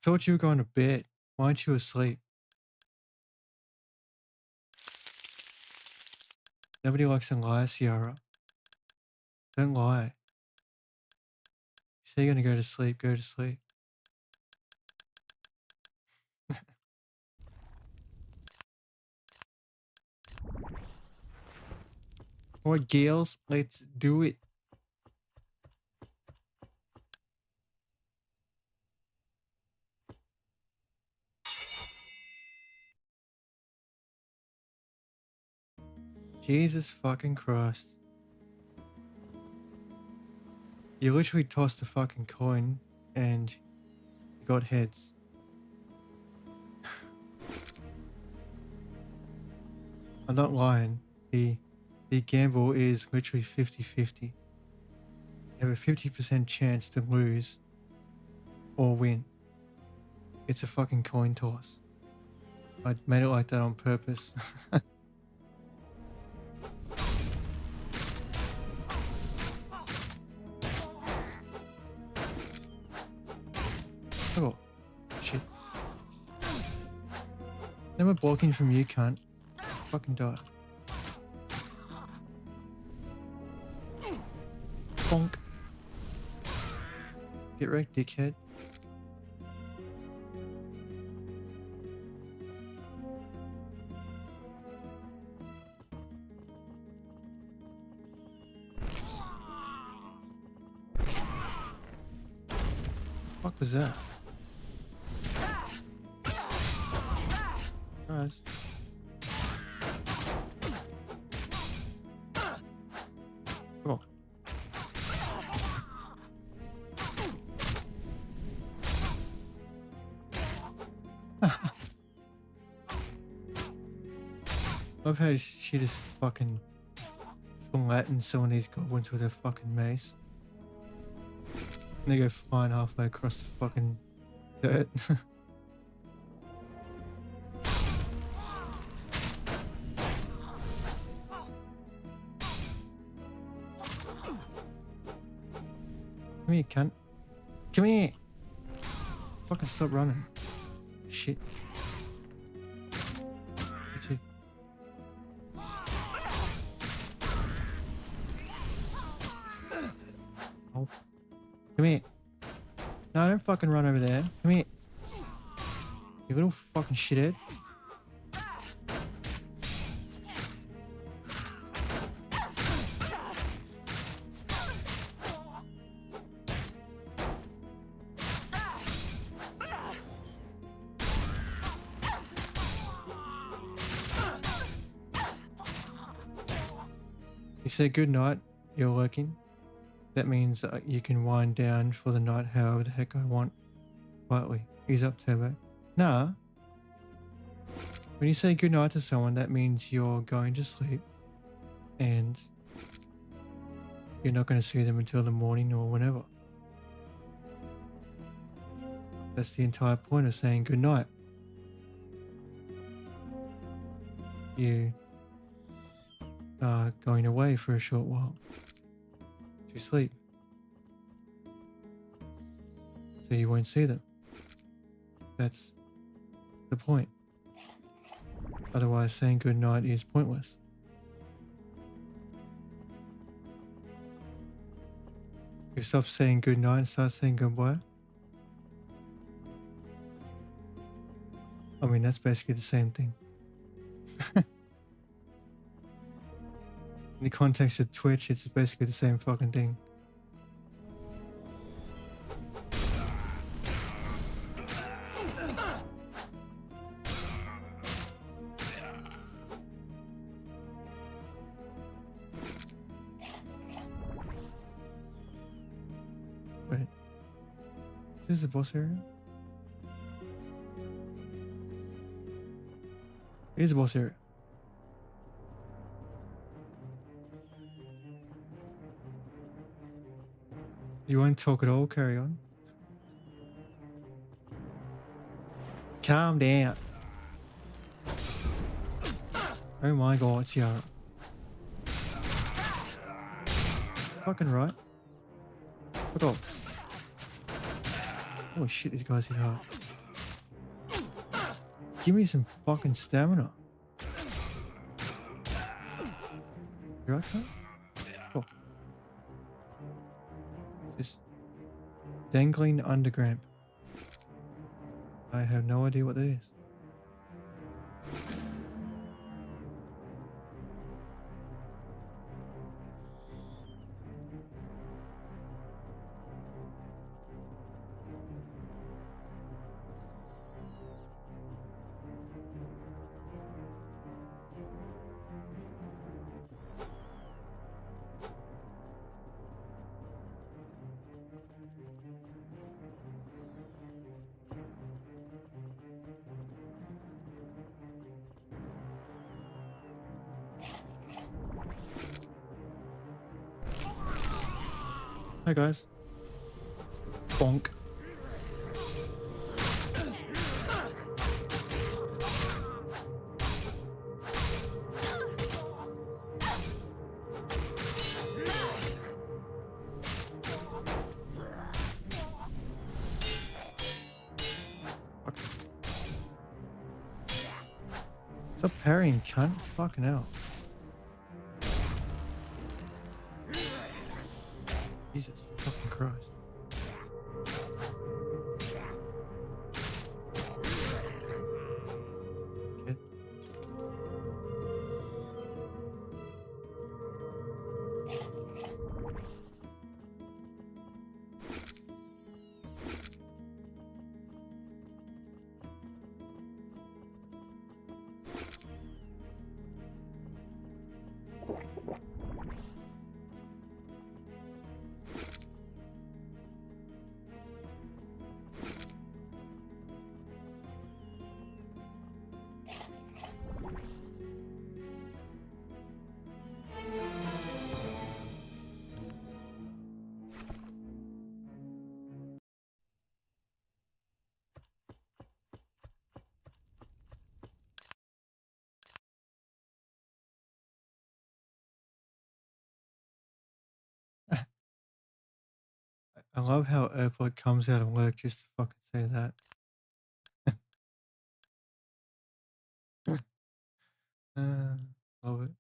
thought you were going to bed. Why aren't you asleep? Nobody likes to lie, Ciara. Don't lie. You say you're going to go to sleep, go to sleep. Alright, girls, let's do it. Jesus fucking Christ. You literally tossed a fucking coin and you got heads. I'm not lying. The gamble is literally 50-50. You have a 50% chance to lose or win. It's a fucking coin toss. I made it like that on purpose. Oh, shit. Never blocking from you, cunt. Fucking die. Bonk. Get wrecked, dickhead. What was that? Nice. Oh. Love how she just fucking flattens some of these goblins with her fucking mace. And they go flying halfway across the fucking dirt. Come here, cunt. Come here. Fucking stop running. Shit. You too. Oh. Come here. No, don't fucking run over there. Come here. You little fucking shithead. You say good night, you're lurking. That means you can wind down for the night however the heck I want. Quietly. Ease up, Turbo. Nah. When you say good night to someone, that means you're going to sleep. And you're not going to see them until the morning or whenever. That's the entire point of saying good night. You are going away for a short while to sleep, so you won't see them. That's the point. Otherwise, saying good night is pointless. You stop saying good night and start saying goodbye. I mean, that's basically the same thing. In the context of Twitch, it's basically the same fucking thing. Wait. Is this the boss area? It is the boss area. You won't talk at all? Carry on. Calm down. Oh my god, it's Yara. Fucking right. Fuck off. Oh shit, these guys hit hard. Give me some fucking stamina. You right, cunt? Oh. This dangling undergramp. I have no idea what that is. Hi guys. Bonk. Fuck. Stop parrying, cunt. Fucking hell. Jesus fucking Christ. Okay. I love how Urpod comes out of work just to fucking say that. uh, love it.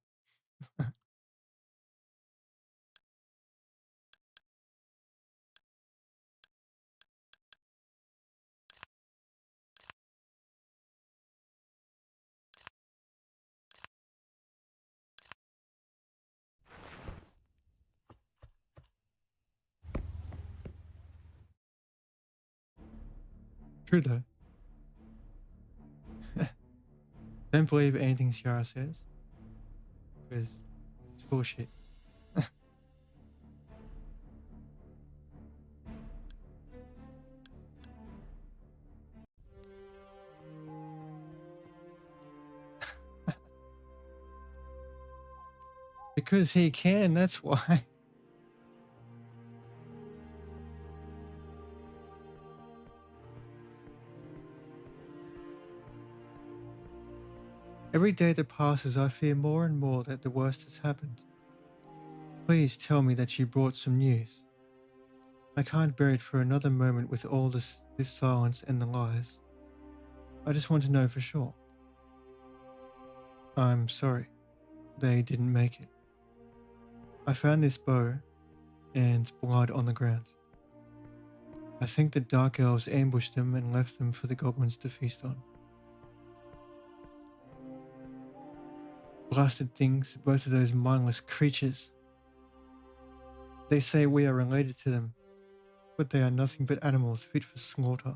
True though. Don't believe anything Ciara says, because it's bullshit. Because he can, that's why. Every day that passes, I fear more and more that the worst has happened. Please tell me that you brought some news. I can't bear it for another moment with all this silence and the lies. I just want to know for sure. I'm sorry. They didn't make it. I found this bow and blood on the ground. I think the Dark Elves ambushed them and left them for the goblins to feast on. Blasted things, both of those mindless creatures. They say we are related to them, but they are nothing but animals fit for slaughter.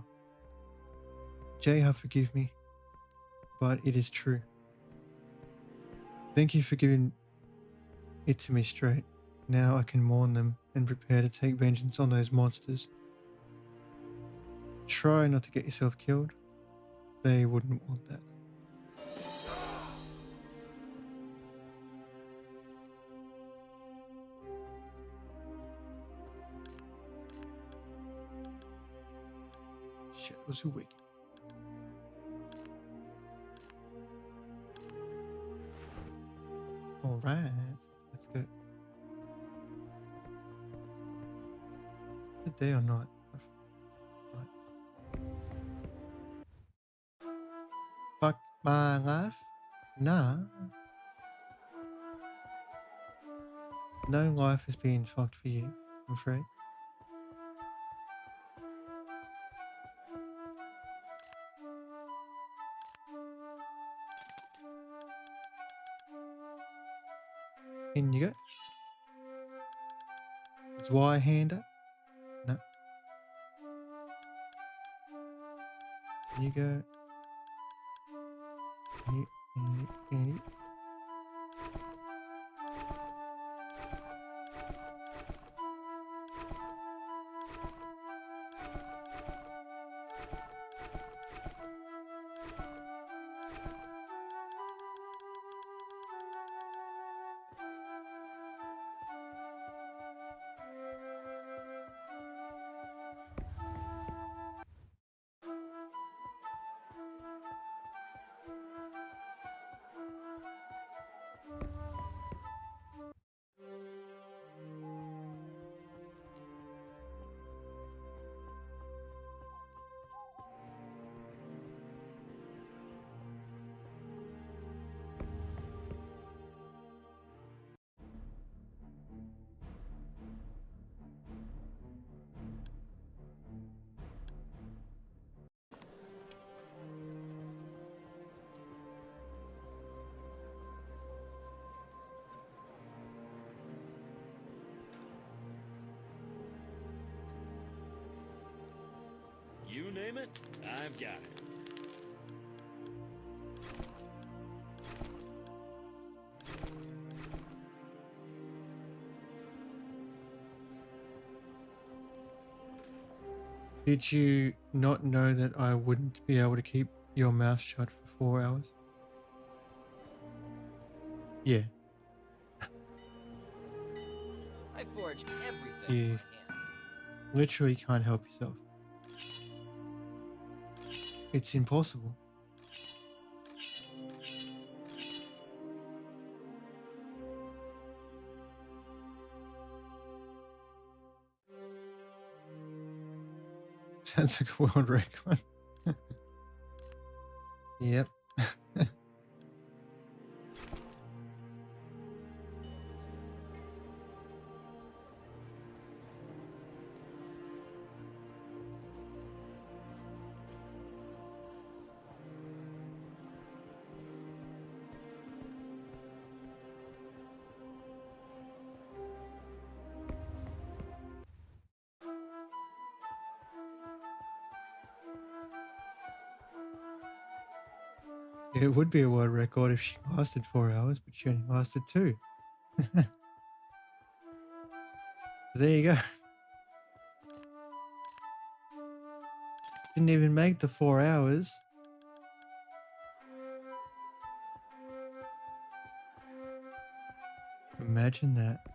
Jeha, forgive me, but it is true. Thank you for giving it to me straight. Now I can mourn them and prepare to take vengeance on those monsters. Try not to get yourself killed. They wouldn't want that. Shadows Awakening. Alright, let's go. Is it day or night? Fuck my life? Nah. No life is being fucked for you, I'm afraid. In you go. Zweihander? No. In you go. In you. You name it, I've got it. Did you not know that I wouldn't be able to keep your mouth shut for 4 hours? Yeah. I forge everything Yeah. with my hand. Literally can't help yourself. It's impossible. Sounds like a world record. Yep. It would be a world record if she lasted 4 hours, but she only lasted 2. There you go. Didn't even make the 4 hours. Imagine that.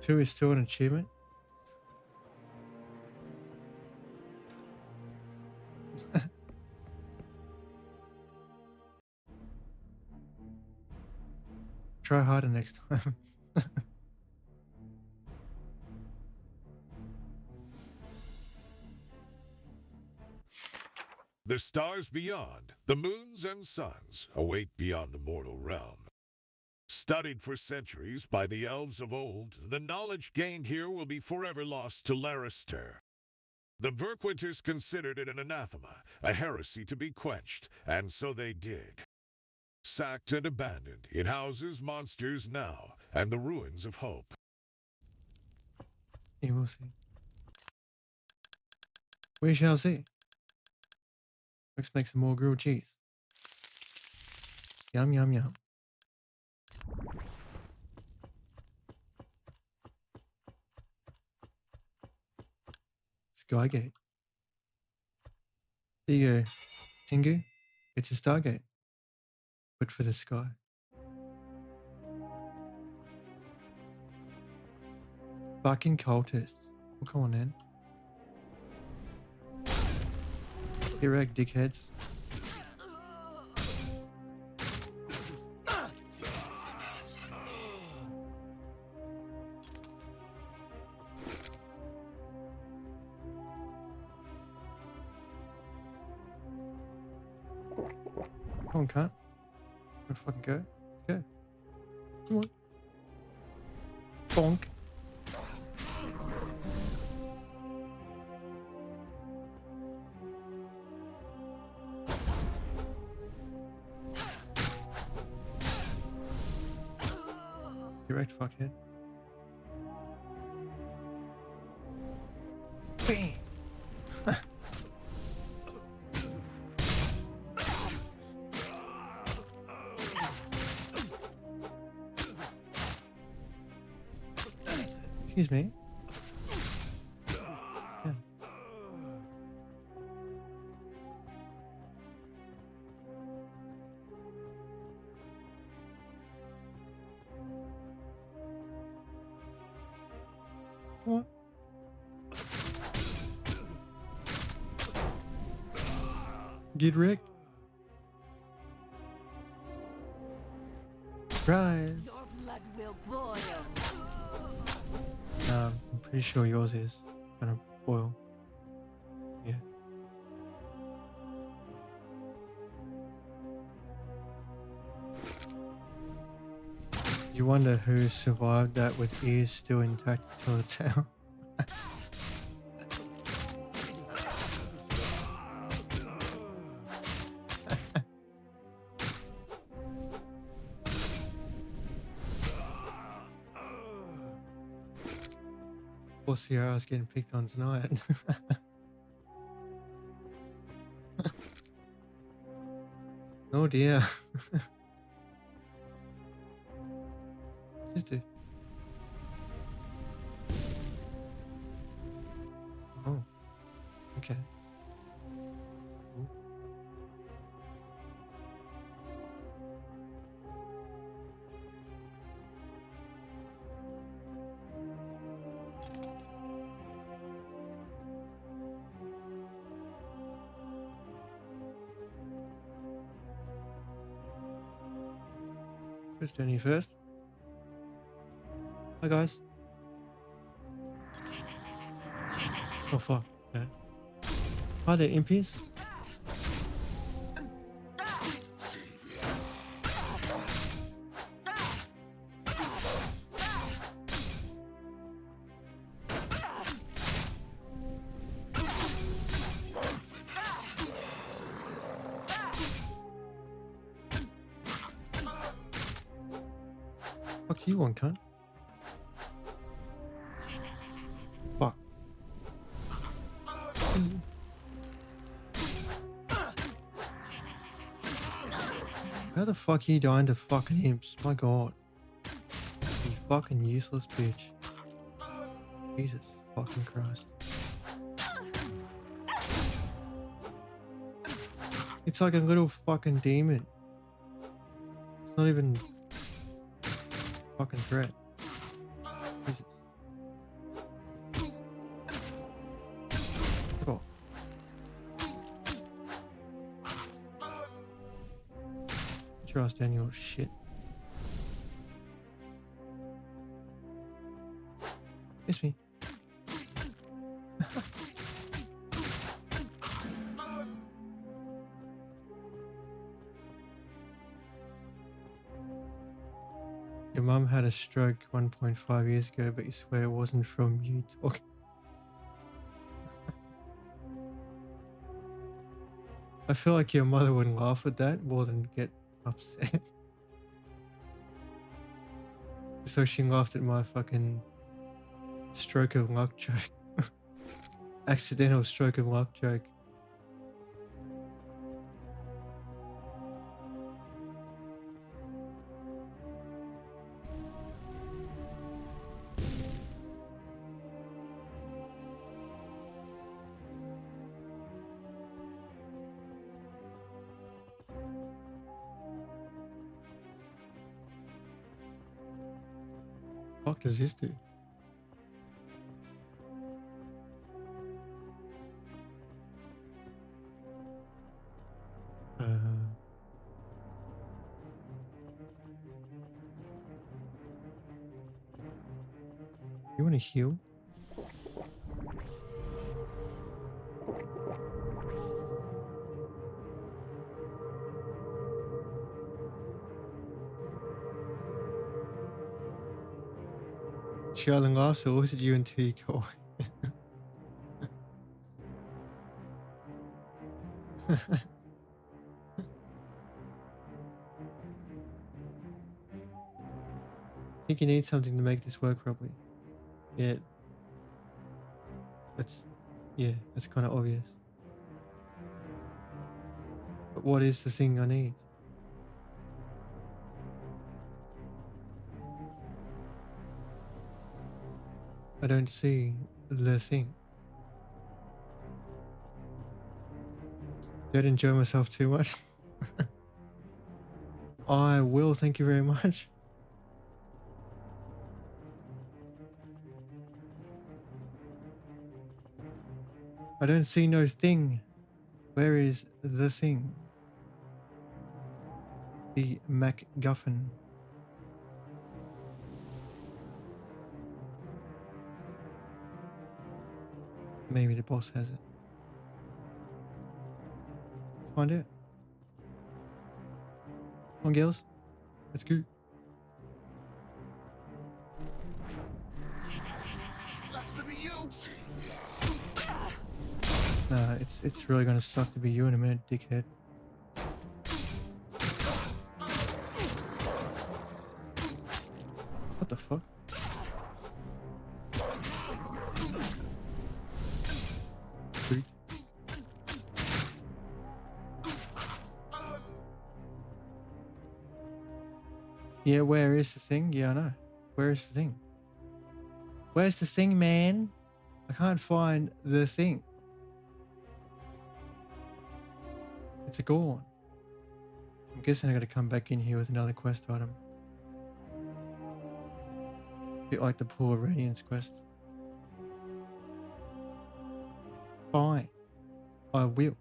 Two is still an achievement. Try harder next time. The stars beyond, the moons and suns, await beyond the mortal realm. Studied for centuries by the elves of old, the knowledge gained here will be forever lost to Larister. The Verquinters considered it an anathema, a heresy to be quenched, and so they did. Sacked and abandoned, it houses monsters now, and the ruins of hope. You will see. We shall see. Let's make some more grilled cheese. Yum, yum, yum. Skygate. There you go, Tingu. It's a Stargate, but for the sky. Fucking cultists. Well, come on then. Get wrecked, dickheads. Come on, cunt. Let's fucking go. Let's go. Come on. Bonk. Get wrecked, fuckhead. Bang. Excuse me. Yeah. What? Get wrecked. Surprise. Your blood will boil. I'm pretty sure yours is gonna boil. Yeah. You wonder who survived that with ears still intact to tell the tale. Poor Sierra's getting picked on tonight. Oh dear. What's this do? Oh. Okay. Cool. Let's down here first. Hi guys. Oh fuck. Okay. Hi there, impies. What do you want, cunt? Fuck. How the fuck are you dying to fucking imps? My god. You fucking useless bitch. Jesus fucking Christ. It's like a little fucking demon. It's not even fucking threat. Jesus. Oh. Get your ass down, your shit. It's me. Your mum had a stroke 1.5 years ago, but you swear it wasn't from you talking. I feel like your mother would laugh at that more than get upset. So she laughed at my fucking stroke of luck joke. Accidental stroke of luck joke. What does this do? You want to heal? Charlie laughs, so looks at you until you go. I think you need something to make this work properly. Yeah. That's kind of obvious. But what is the thing I need? I don't see the thing. Did I enjoy myself too much? I will, thank you very much. I don't see no thing. Where is the thing? The MacGuffin. Maybe the boss has it. Let's find out. Come on, girls. Let's go. Sucks to be you. Nah, it's really gonna suck to be you in a minute, dickhead. What the fuck? Sweet. Yeah, where is the thing? Yeah, I know. Where is the thing? Where's the thing, man? I can't find the thing. It's a gone. I'm guessing I gotta come back in here with another quest item. Bit like the Pool of Radiance quest. Fine. I will.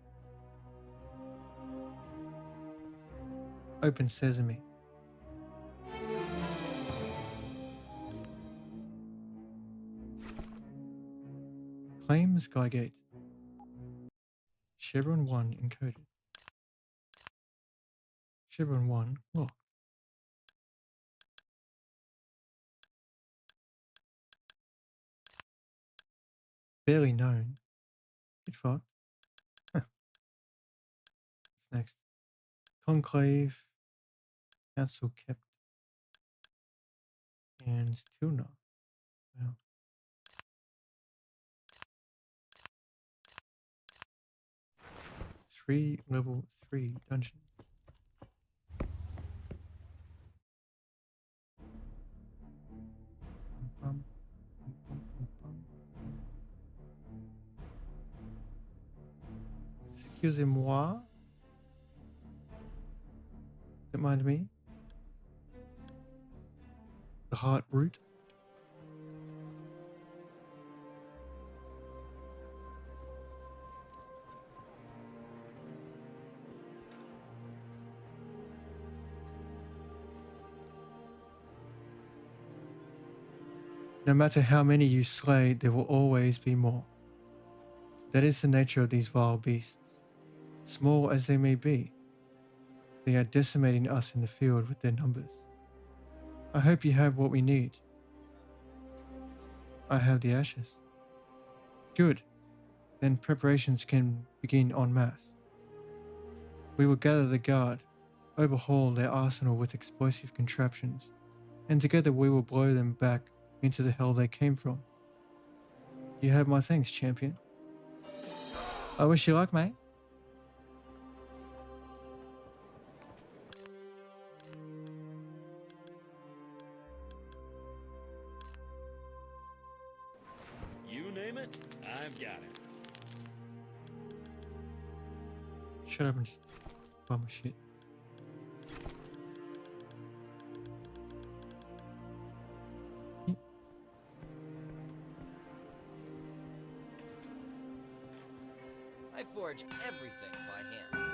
Claim Skygate. Chevron 1 encoded. Chevron 1 locked. Barely known. Get fucked. What's next? Conclave. Council kept. And still not. Wow. Level 3 dungeons. Bum, bum, bum, bum, bum. Excusez-moi. Don't mind me. The heart root. No matter how many you slay, there will always be more. That is the nature of these wild beasts. Small as they may be, they are decimating us in the field with their numbers. I hope you have what we need. I have the ashes. Good. Then preparations can begin en masse. We will gather the guard, overhaul their arsenal with explosive contraptions, and together we will blow them back into the hell they came from. You have my thanks, champion. I wish you luck, mate. You name it, I've got it. Shut up and just bum shit. I forge everything by hand.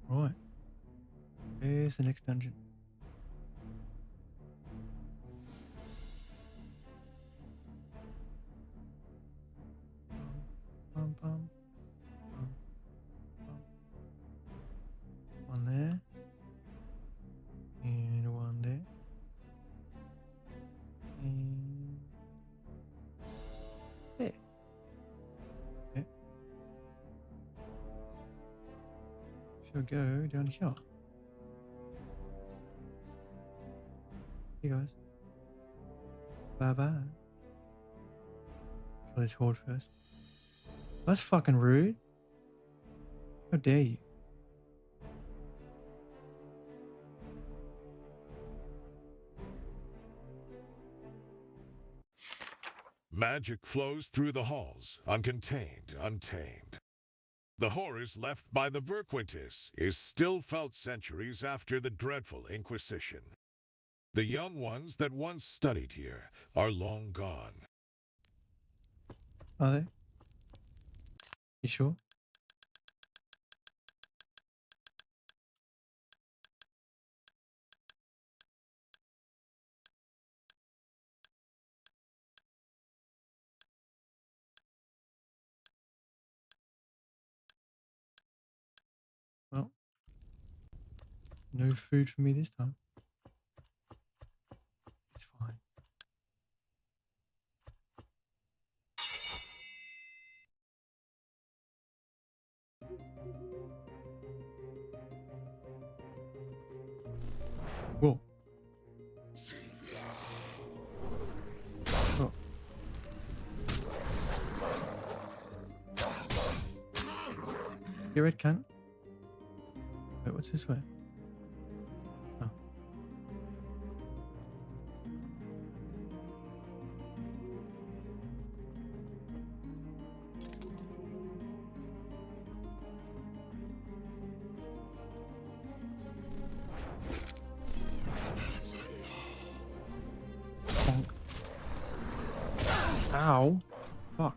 Right. Here's the next dungeon. Bum, bum, bum, bum. One there. And one there. And there. Okay. Shall go down here. Hey guys. Bye bye. Kill this horde first. That's fucking rude. How dare you? Magic flows through the halls, uncontained, untamed. The horrors left by the Verquintis is still felt centuries after the dreadful Inquisition. The young ones that once studied here are long gone. Are they? You sure? Well, no food for me this time. It's fine. Whoa. Oh. You red can? Wait, what's this way? Oh. Bonk. Ow. Fuck.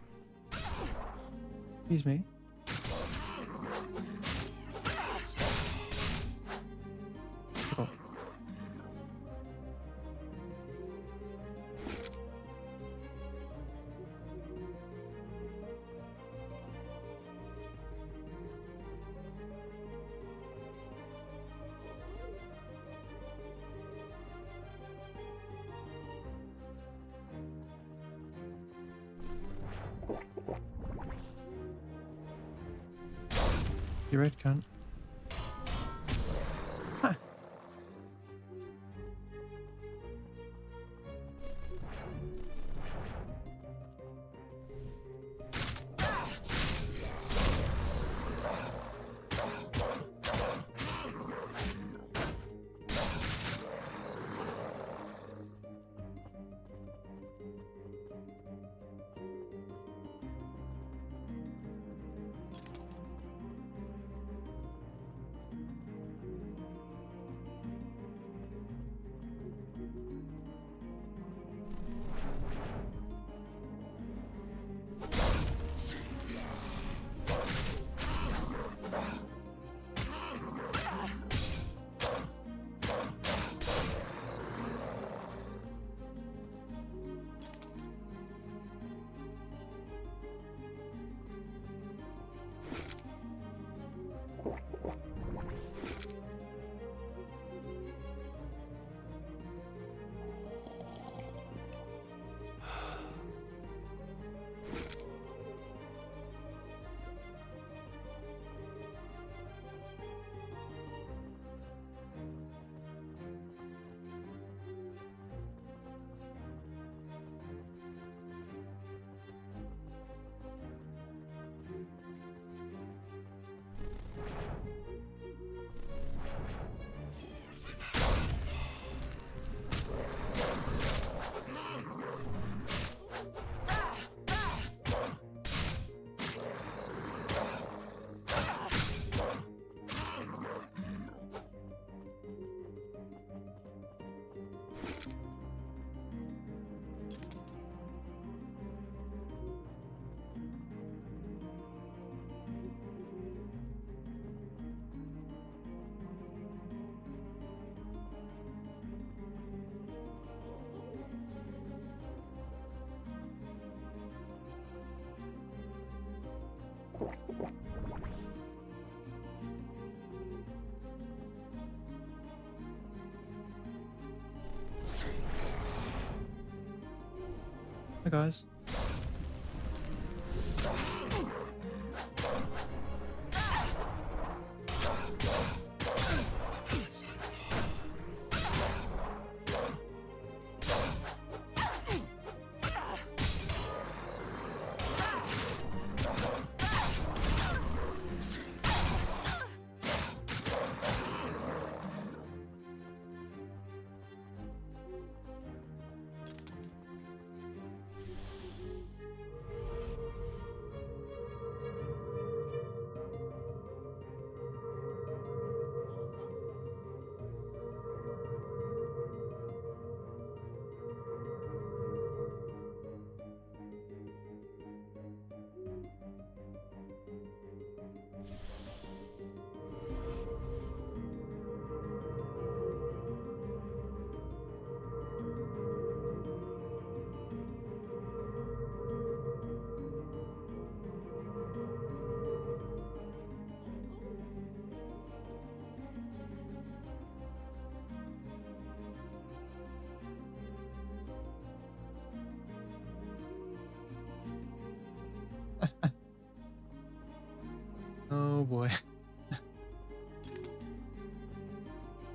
Excuse me. Oh. You red cunt. Ha. Hi guys.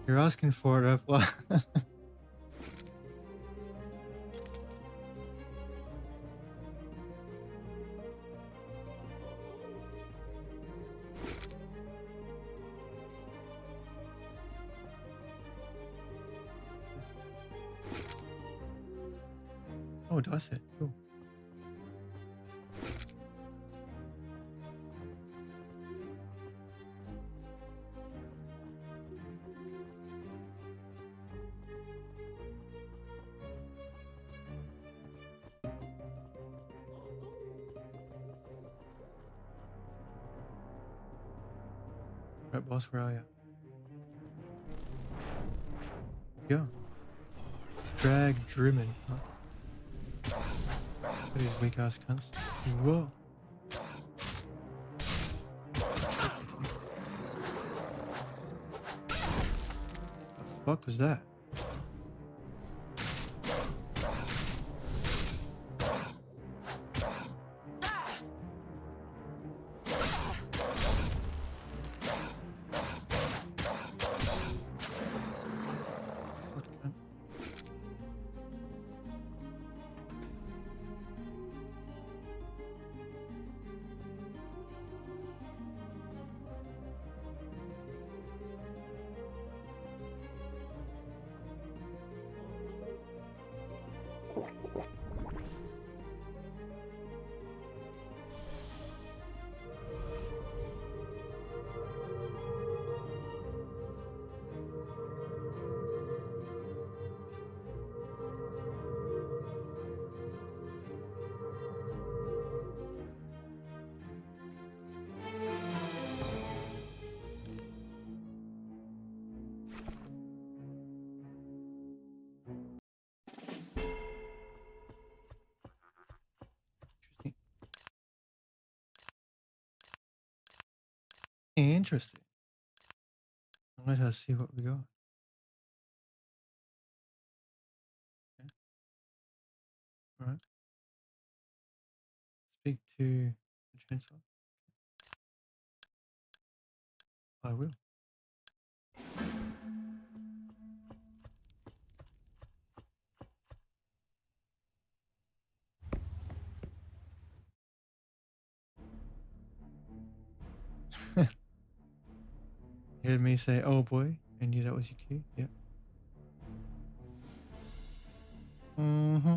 You're asking for it, Apple. Oh, does it? Cool. Right, boss, where are you? Yeah. Drag Drummond, huh? Look at these weak ass cunts. Whoa. The fuck was that? What cunt? Interesting. Let us see what we got. Okay. All right. Speak to the chancellor. I will. You heard me say, "Oh boy," I knew that was your cue. Yep. Mm-hmm.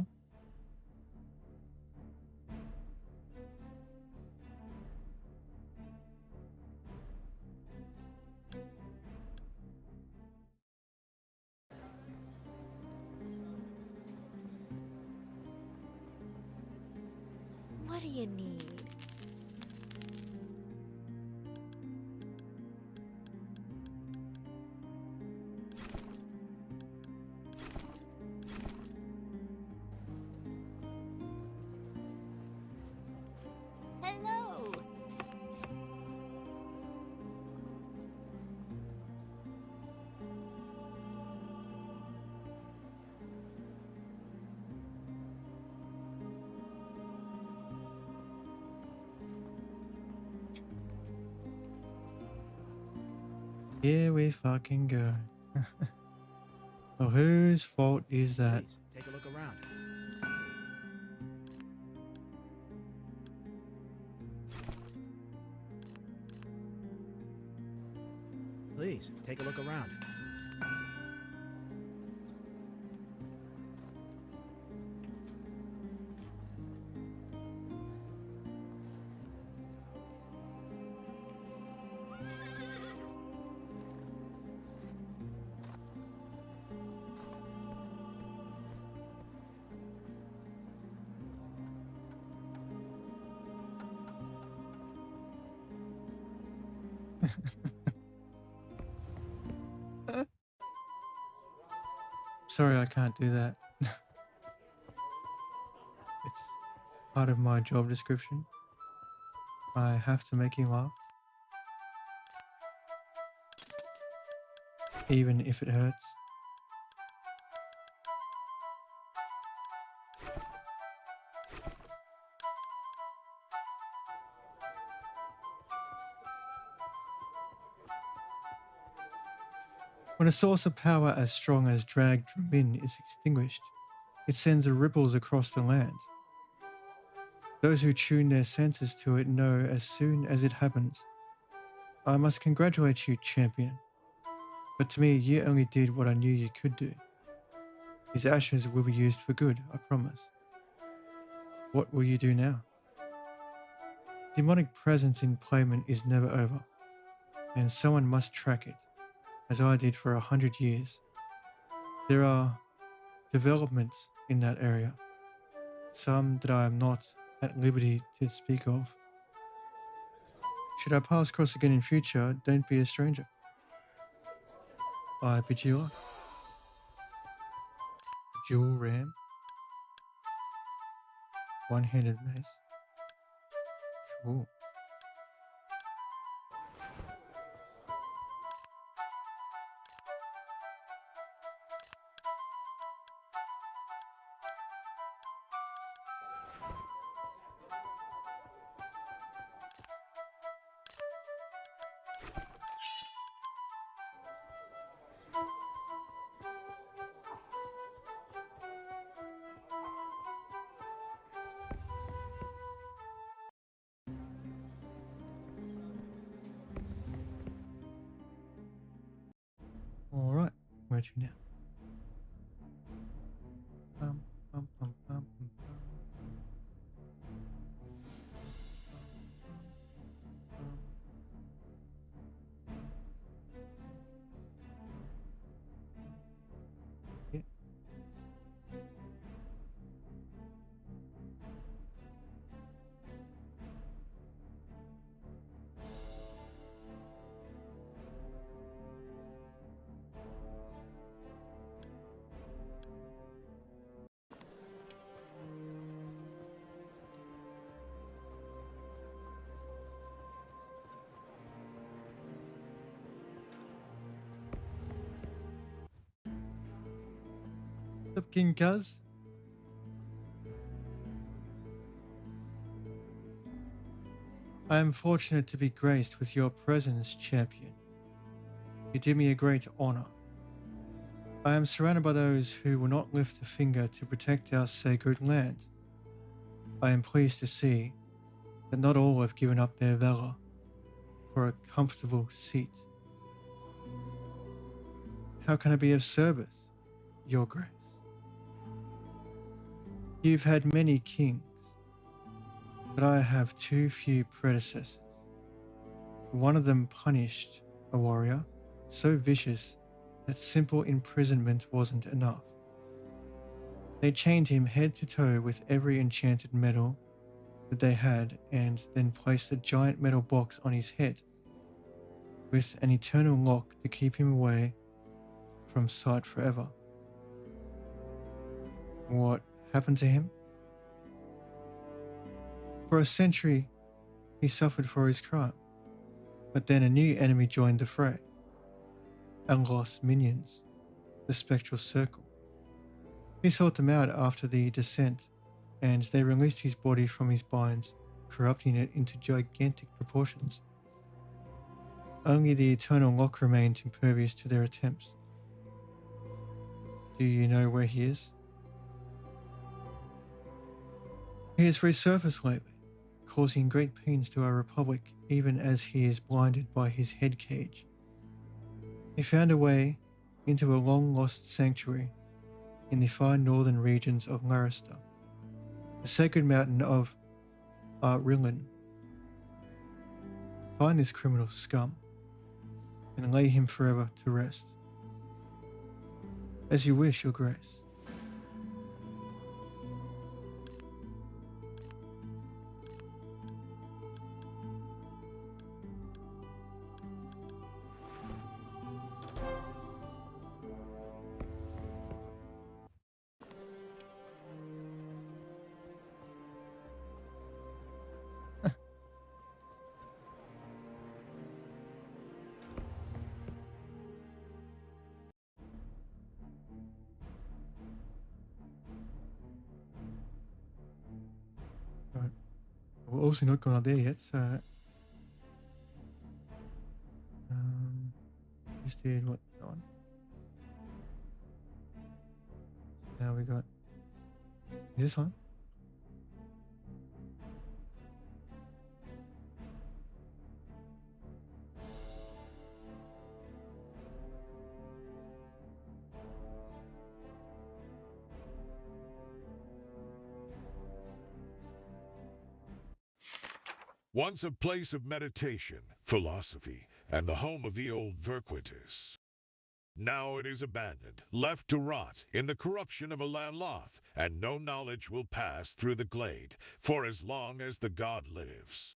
What do you need? Hello! Here we fucking go. Well, whose fault is that? Please, take a look around. Please, take a look around. Sorry, I can't do that. It's part of my job description. I have to make you laugh. Even if it hurts. When a source of power as strong as Drag Dramin is extinguished, it sends ripples across the land. Those who tune their senses to it know as soon as it happens. I must congratulate you, champion. But to me, you only did what I knew you could do. These ashes will be used for good, I promise. What will you do now? Demonic presence in Playman is never over, and someone must track it, as I did for 100 years. There are developments in that area, some that I am not at liberty to speak of. Should our paths cross again in future, don't be a stranger. I bid you luck. Dual ram, one-handed mace. Cool. All right, where to now? Bum, bum, bum, bum, bum, bum, bum. Yeah. What's up, King Kaz? I am fortunate to be graced with your presence, champion. You did me a great honor. I am surrounded by those who will not lift a finger to protect our sacred land. I am pleased to see that not all have given up their valor for a comfortable seat. How can I be of service, your grace? You've had many kings, but I have too few predecessors. One of them punished a warrior so vicious that simple imprisonment wasn't enough. They chained him head to toe with every enchanted metal that they had, and then placed a giant metal box on his head with an eternal lock to keep him away from sight forever. What happened to him? For a century, he suffered for his crime, but then a new enemy joined the fray. Alaloth's minions, the Spectral Circle. He sought them out after the descent, and they released his body from his binds, corrupting it into gigantic proportions. Only the Eternal Lock remained impervious to their attempts. Do you know where he is? He has resurfaced lately, causing great pains to our Republic, even as he is blinded by his head cage. He found a way into a long-lost sanctuary in the far northern regions of Larista, the sacred mountain of Rillan. Find this criminal scum and lay him forever to rest. As you wish, your grace. Right. We're also not gone out there yet, so just did what that one. we got this one. Once a place of meditation, philosophy, and the home of the old Verquites. Now it is abandoned, left to rot in the corruption of Alaloth, and no knowledge will pass through the glade for as long as the god lives.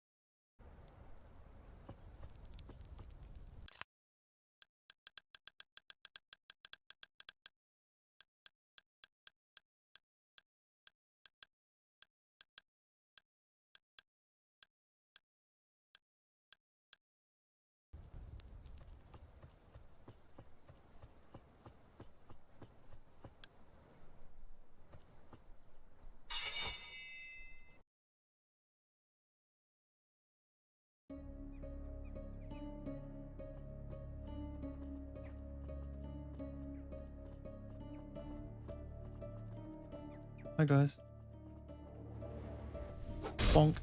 Hi guys. Bonk.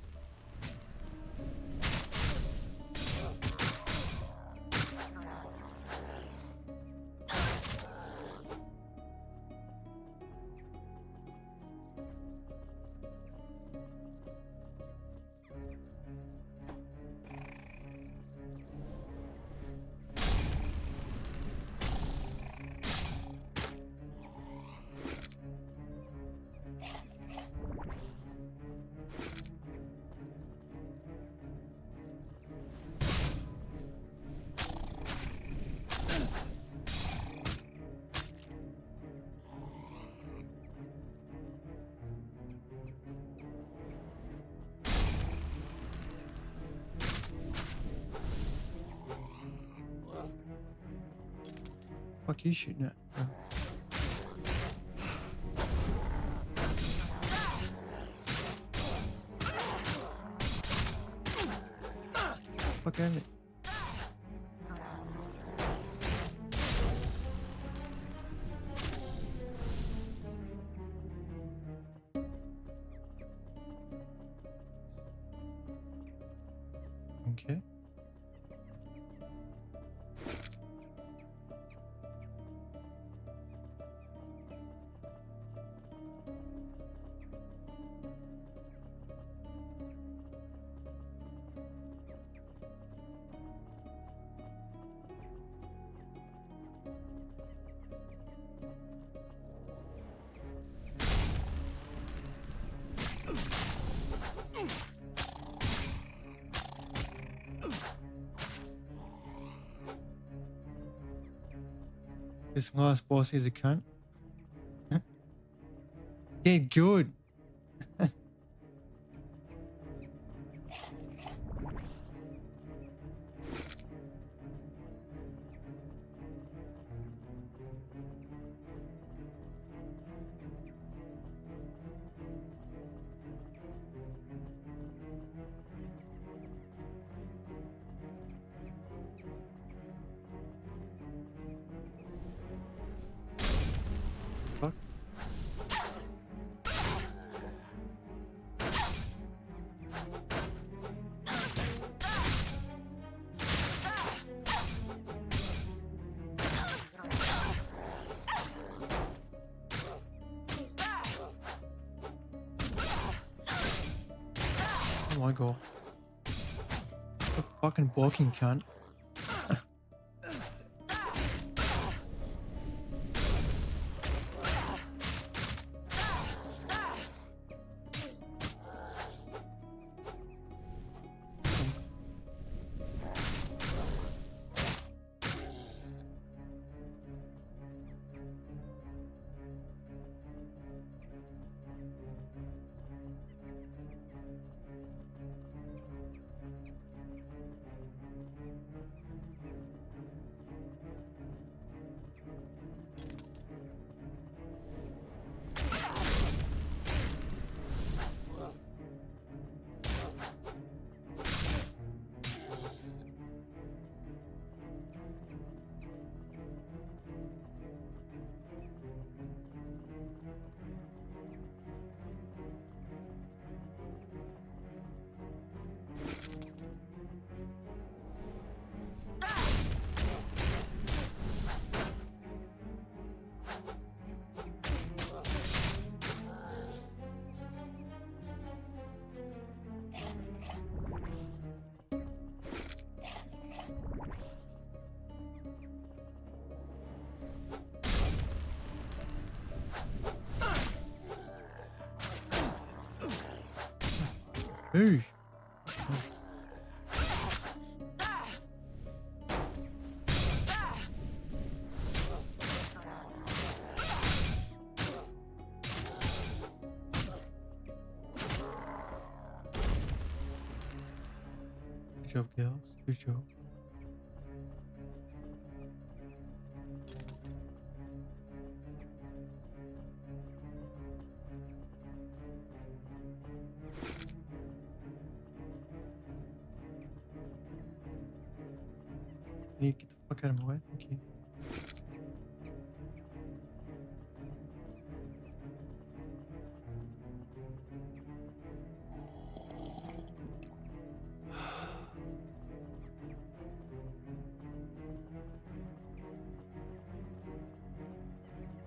Fuck you shooting at? Oh. Fuck out of it. Okay. This last boss is a cunt. Huh? Get good. Fuck. Oh my god. The fucking blocking cunt. Ooh. Good job, girls. Good job. You need to get the fuck out of my way. Thank you.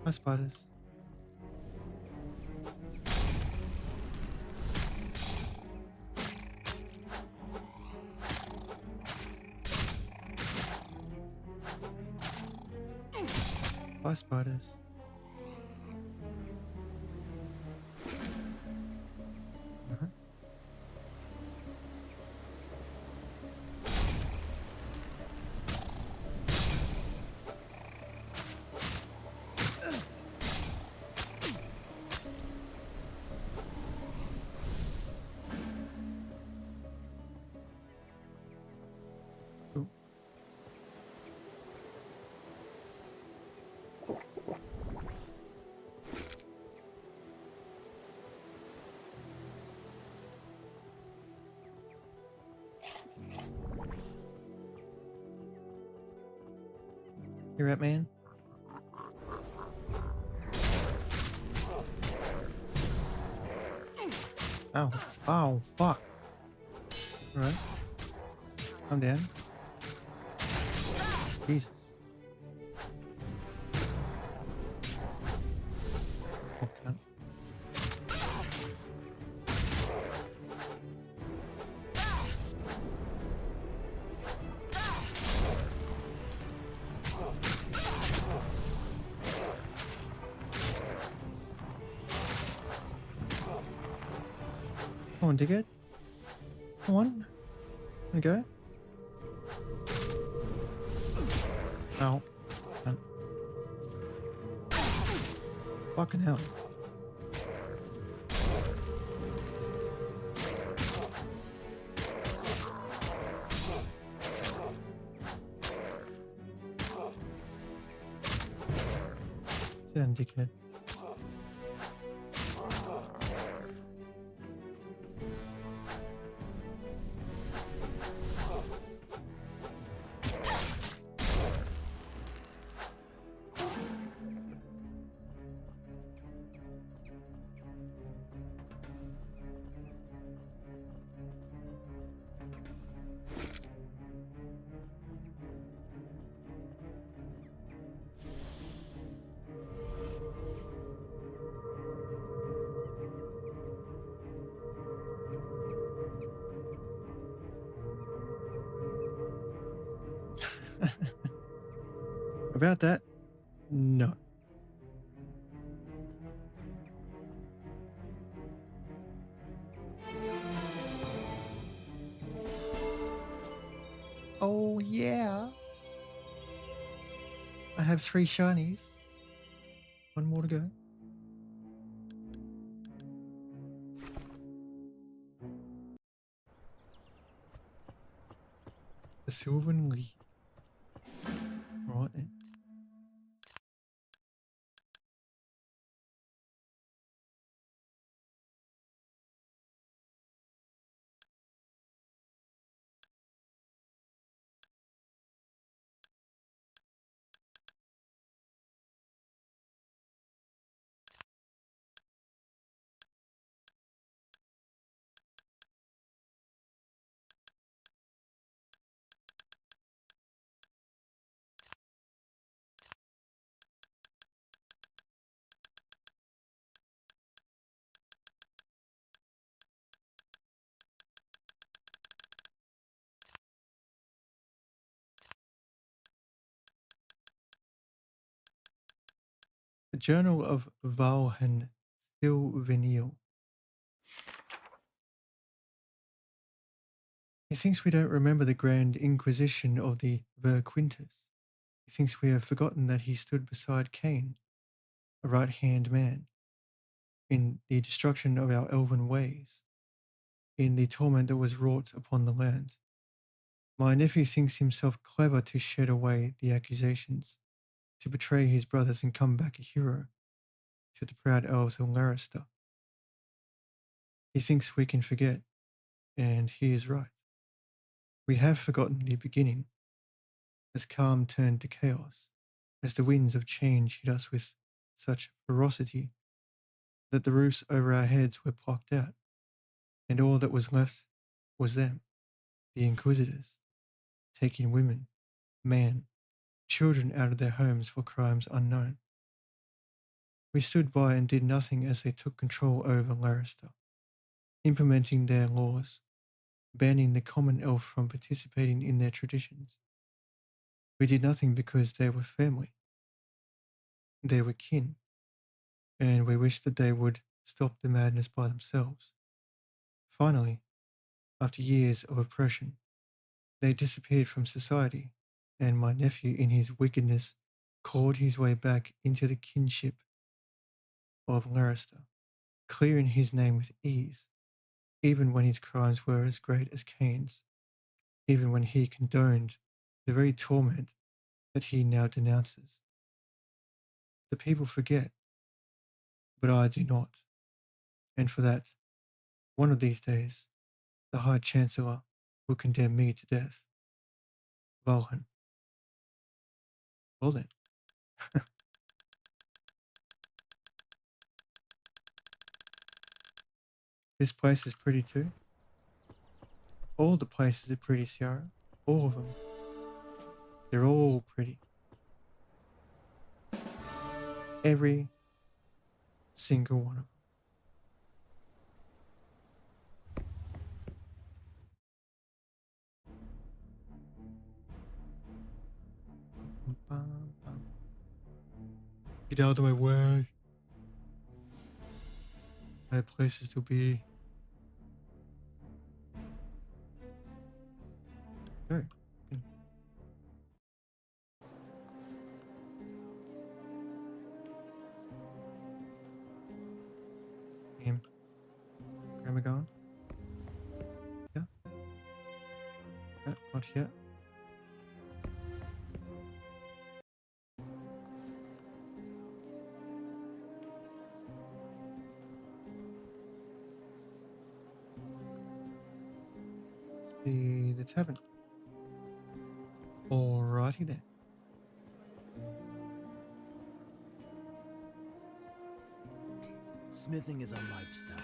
Hi, spiders. Bye, spiders. Uh-huh. Ooh. You right, man? Ow. Ow. Fuck. Alright. I'm down. Jesus. Okay. Come on, dickhead. Come on. There we go. Ow. Cunt. Fucking hell. Sit down, dickhead. About that, no. Oh, yeah. I have 3 shinies. 1 more to go. The Sylvan Lee. Right then. The Journal of Valhan Thilvenil. He thinks we don't remember the grand inquisition of the Ver Quintus. He thinks we have forgotten that he stood beside Cain, a right-hand man, in the destruction of our elven ways, in the torment that was wrought upon the land. My nephew thinks himself clever to shed away the accusations, to betray his brothers and come back a hero to the proud elves of Larista. He thinks we can forget, and he is right. We have forgotten the beginning, as calm turned to chaos, as the winds of change hit us with such ferocity that the roofs over our heads were plucked out, and all that was left was them, the Inquisitors, taking women, man, children out of their homes for crimes unknown. We stood by and did nothing as they took control over Larista, implementing their laws, banning the common elf from participating in their traditions. We did nothing because they were family, they were kin, and we wished that they would stop the madness by themselves. Finally, after years of oppression, they disappeared from society, and my nephew, in his wickedness, clawed his way back into the kinship of Larista, clearing his name with ease, even when his crimes were as great as Cain's, even when he condoned the very torment that he now denounces. The people forget, but I do not, and for that, one of these days, the High Chancellor will condemn me to death. Valhen. Well then. This place is pretty too. All the places are pretty, Ciara. All of them. They're all pretty. Every single one of them. Bum, bum. Get out of my way. I have places to be. Go. Him. Grandma gone? Yeah? No, not yet. Be the tavern. Alrighty then. Smithing is a lifestyle.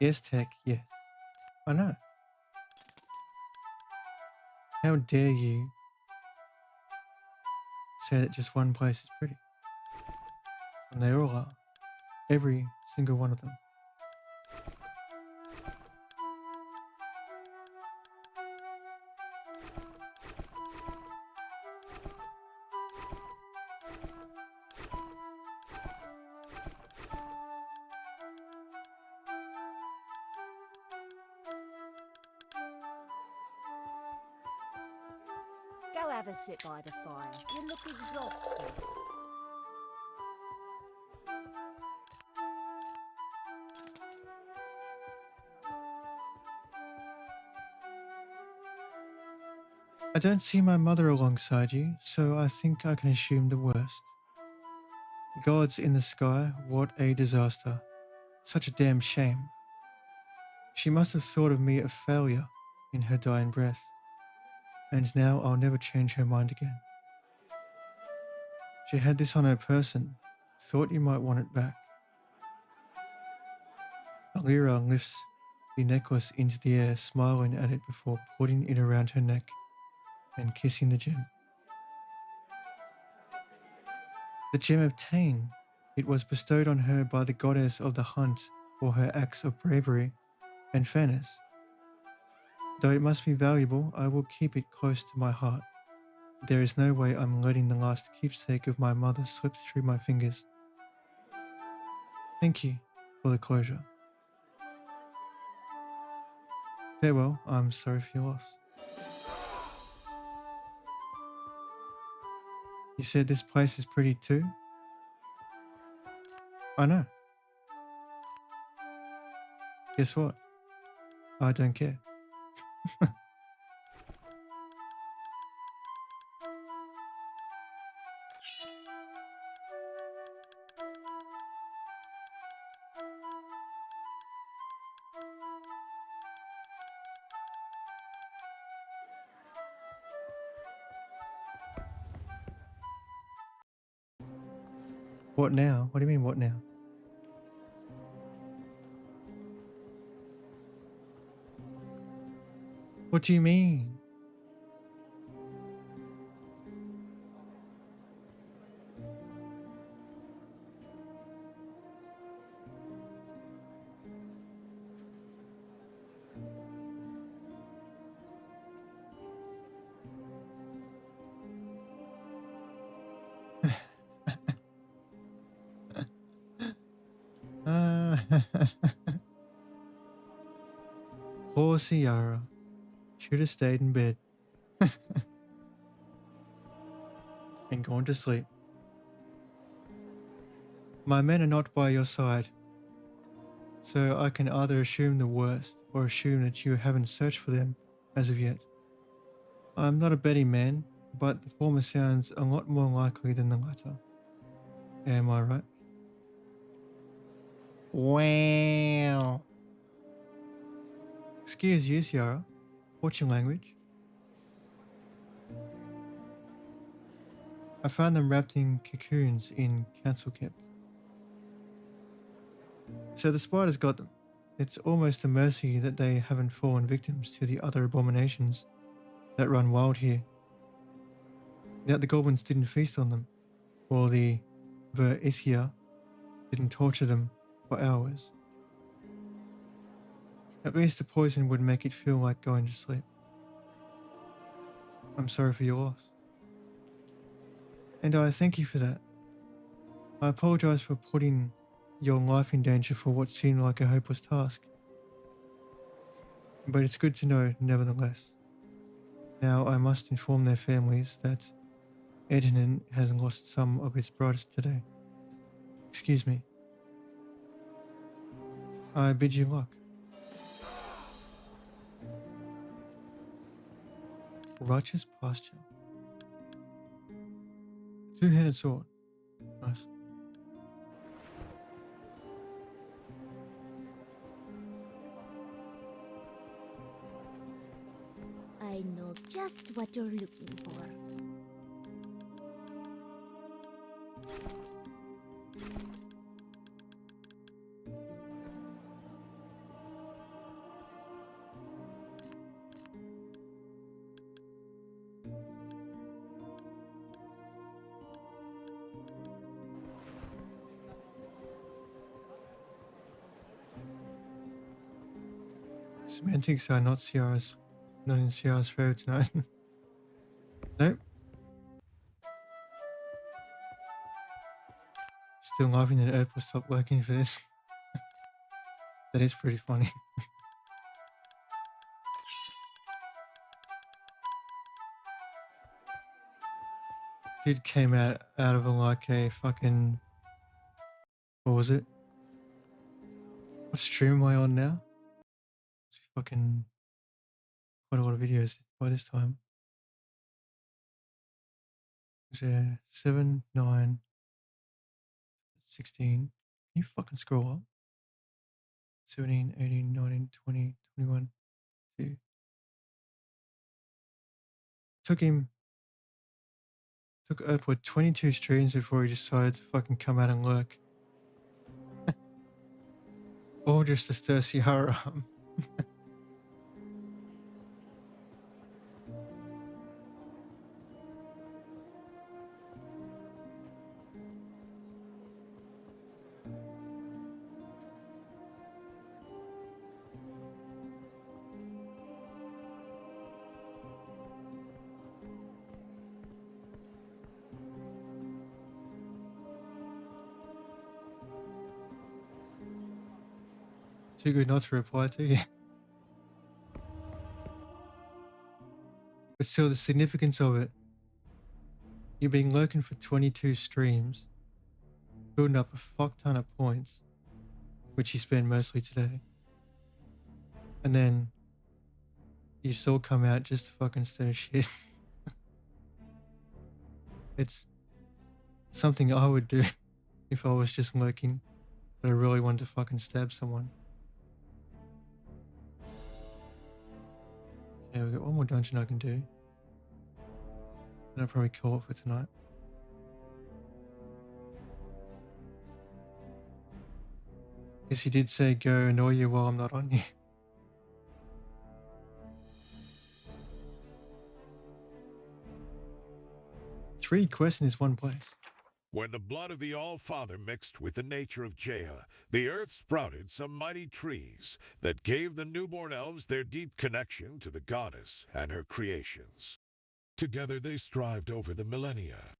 Yes, Tech, yes. I know. How dare you say that just one place is pretty? And they all are. Every single one of them. Go have a sit by the fire. You look exhausted. I don't see my mother alongside you, so I think I can assume the worst. Gods in the sky, what a disaster. Such a damn shame. She must have thought of me a failure in her dying breath, and now I'll never change her mind again. She had this on her person, thought you might want it back. Alira lifts the necklace into the air, smiling at it before putting it around her neck and kissing the gem. The gem obtained. It was bestowed on her by the goddess of the hunt for her acts of bravery and fairness. Though it must be valuable, I will keep it close to my heart. There is no way I'm letting the last keepsake of my mother slip through my fingers. Thank you for the closure. Farewell, I'm sorry for your loss. You said this place is pretty too? I know. Guess what? I don't care. What now? What do you mean, what now? What do you mean? Uh, Poor Ciara. Should have stayed in bed and gone to sleep. My men are not by your side, so I can either assume the worst or assume that you haven't searched for them as of yet. I'm not a betting man, but the former sounds a lot more likely than the latter. Am I right? Wow. Excuse you, Ciara. What's your language? I found them wrapped in cocoons in council kept. So the spiders got them. It's almost a mercy that they haven't fallen victims to the other abominations that run wild here. That the goblins didn't feast on them, or the Verithia didn't torture them for hours. At least the poison would make it feel like going to sleep. I'm sorry for your loss. And I thank you for that. I apologize for putting your life in danger for what seemed like a hopeless task. But it's good to know, nevertheless. Now I must inform their families that Ednan has lost some of its brightest today. Excuse me. I bid you luck. Righteous pasture. Two-handed sword. Nice. I know just what you're looking for. Semantics are not Ciara's, not in Ciara's favor tonight. Nope. Still laughing that Earth will stop working for this. That is pretty funny. Dude came out of a fucking, what was it? What stream am I on now? Fucking quite a lot of videos by this time. Is there 7, 9, 16? Can you fucking scroll up? 17, 18, 19, 20, 21, 2. Took upward 22 streams before he decided to fucking come out and lurk. All just to stir Ciara up. too good not to reply to you. But still, the significance of it. You've been lurking for 22 streams, building up a fuck ton of points, which you spend mostly today. And then you still come out just to fucking stir shit. It's something I would do if I was just lurking, but I really wanted to fucking stab someone. Yeah, we got one more dungeon I can do. And I'll probably call it for tonight. Guess you did say go annoy you while I'm not on you. 3 quests in this one place. When the blood of the All-Father mixed with the nature of Jeha, the earth sprouted some mighty trees that gave the newborn elves their deep connection to the goddess and her creations. Together they strived over the millennia.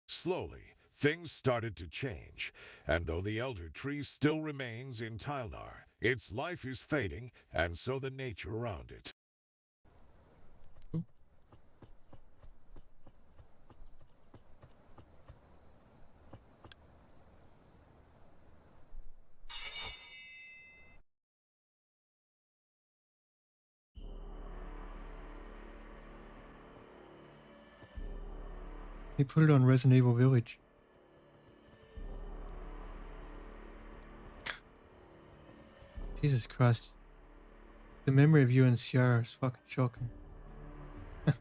Slowly, things started to change, and though the elder tree still remains in Tylnar, its life is fading, and so the nature around it. He put it on Resident Evil Village. Jesus Christ. The memory of you and Sierra is fucking shocking. That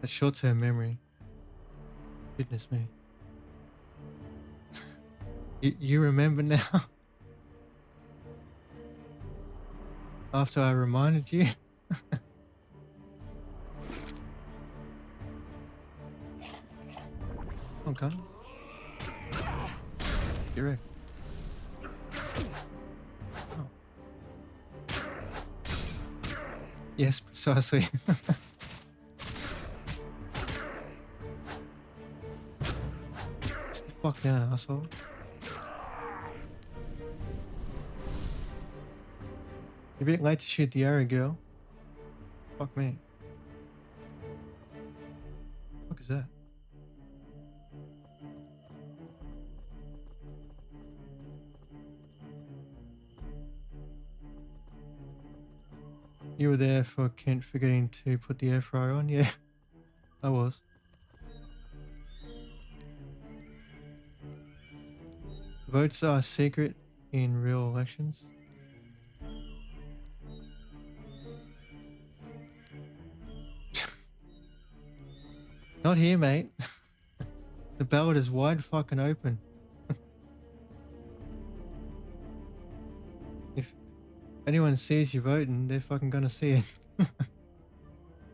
short-term memory. Goodness me. You remember now? After I reminded you? Okay. You're right. Oh. Yes, precisely. Sit the fuck down, asshole. You're a bit late to shoot the arrow, girl. Fuck me. What is that? You were there for Kent forgetting to put the air fryer on? Yeah, I was. Votes are secret in real elections. Not here, mate. The ballot is wide fucking open. If anyone sees you voting, they're fucking gonna see it.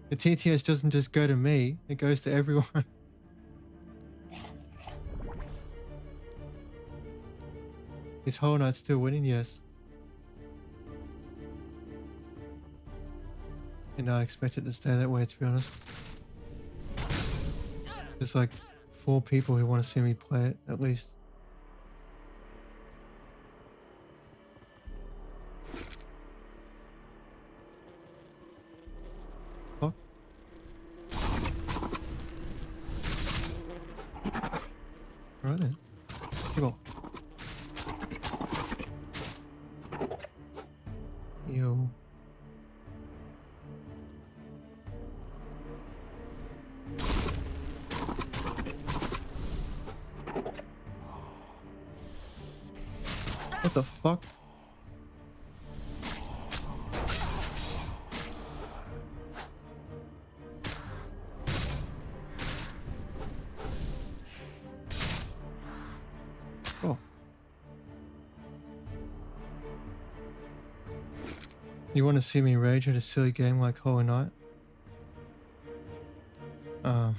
The TTS doesn't just go to me, it goes to everyone. Is Whole Knight still winning? Yes. And I expect it to stay that way, to be honest. There's like 4 people who want to see me play it, at least. Fuck. Right then. Come on. Yo. What the fuck? Oh. You want to see me rage at a silly game like Hollow Knight? I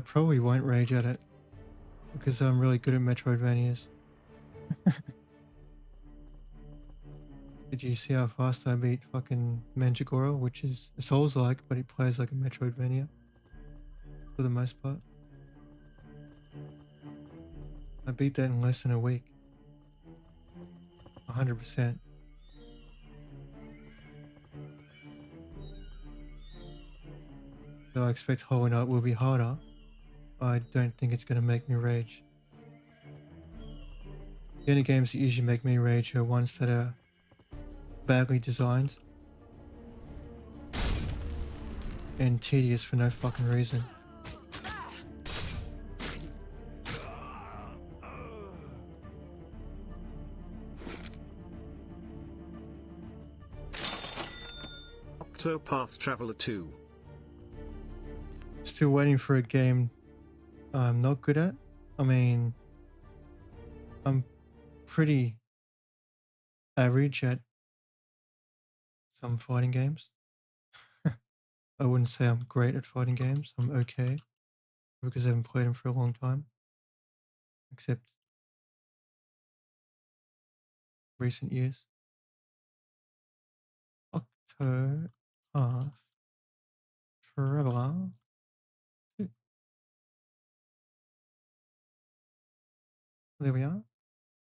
probably won't rage at it because I'm really good at Metroidvanias. Did you see how fast I beat fucking Mandragora, which is a Souls-like, but it plays like a Metroidvania for the most part? I beat that in less than a week. 100%. Though I expect Hollow Knight will be harder, I don't think it's going to make me rage. The only games that usually make me rage are ones that are badly designed and tedious for no fucking reason. Octopath Traveler 2. Still waiting for a game I'm not good at. I mean, I'm pretty average at some fighting games. I wouldn't say I'm great at fighting games. I'm okay because I haven't played them for a long time, except recent years. Octopath Traveler 2. There we are.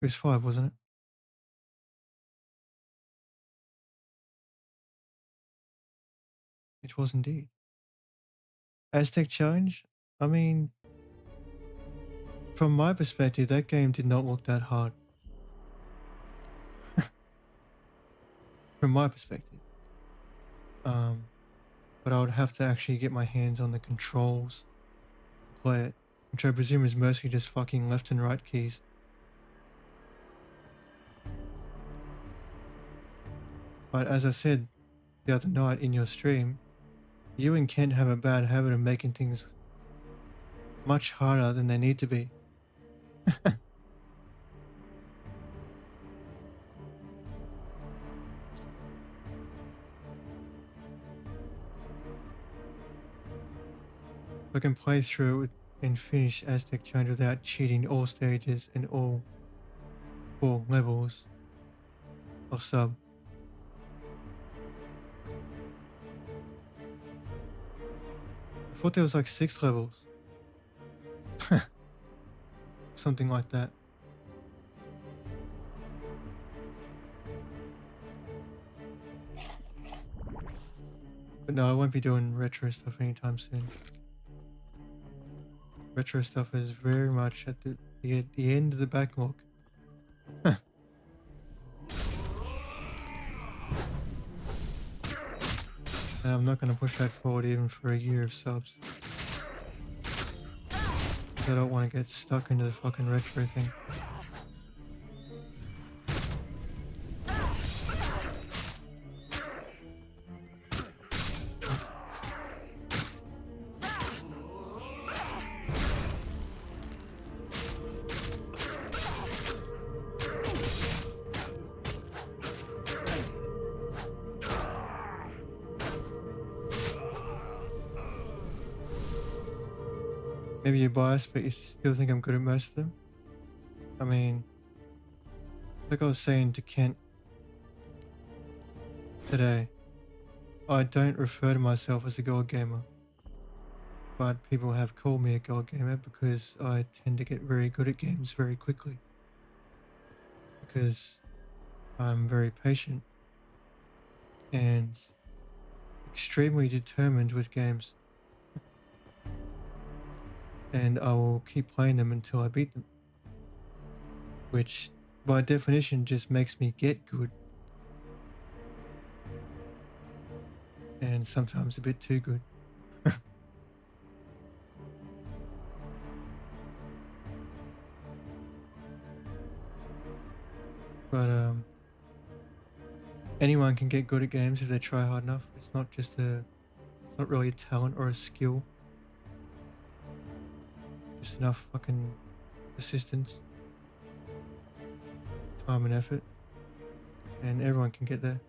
It was 5, wasn't it? It was indeed. Aztec Challenge? I mean, from my perspective, that game did not look that hard. From my perspective. But I would have to actually get my hands on the controls to play it, which I presume is mostly just fucking left and right keys. But as I said the other night in your stream, you and Kent have a bad habit of making things much harder than they need to be. I can play through it and finish Aztec Challenge without cheating all stages and all 4 levels of sub. I thought there was like 6 levels. Something like that. But no, I won't be doing retro stuff anytime soon. Retro stuff is very much at the end of the backlog. And I'm not going to push that forward even for a year of subs. Because I don't want to get stuck into the fucking retro thing. Maybe you're biased, but you still think I'm good at most of them? I mean, like I was saying to Kent today, I don't refer to myself as a gold gamer. But people have called me a gold gamer because I tend to get very good at games very quickly. Because I'm very patient and extremely determined with games. And I will keep playing them until I beat them. Which, by definition, just makes me get good. And sometimes a bit too good. But, anyone can get good at games if they try hard enough. It's not really a talent or a skill. Just enough fucking persistence, time and effort, and everyone can get there.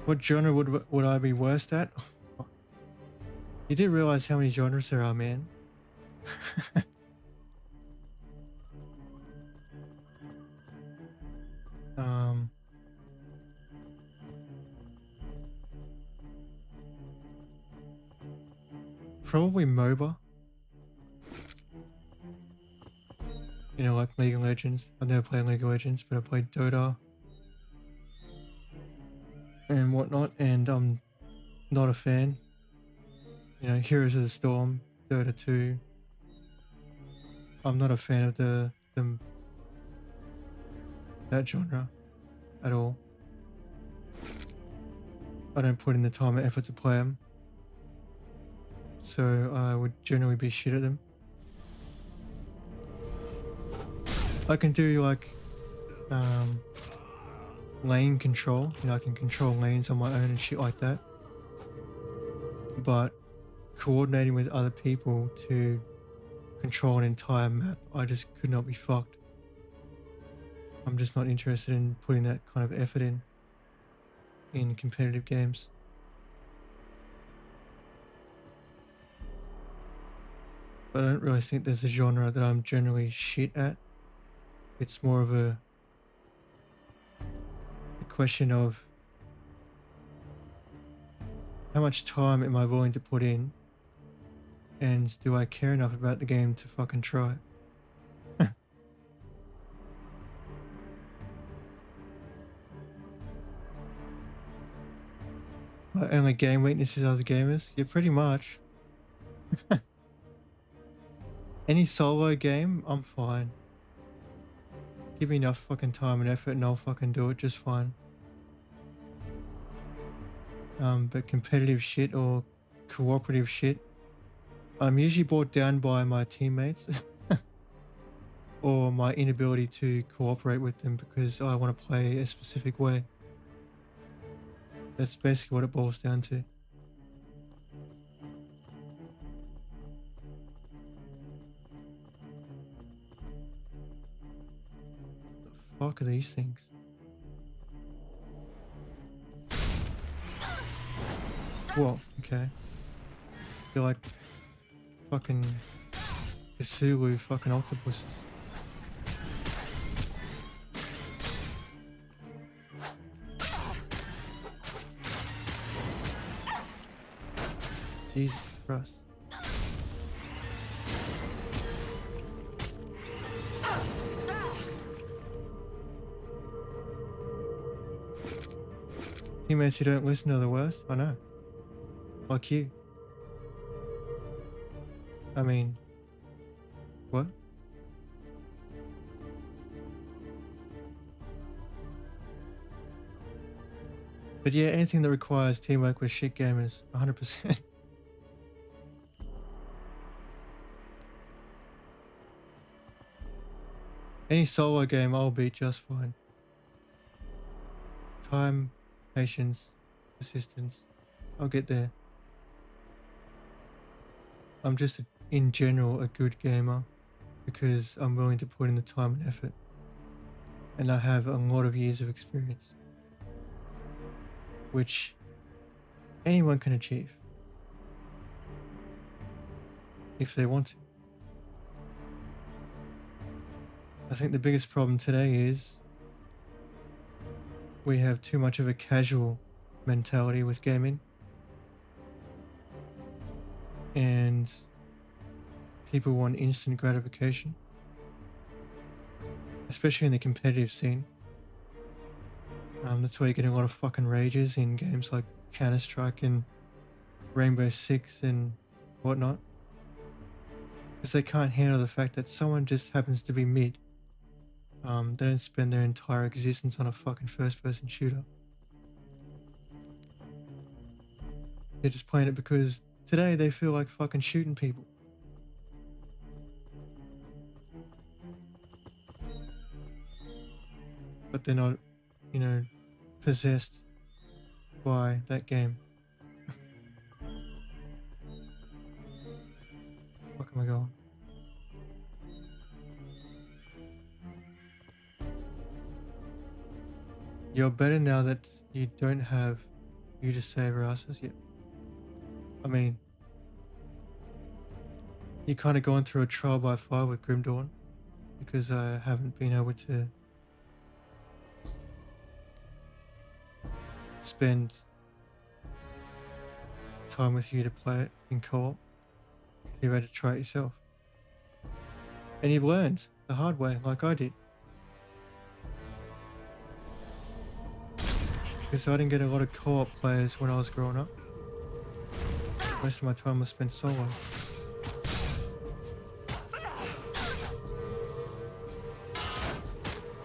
What genre would I be worst at? You did realize how many genres there are, man. Probably MOBA. You know, like League of Legends. I've never played League of Legends, but I played Dota and whatnot, and I'm not a fan. You know, Heroes of the Storm, Dota 2. I'm not a fan of that genre at all. I don't put in the time and effort to play them, so I would generally be shit at them. I can do like lane control, you know, I can control lanes on my own and shit like that, but coordinating with other people to control an entire map, I just could not be fucked. I'm just not interested in putting that kind of effort in competitive games. But I don't really think there's a genre that I'm generally shit at. It's more of a question of how much time am I willing to put in, and do I care enough about the game to fucking try it? My only game weakness is other gamers? Yeah, pretty much. Any solo game, I'm fine. Give me enough fucking time and effort and I'll fucking do it just fine. But competitive shit or cooperative shit, I'm usually brought down by my teammates or my inability to cooperate with them because I want to play a specific way. That's basically what it boils down to. The fuck are these things? Whoa, okay. They're like fucking Cthulhu fucking octopuses. Jesus Christ. Teammates who don't listen are the worst? I know. Like you. I mean, what? But yeah, anything that requires teamwork with shit gamers, 100%. Any solo game I'll beat just fine. Time, patience, persistence. I'll get there. I'm just in general a good gamer because I'm willing to put in the time and effort. And I have a lot of years of experience, which anyone can achieve if they want to. I think the biggest problem today is we have too much of a casual mentality with gaming, and people want instant gratification, especially in the competitive scene. That's why you're getting a lot of fucking rages in games like Counter-Strike and Rainbow Six and whatnot, because they can't handle the fact that someone just happens to be mid. They don't spend their entire existence on a fucking first-person shooter. They're just playing it because today they feel like fucking shooting people. But they're not, you know, possessed by that game. Fuck am I going? You're better now that you don't have you to save our asses yet. I mean, you're kind of going through a trial by fire with Grim Dawn because I haven't been able to spend time with you to play it in co-op. You've had to try it yourself. And you've learned. the hard way, like I did. Because I didn't get a lot of co-op players when I was growing up. Most of my time was spent solo.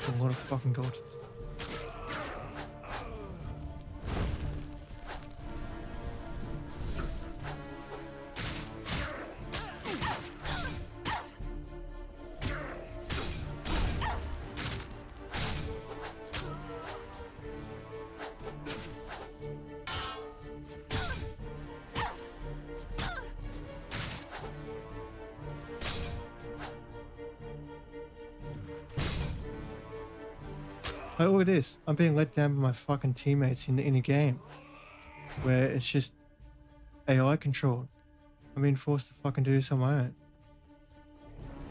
A lot of fucking gorgeous. Like, look at this. I'm being let down by my fucking teammates in a game where it's just AI controlled. I'm being forced to fucking do this on my own.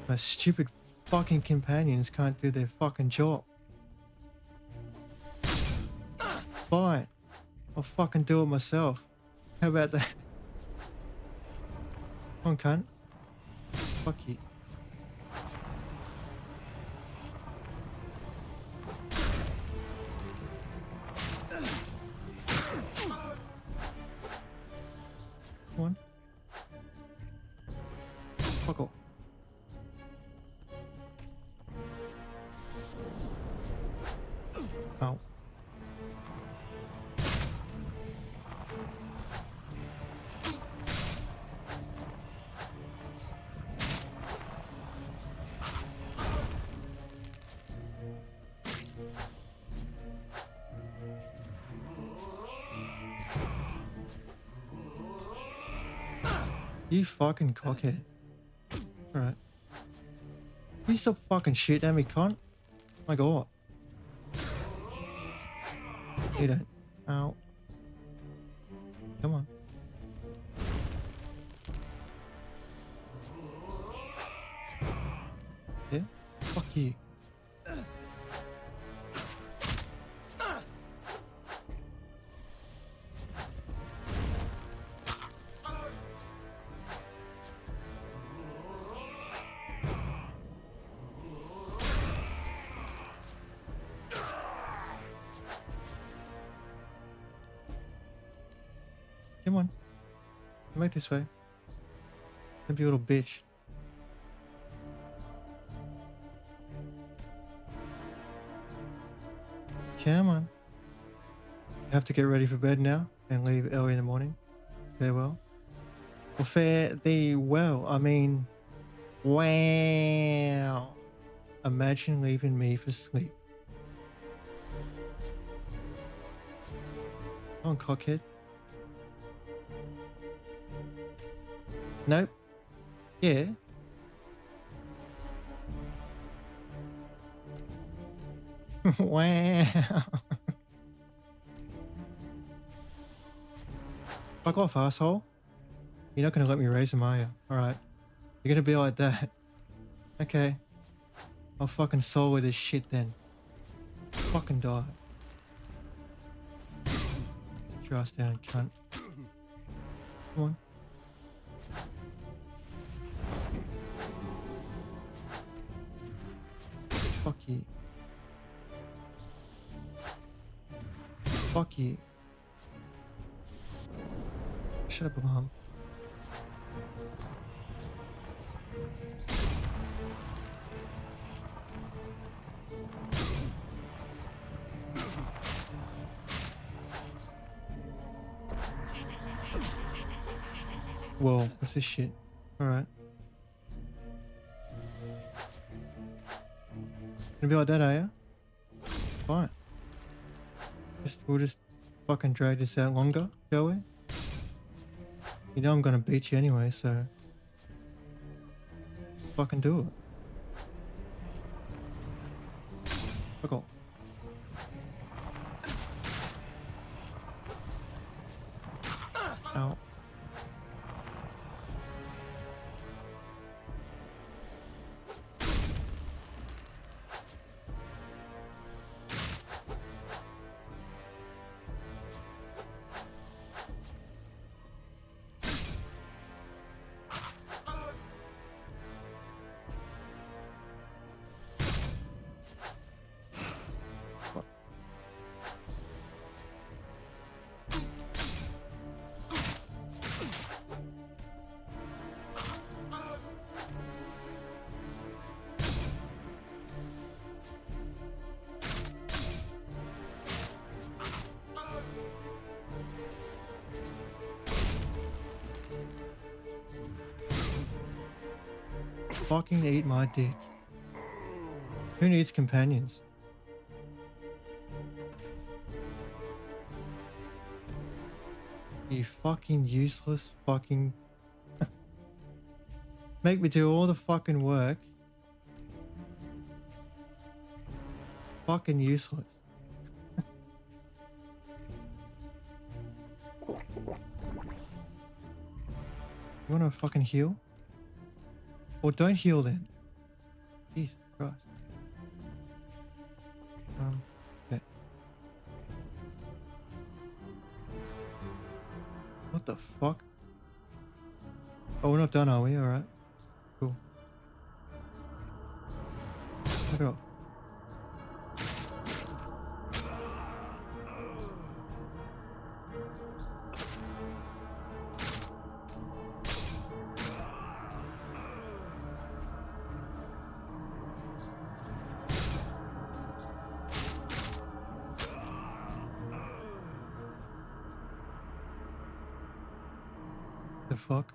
My stupid fucking companions can't do their fucking job. Fine. I'll fucking do it myself. How about that? Come on, cunt. Fuck you. Come on. Fuck off. Ow. You fucking cockhead. Alright. You stop fucking shit at me, cunt. My god. You don't. Ow. Come on. Yeah? Fuck you. Come on. Come back this way. Don't be a little bitch. Come on. You have to get ready for bed now and leave early in the morning. Farewell. Well, fare thee well. I mean, wow. Imagine leaving me for sleep. Come on, cockhead. Nope. Yeah. Wow. Fuck off, asshole. You're not gonna let me raise him, are you? Alright. You're gonna be like that. Okay. I'll fucking solo this shit then. Fucking die. Sit your ass down, cunt. Come on. Fuck you. Fuck you. Shut up, Mom. Whoa, what's this shit? Alright. Gonna be like that, are ya? Fine. We'll just fucking drag this out longer, shall we? You know I'm gonna beat you anyway, so fucking do it. Fuck off. Ow. fucking eat my dick. Who needs companions? You fucking useless fucking... Make me do all the fucking work. Fucking useless. You wanna fucking heal? Or don't heal then. Jesus Christ. Okay. What the fuck? Oh, we're not done, are we? Alright. Cool. Look it up. The fuck?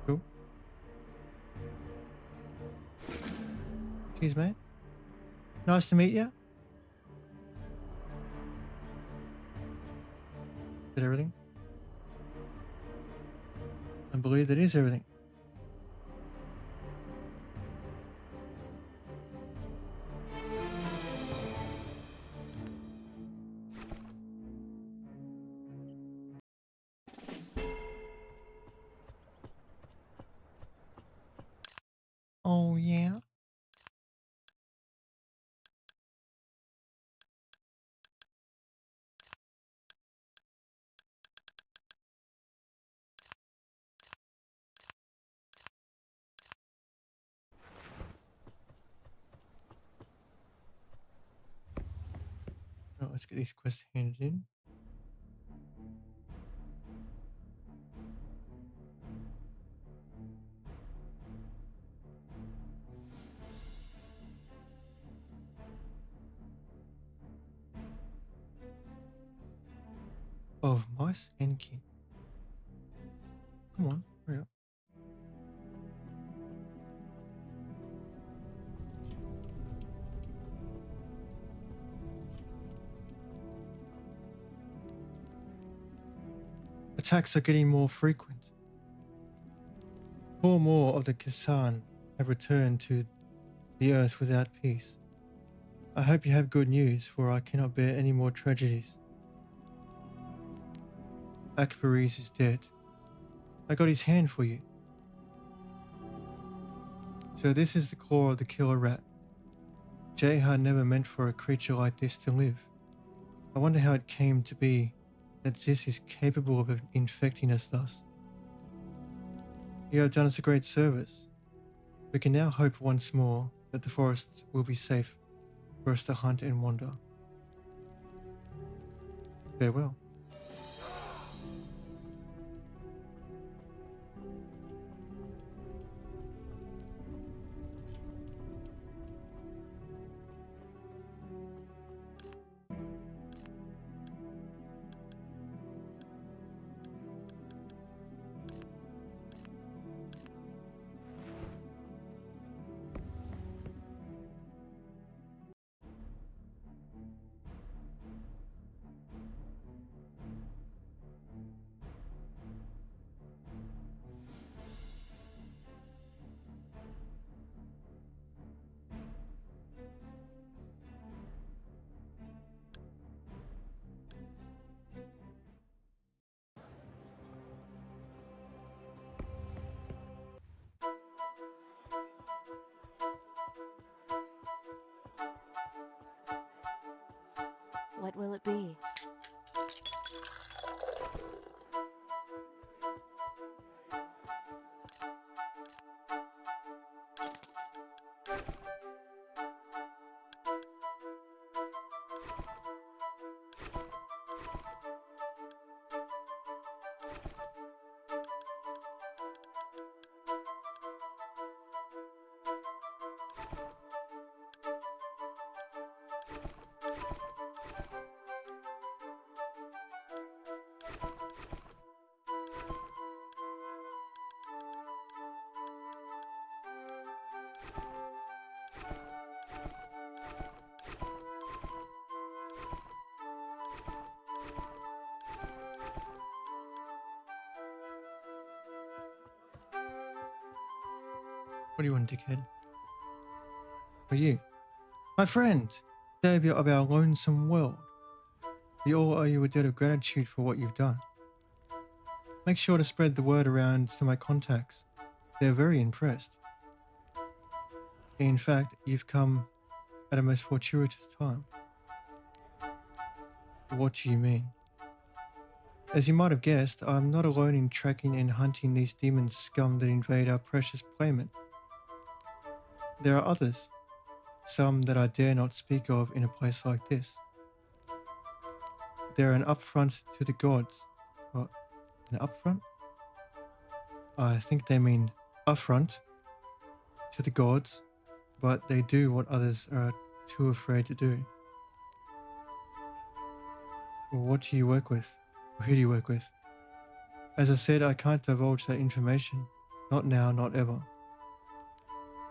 Cool. Cheers, mate. Nice to meet you. Is that everything? I believe that is everything. Oh, yeah. Oh, let's get these quests handed in. Of mice and kin. Come on, hurry up. Attacks are getting more frequent. 4 more of the Kisan have returned to the earth without peace. I hope you have good news, for I cannot bear any more tragedies. Akbariz is dead. I got his hand for you. So this is the claw of the killer rat. Jehar never meant for a creature like this to live. I wonder how it came to be that this is capable of infecting us thus. You have done us a great service. We can now hope once more that the forests will be safe for us to hunt and wander. Farewell. What will it be? What do you want, dickhead? For you. My friend, savior of our lonesome world. We all owe you a debt of gratitude for what you've done. Make sure to spread the word around to my contacts. They're very impressed. In fact, you've come at a most fortuitous time. What do you mean? As you might have guessed, I'm not alone in tracking and hunting these demon scum that invade our precious planet. There are others, some that I dare not speak of in a place like this. They're an upfront to the gods. What? An upfront? I think they mean affront to the gods, but they do what others are too afraid to do. Well, what do you work with? Or who do you work with? As I said, I can't divulge that information. Not now, not ever.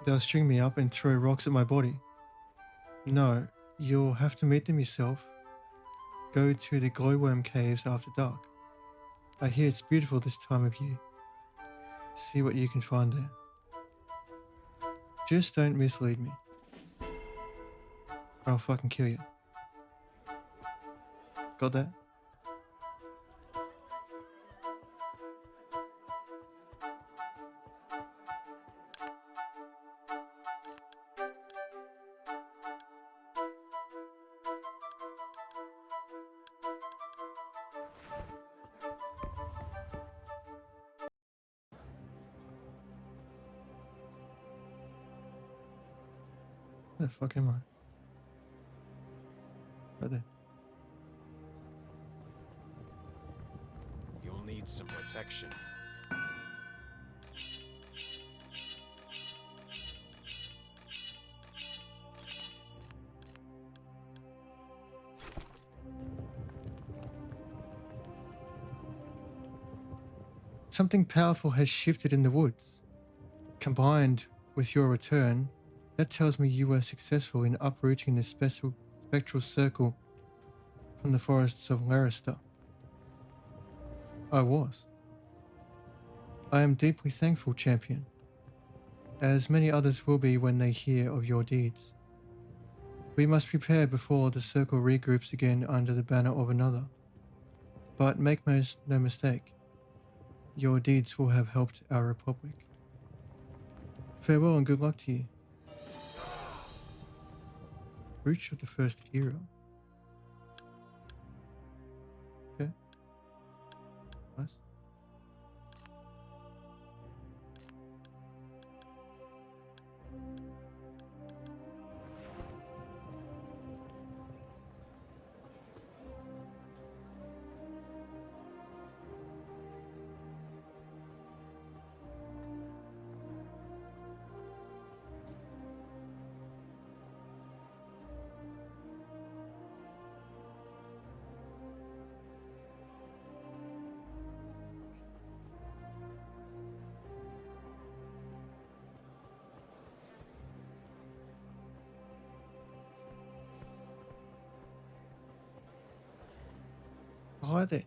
They'll string me up and throw rocks at my body. No, you'll have to meet them yourself. Go to the glowworm caves after dark. I hear it's beautiful this time of year. See what you can find there. Just don't mislead me. Or I'll fucking kill you. Got that? Where the fuck am I? Right there. You'll need some protection. Something powerful has shifted in the woods. Combined with your return, that tells me you were successful in uprooting the spectral circle from the forests of Larista. I was. I am deeply thankful, champion, as many others will be when they hear of your deeds. We must prepare before the circle regroups again under the banner of another. But make no mistake, your deeds will have helped our republic. Farewell and good luck to you. Breach of the First Era. Okay. Nice. Hi there.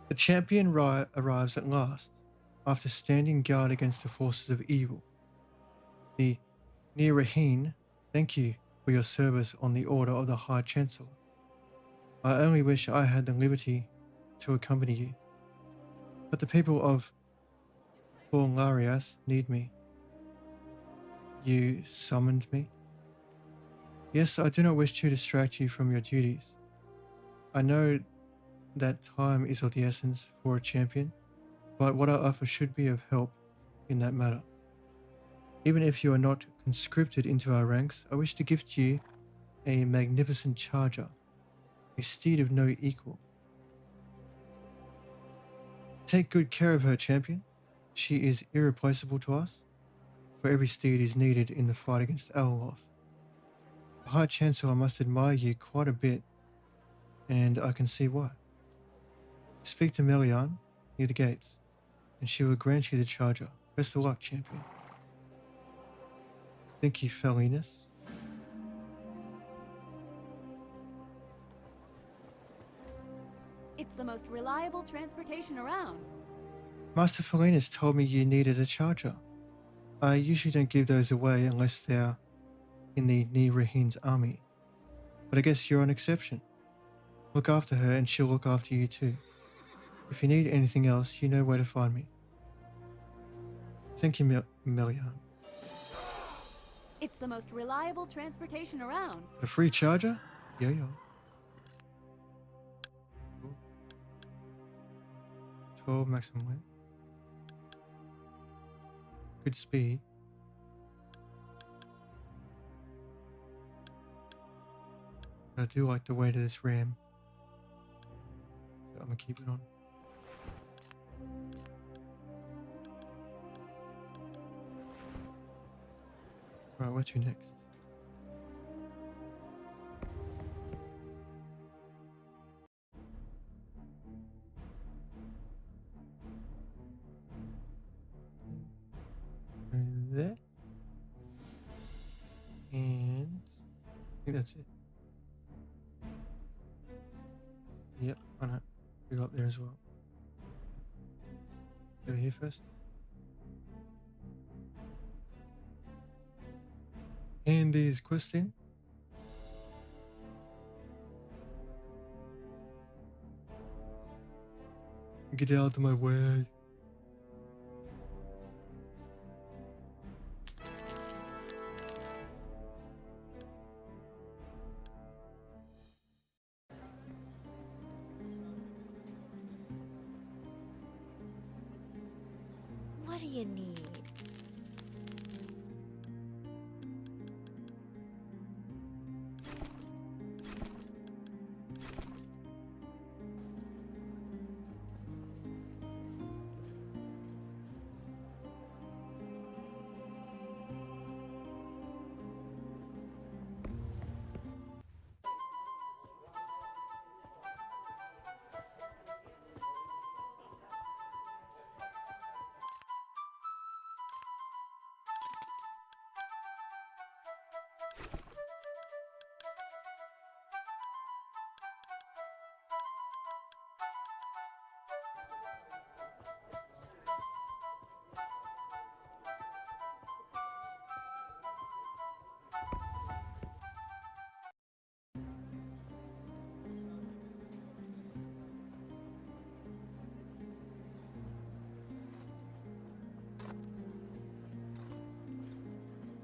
The champion arrives at last, after standing guard against the forces of evil. The Niraheen, thank you for your service on the order of the High Chancellor. I only wish I had the liberty to accompany you. But the people of Lariath need me. You summoned me? Yes, I do not wish to distract you from your duties. I know that time is of the essence for a champion, but what I offer should be of help in that matter. Even if you are not conscripted into our ranks, I wish to gift you a magnificent charger, a steed of no equal. Take good care of her, champion. She is irreplaceable to us, for every steed is needed in the fight against Alaloth. The High Chancellor must admire you quite a bit, and I can see why. Speak to Melian near the gates, and she will grant you the charger. Best of luck, champion. Thank you, Felinus. It's the most reliable transportation around. Master Felinus told me you needed a charger. I usually don't give those away unless they're in the Nirahin's army. But I guess you're an exception. Look after her and she'll look after you too. If you need anything else, you know where to find me. Thank you, Melian. It's the most reliable transportation around. A free charger? Yo. Cool. 12 maximum weight. Good speed. But I do like the weight of this RAM. So I'm gonna keep it on. Right, what's your next? There. And I think that's it. Yep, I know. We got there as well. Go here first. And these quests in. Get out of my way. What do you need?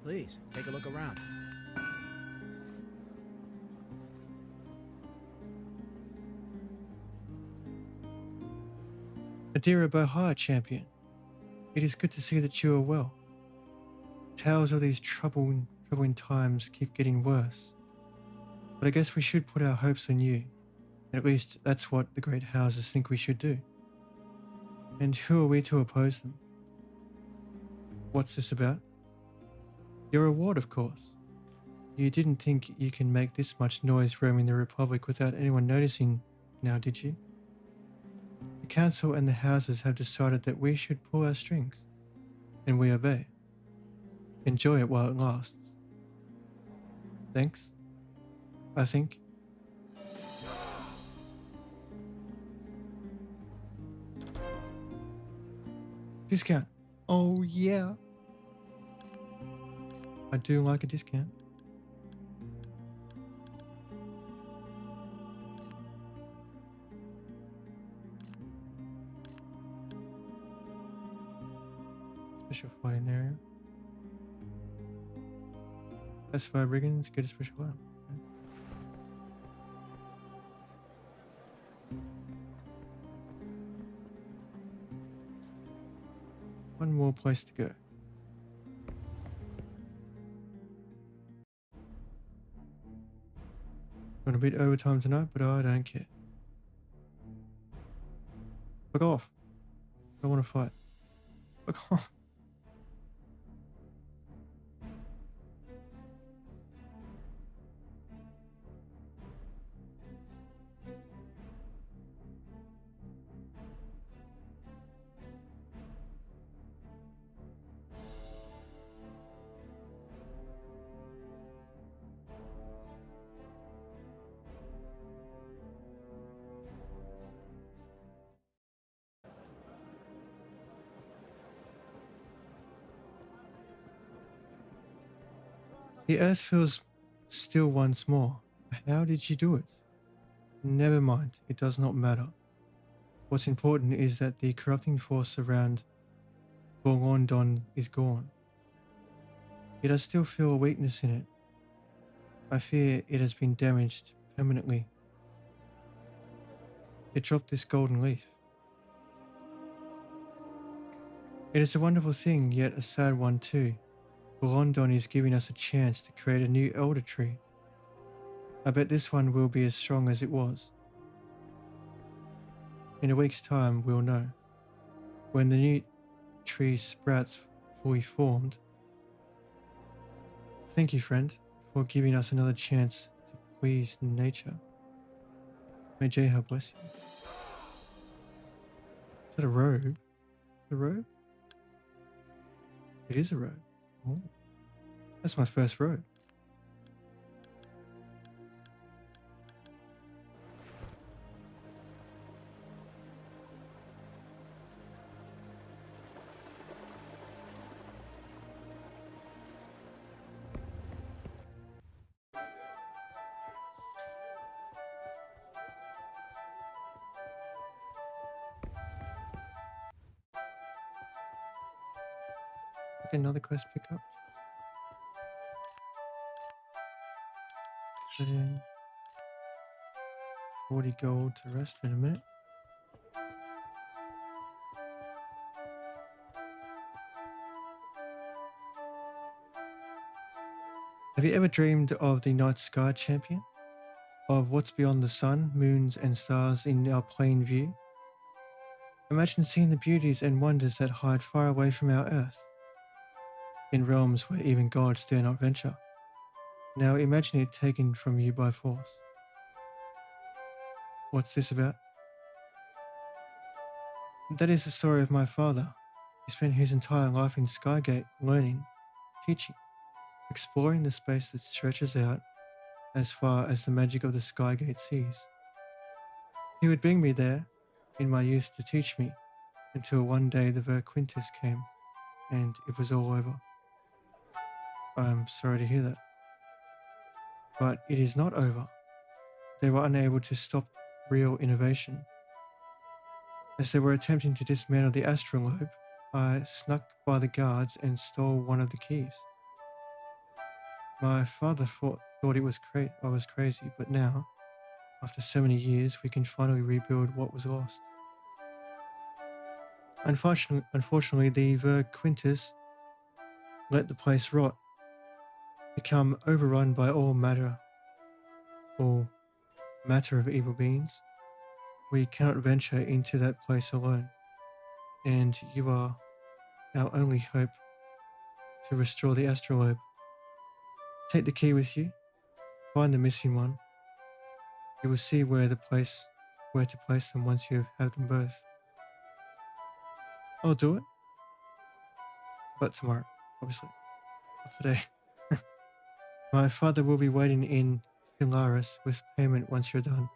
Please, take a look around. Adira Bohar, champion. It is good to see that you are well. Tales of these troubling times keep getting worse. But I guess we should put our hopes on you. At least that's what the great houses think we should do. And who are we to oppose them? What's this about? Your reward, of course. You didn't think you can make this much noise roaming the Republic without anyone noticing now, did you? The council and the houses have decided that we should pull our strings. And we obey. Enjoy it while it lasts. Thanks, I think. Discount. Oh yeah. I do like a discount. Special fighting area. That's 5 brigands, get a special item. Okay. One more place to go. Going a bit overtime tonight, but I don't care. Fuck off. I don't want to fight. Fuck off. The earth feels still once more. How did you do it? Never mind, it does not matter. What's important is that the corrupting force around Gorgondon is gone. Yet I still feel a weakness in it. I fear it has been damaged permanently. It dropped this golden leaf. It is a wonderful thing, yet a sad one too. London is giving us a chance to create a new elder tree. I bet this one will be as strong as it was. In a week's time, we'll know. When the new tree sprouts fully formed. Thank you, friend, for giving us another chance to please nature. May Jeha bless you. Is that a robe? A robe? It is a robe. Oh, that's my first robe. Okay, another quest pickup. Put in 40 gold to rest in a minute. Have you ever dreamed of the night sky champion? Of what's beyond the sun, moons, and stars in our plain view? Imagine seeing the beauties and wonders that hide far away from our earth, in realms where even gods dare not venture. Now imagine it taken from you by force. What's this about? That is the story of my father. He spent his entire life in Skygate, learning, teaching, exploring the space that stretches out as far as the magic of the Skygate seas. He would bring me there in my youth to teach me until one day the Verquintus came and it was all over. I'm sorry to hear that. But it is not over. They were unable to stop real innovation. As they were attempting to dismantle the astrolabe, I snuck by the guards and stole one of the keys. My father thought I was crazy, but now, after so many years, we can finally rebuild what was lost. Unfortunately, the Verquintus let the place rot, become overrun by all matter of evil beings. We cannot venture into that place alone, and you are our only hope to restore the astrolabe. Take the key with you, find the missing one. You will see where to place them once you have them both. I'll do it, but tomorrow, obviously, not today. My father will be waiting in Philaris with payment once you're done.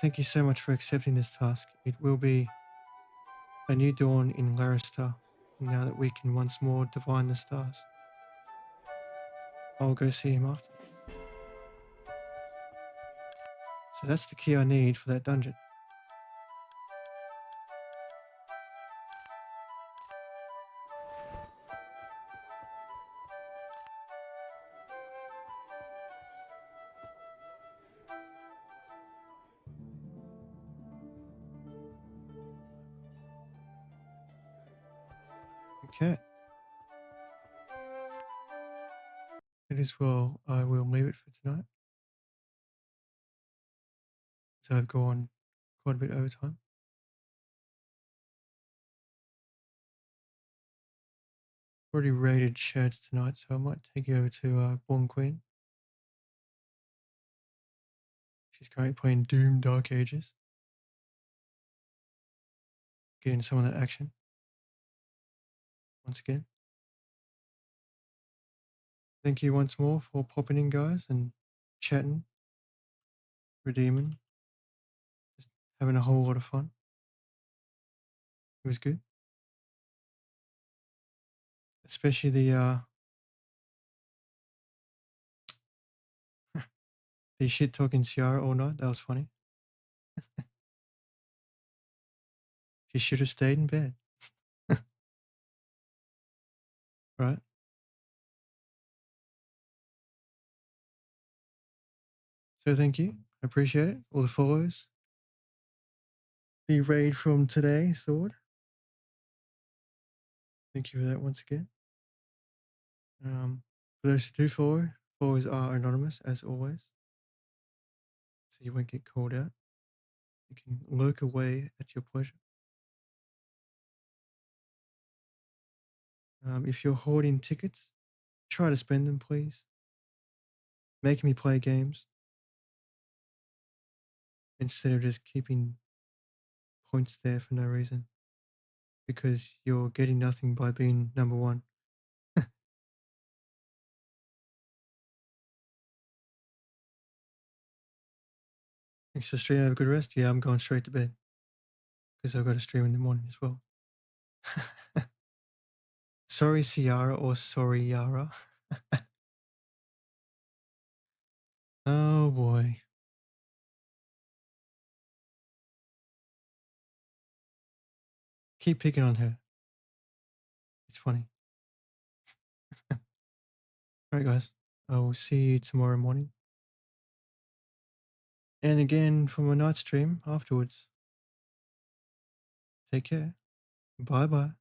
Thank you so much for accepting this task. It will be a new dawn in Laristar, now that we can once more divine the stars. I'll go see him after. So that's the key I need for that dungeon. Okay. It is well. I will leave it for tonight. So I've gone quite a bit over time. Already raided shirts tonight, so I might take you over to Born Queen. She's currently playing Doom Dark Ages. Getting some of that action. Once again. Thank you once more for popping in, guys, and chatting, redeeming, just having a whole lot of fun. It was good. Especially the He shit talking Ciara all night. That was funny. She should have stayed in bed. Right? So thank you. I appreciate it. All the follows. The raid from today, Thord. Thank you for that once again. For those who do follow, followers are anonymous as always. So you won't get called out. You can lurk away at your pleasure. If you're hoarding tickets, try to spend them, please. Make me play games instead of just keeping points there for no reason. Because you're getting nothing by being number one. Thanks for stream. Have a good rest. Yeah, I'm going straight to bed because I've got to stream in the morning as well. Sorry, Ciara, or sorry, Yara. Oh boy. Keep picking on her. It's funny. Alright, guys. I will see you tomorrow morning. And again for my night stream afterwards. Take care. Bye bye.